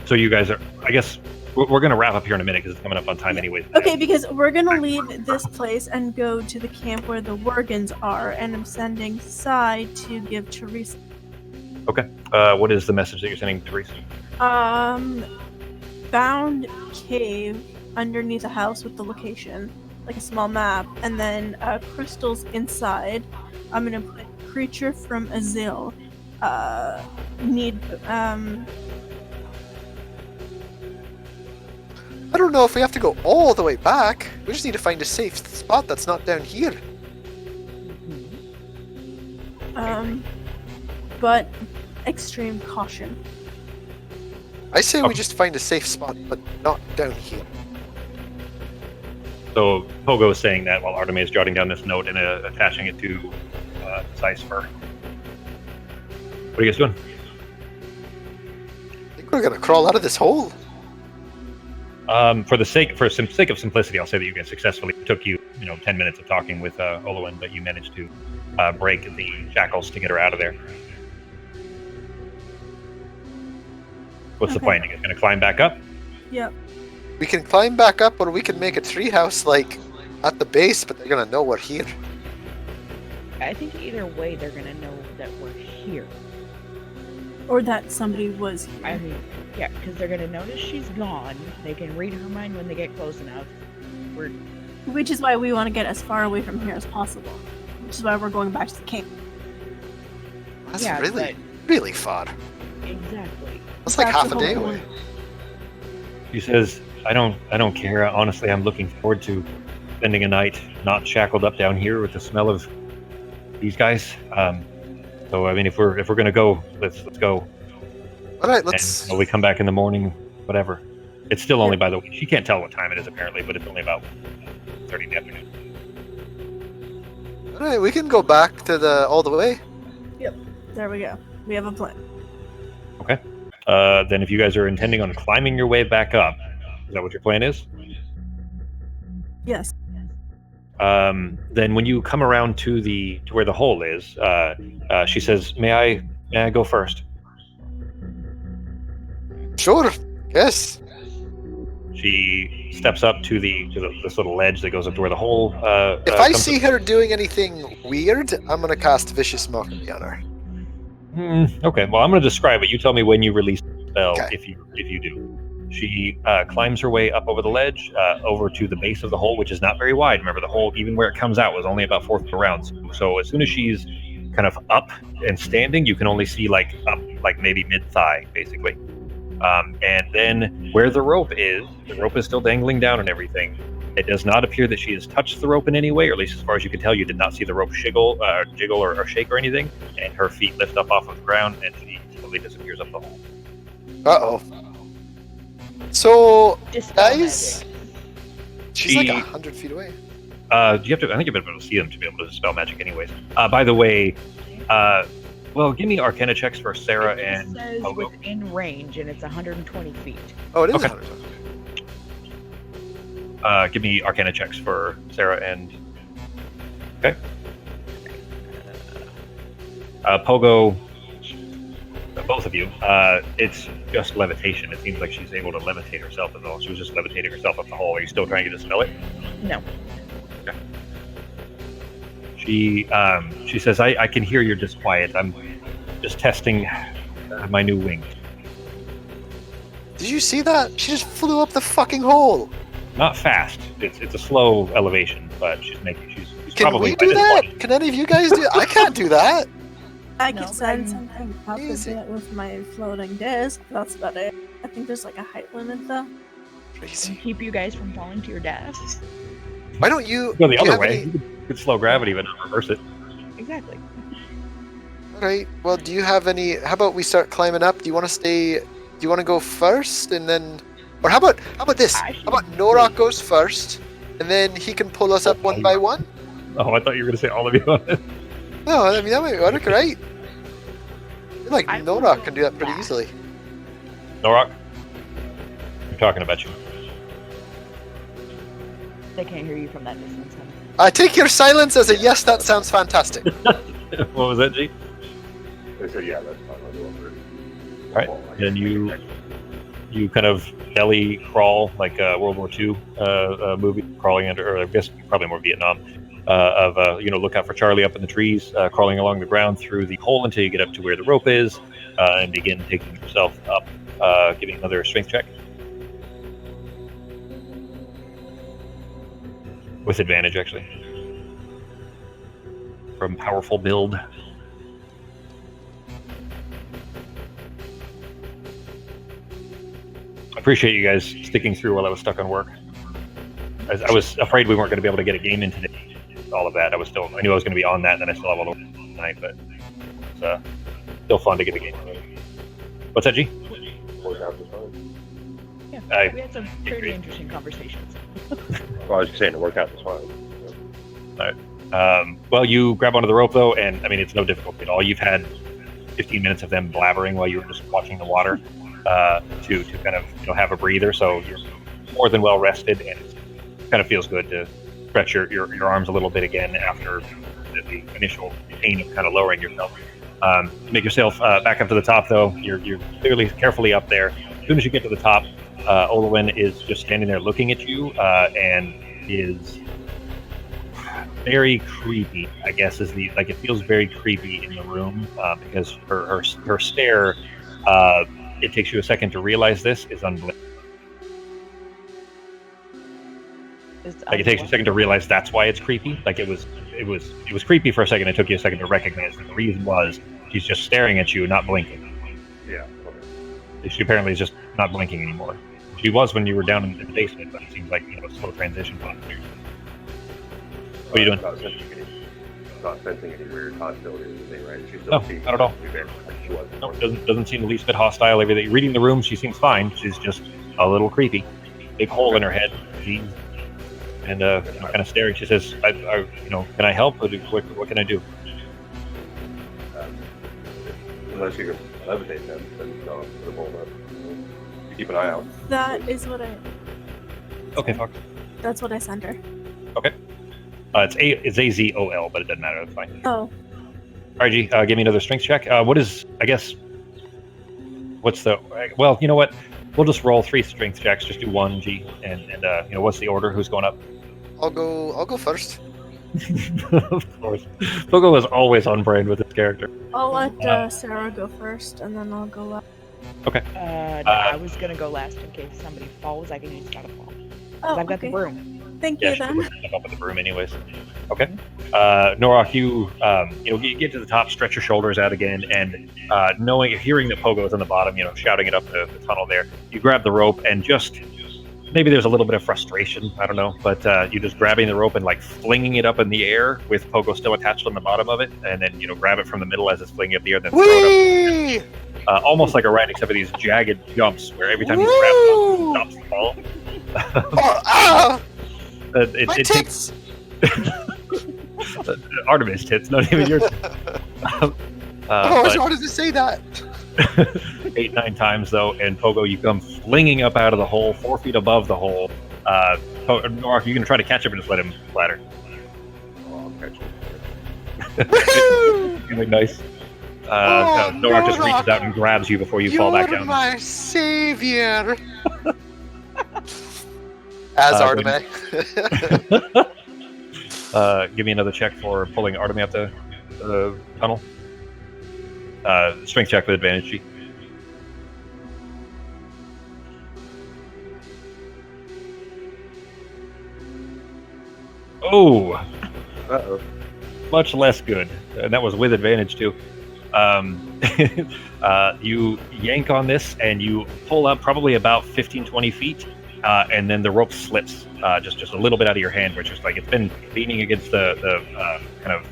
So you guys are, I guess, we're going to wrap up here in a minute because it's coming up on time anyways. Okay, because we're gonna leave this place and go to the camp where the Worgens are, and I'm sending Sai to give Therese. Okay. What is the message that you're sending to Therese? Found cave underneath a house with the location, like a small map, and then crystals inside. I'm gonna put creature from Azil. Need I don't know if we have to go all the way back. We just need to find a safe spot that's not down here. but extreme caution. I say we Okay. just find a safe spot, but not down here. So Pogo is saying that while Artemis is jotting down this note and attaching it to Sai's fur. What are you guys doing? I think we're gonna crawl out of this hole. For sake of simplicity, I'll say that you guys successfully took you 10 minutes of talking with Olwen, but you managed to break the shackles to get her out of there. What's the Okay. plan? You guys gonna climb back up? Yep. We can climb back up, or we can make a treehouse like at the base, but they're gonna know we're here. I think either way they're gonna know that we're here. Or that somebody was here. I mean, yeah, because they're gonna notice she's gone. They can read her mind when they get close enough. Which is why we want to get as far away from here as possible. Which is why we're going back to the camp. That's Yeah, really far. Exactly. That's like That's half the a day whole away. point. She says, I don't care. Honestly, I'm looking forward to spending a night not shackled up down here with the smell of these guys. So I mean, if we're gonna go, let's go. All right, And let's. when we come back in the morning, whatever. It's still only, by the way, she can't tell what time it is apparently, but it's only about 30 in the afternoon. All right, we can go back to the all the way. There we go. We have a plan. Then if you guys are intending on climbing your way back up, Is that what your plan is? Yes. Then when you come around to where the hole is, she says, "May I go first?" Sure. Yes. She steps up to this little ledge that goes up to where the hole. If I comes see her doing anything weird, I'm gonna cast Vicious Mockery on her. Okay, well, I'm going to describe it. You tell me when you release the spell, Okay. if you do. She climbs her way up over the ledge, over to the base of the hole, which is not very wide. Remember, the hole, even where it comes out, was only about 4 feet around. So as soon as she's kind of up and standing, you can only see like up, like maybe mid-thigh, basically. And then where the rope is still dangling down and everything. It does not appear that she has touched the rope in any way, or at least as far as you can tell, you did not see the rope jiggle or shake or anything. And her feet lift up off of the ground, and she slowly disappears up the hole. Uh-oh. So, Dispel guys, magic. she's like 100 feet away. I think you've been able to see them to be able to dispel magic anyways. By the way, well, give me Arcana checks for Sarah It and says Pogo. within range, and it's 120 feet. Oh, it is Okay. 100. Give me Arcana checks for Sarah and... Okay. Pogo, both of you, it's just levitation. It seems like she's able to levitate herself as well. She was just levitating herself up the hole. Are you still trying to dispel it? No. Okay. She says, I can hear your disquiet. I'm just testing my new wing. Did you see that? She just flew up the fucking hole. Not fast. It's a slow elevation, but she's Can probably we do by this that? point. Can any of you guys do I can't do that. I No, can send but- something up a Easy. bit with my floating disc. That's about it. I think there's like a height limit though. Crazy. Keep you guys from falling to your deaths. Why don't you Go the do you other have way. any- You could slow gravity, but not reverse it. Exactly. Alright, well, do you have any... How about we start climbing up? Do you want to stay... Do you want to go first, and then... Or how about this? I How about Norok goes first, and then he can pull us up one by one? Oh, I thought you were going to say all of you on it. No, I mean, that might work, right? I feel like I will Norok can do that go pretty back. easily. Norok, I'm talking about you. They can't hear you from that distance. Honey. I take your silence as a yes, that sounds fantastic. What was that, G? They said, yeah, that's fine. I'll go over it. All right, then you kind of belly crawl like a World War II movie, crawling under, or I guess probably more Vietnam, look out for Charlie up in the trees, crawling along the ground through the hole until you get up to where the rope is, and begin taking yourself up, giving another strength check. With advantage, actually. From powerful build. I appreciate you guys sticking through while I was stuck on work. I was afraid we weren't going to be able to get a game in today. All of that. I knew I was going to be on that, and then I still have all the tonight, but it's still fun to get the game. What's that, G? Worked out just fine. Yeah, we had some pretty interesting conversations. Well, I was just saying, it worked out just fine. Well, you grab onto the rope, though, and I mean, it's no difficulty at all. You've had 15 minutes of them blabbering while you were just watching the water to kind of have a breather, so you're more than well rested, and it kind of feels good to stretch your arms a little bit again after the initial pain of kind of lowering yourself. Make yourself back up to the top, though. You're clearly carefully up there. As soon as you get to the top, Olwen is just standing there looking at you and is very creepy, I guess, it feels very creepy in the room because her stare, it takes you a second to realize this, is unbelievable. It takes you a second to realize that's why it's creepy. It was creepy for a second. It took you a second to recognize that the reason was she's just staring at you, not blinking. Yeah. Okay. She apparently is just not blinking anymore. She was when you were down in the basement, but it seems like a slow transition. What are you doing? Not sensing any weird hostility or anything, right? She's No, still not at all. Like she wasn't. No, doesn't seem the least bit hostile. Everything. Reading the room, she seems fine. She's just a little creepy. Big hole in her head. And kind of staring. She says, can I help? What can I do? Unless you can levitate them, then no, put them all up. You keep an eye out. That is what I Okay, Fox. That's what I sent her. It's AZOL, but it doesn't matter. That's fine. Oh, RG, give me another strength check. What is? I guess. What's the? Well, you know what? We'll just roll 3 strength checks. Just do 1 G, and what's the order? Who's going up? I'll go first. Of course, Pogo is always on brand with his character. I'll let Sarah go first, and then I'll go up. No, I was gonna go last in case somebody falls. I can use Catapult. 'Cause Oh, I've got okay. the broom. Thank Yeah, you she then. was up with the broom, anyways. Okay, Norok, you get to the top, stretch your shoulders out again, and hearing that Pogo is on the bottom, shouting it up the tunnel there, you grab the rope and just maybe there's a little bit of frustration, I don't know, but you just grabbing the rope and like flinging it up in the air with Pogo still attached on the bottom of it, and then grab it from the middle as it's flinging up the air, then throw it up, almost like a ride, except for these jagged jumps where every time you grab it, it stops the fall. My It tits! Artemis tits, not even your tits. I always wanted to say that. 8-9 times though, and Pogo, you come flinging up out of the hole, 4 feet above the hole. Norok, you can try to catch him and just let him splatter. Oh, I'll catch you. Really nice. Norok just reaches out and grabs you before you fall back down. You're my savior. As Artemis. Give me another check for pulling Artemis up the tunnel. Strength check with advantage, G. Oh, Uh-oh. much less good, and that was with advantage too. You yank on this and you pull up probably about 15-20 feet, and then the rope slips just a little bit out of your hand, which is like it's been leaning against the kind of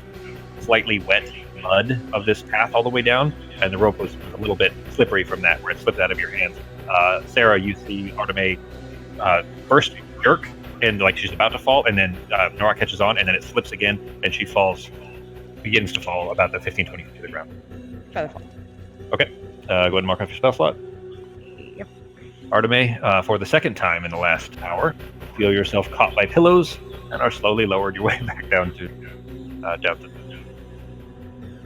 slightly wet mud of this path all the way down, and the rope was a little bit slippery from that, where it slipped out of your hands. Sarah, you see Artemis first jerk, and like she's about to fall, and then Nora catches on, and then it slips again, and she begins to fall about the 15-20 feet to the ground. Featherfall. Okay, go ahead and mark off your spell slot. Yep. Artemis, for the second time in the last hour, feel yourself caught by pillows and are slowly lowered your way back down to.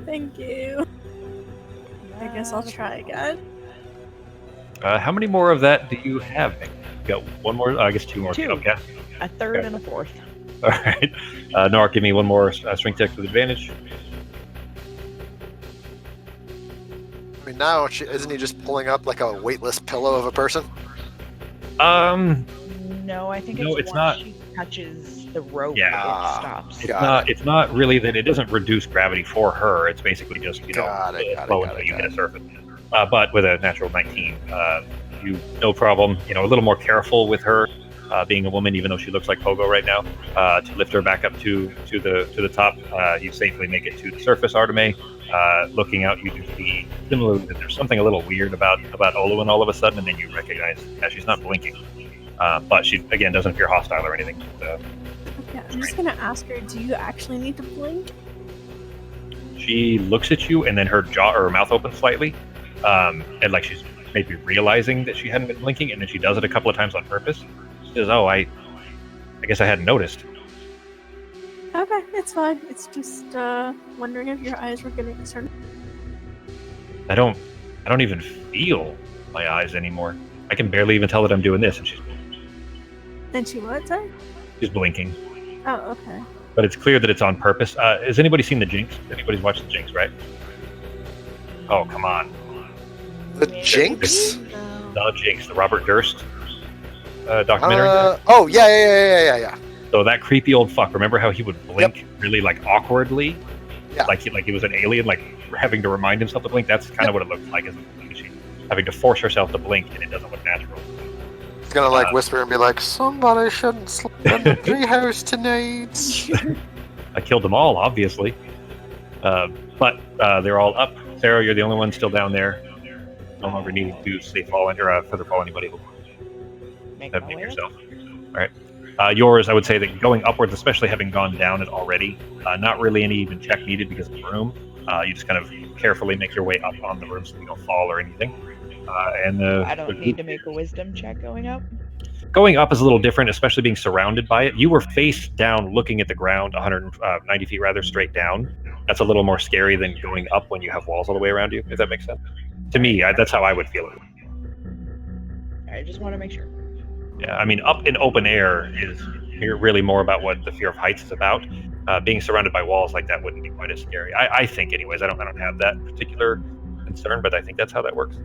Thank you. I guess I'll try again. How many more of that do you have? You got one more? I guess 2 more. 2. Okay. A third Okay. and a fourth. All right. Nora, give me one more strength check with advantage. I mean, now isn't he just pulling up like a weightless pillow of a person? No, I think No, it's it's once not. she touches the rope, Yeah. it stops. It's not really that it doesn't reduce gravity for her. It's basically just Got it, slow until you hit a surface. But with a natural 19, you no problem. A little more careful with her, being a woman, even though she looks like Pogo right now. To lift her back up to the top, you safely make it to the surface. Artemis, looking out, you can see similarly that there's something a little weird about Olwen all of a sudden, and then you recognize she's not blinking. But she, again, doesn't appear hostile or anything. Okay, I'm just gonna ask her, do you actually need to blink? She looks at you, and then her jaw or her mouth opens slightly, and like she's maybe realizing that she hadn't been blinking, and then she does it a couple of times on purpose. She says, "Oh, I guess I hadn't noticed." Okay, it's fine. It's just wondering if your eyes were getting concerned. I don't even feel my eyes anymore. I can barely even tell that I'm doing this, and And she what, sorry? she's blinking. Oh, okay. But it's clear that it's on purpose. Has anybody seen the Jinx? Anybody's watched the Jinx, right? Oh, come on. The Jinx? No. The Jinx, the Robert Durst documentary. Oh, yeah. So that creepy old fuck, remember how he would blink really like awkwardly? Yeah. Like he was an alien, like having to remind himself to blink? That's kind of what it looks like, is she having to force herself to blink, and it doesn't look natural. He's gonna like whisper and be like, somebody shouldn't sleep in the treehouse tonight. I killed them all, obviously. But they're all up. Sarah, you're the only one still down there. No longer needing to safe fall or feather fall anybody who Make have my named way up. yourself. All right. Yours, I would say that going upwards, especially having gone down it already, not really any even check needed because of the room. You just kind of carefully make your way up on the room so you don't fall or anything. I don't need to make a wisdom check going up. Going up is a little different, especially being surrounded by it. You were face down looking at the ground, 190 feet rather, straight down. That's a little more scary than going up when you have walls all the way around you, if that makes sense. To me, that's how I would feel it. I just want to make sure. Yeah, I mean, up in open air is really more about what the fear of heights is about. Being surrounded by walls like that wouldn't be quite as scary. I think, anyways. I don't have that particular concern, but I think that's how that works.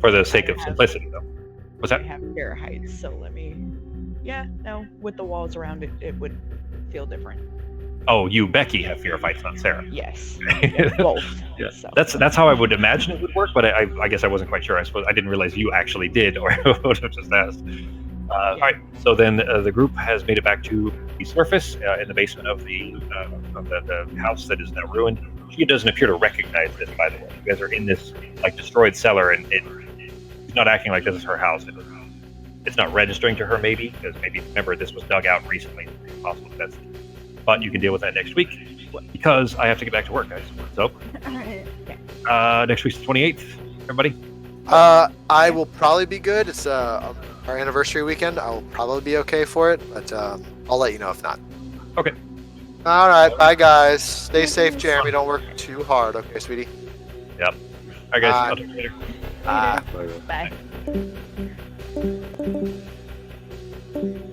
For the sake of simplicity, though. What's that? I have fear of heights, so let me. Yeah, no, with the walls around it, it would feel different. Oh, you, Becky, have fear of heights, not Sarah. Yes, yeah, both. Yeah. So. That's how I would imagine it would work, but I guess I wasn't quite sure. I suppose I didn't realize you actually did, or would have just asked. All right, so then the group has made it back to the surface in the basement of the house that is now ruined. She doesn't appear to recognize this, by the way. You guys are in this like destroyed cellar, and she's not acting like this is her house. It's not registering to her, maybe, because maybe remember this was dug out recently. It's possible that's. But you can deal with that next week because I have to get back to work, guys. So, All right. next week's the 28th. Everybody. I will probably be good. It's our anniversary weekend. I will probably be okay for it, but I'll let you know if not. Okay. All right. Bye, guys. Stay safe, Jeremy. Don't work too hard. Okay, sweetie. Yep. All right, guys. I'll talk to you later. Bye. Bye.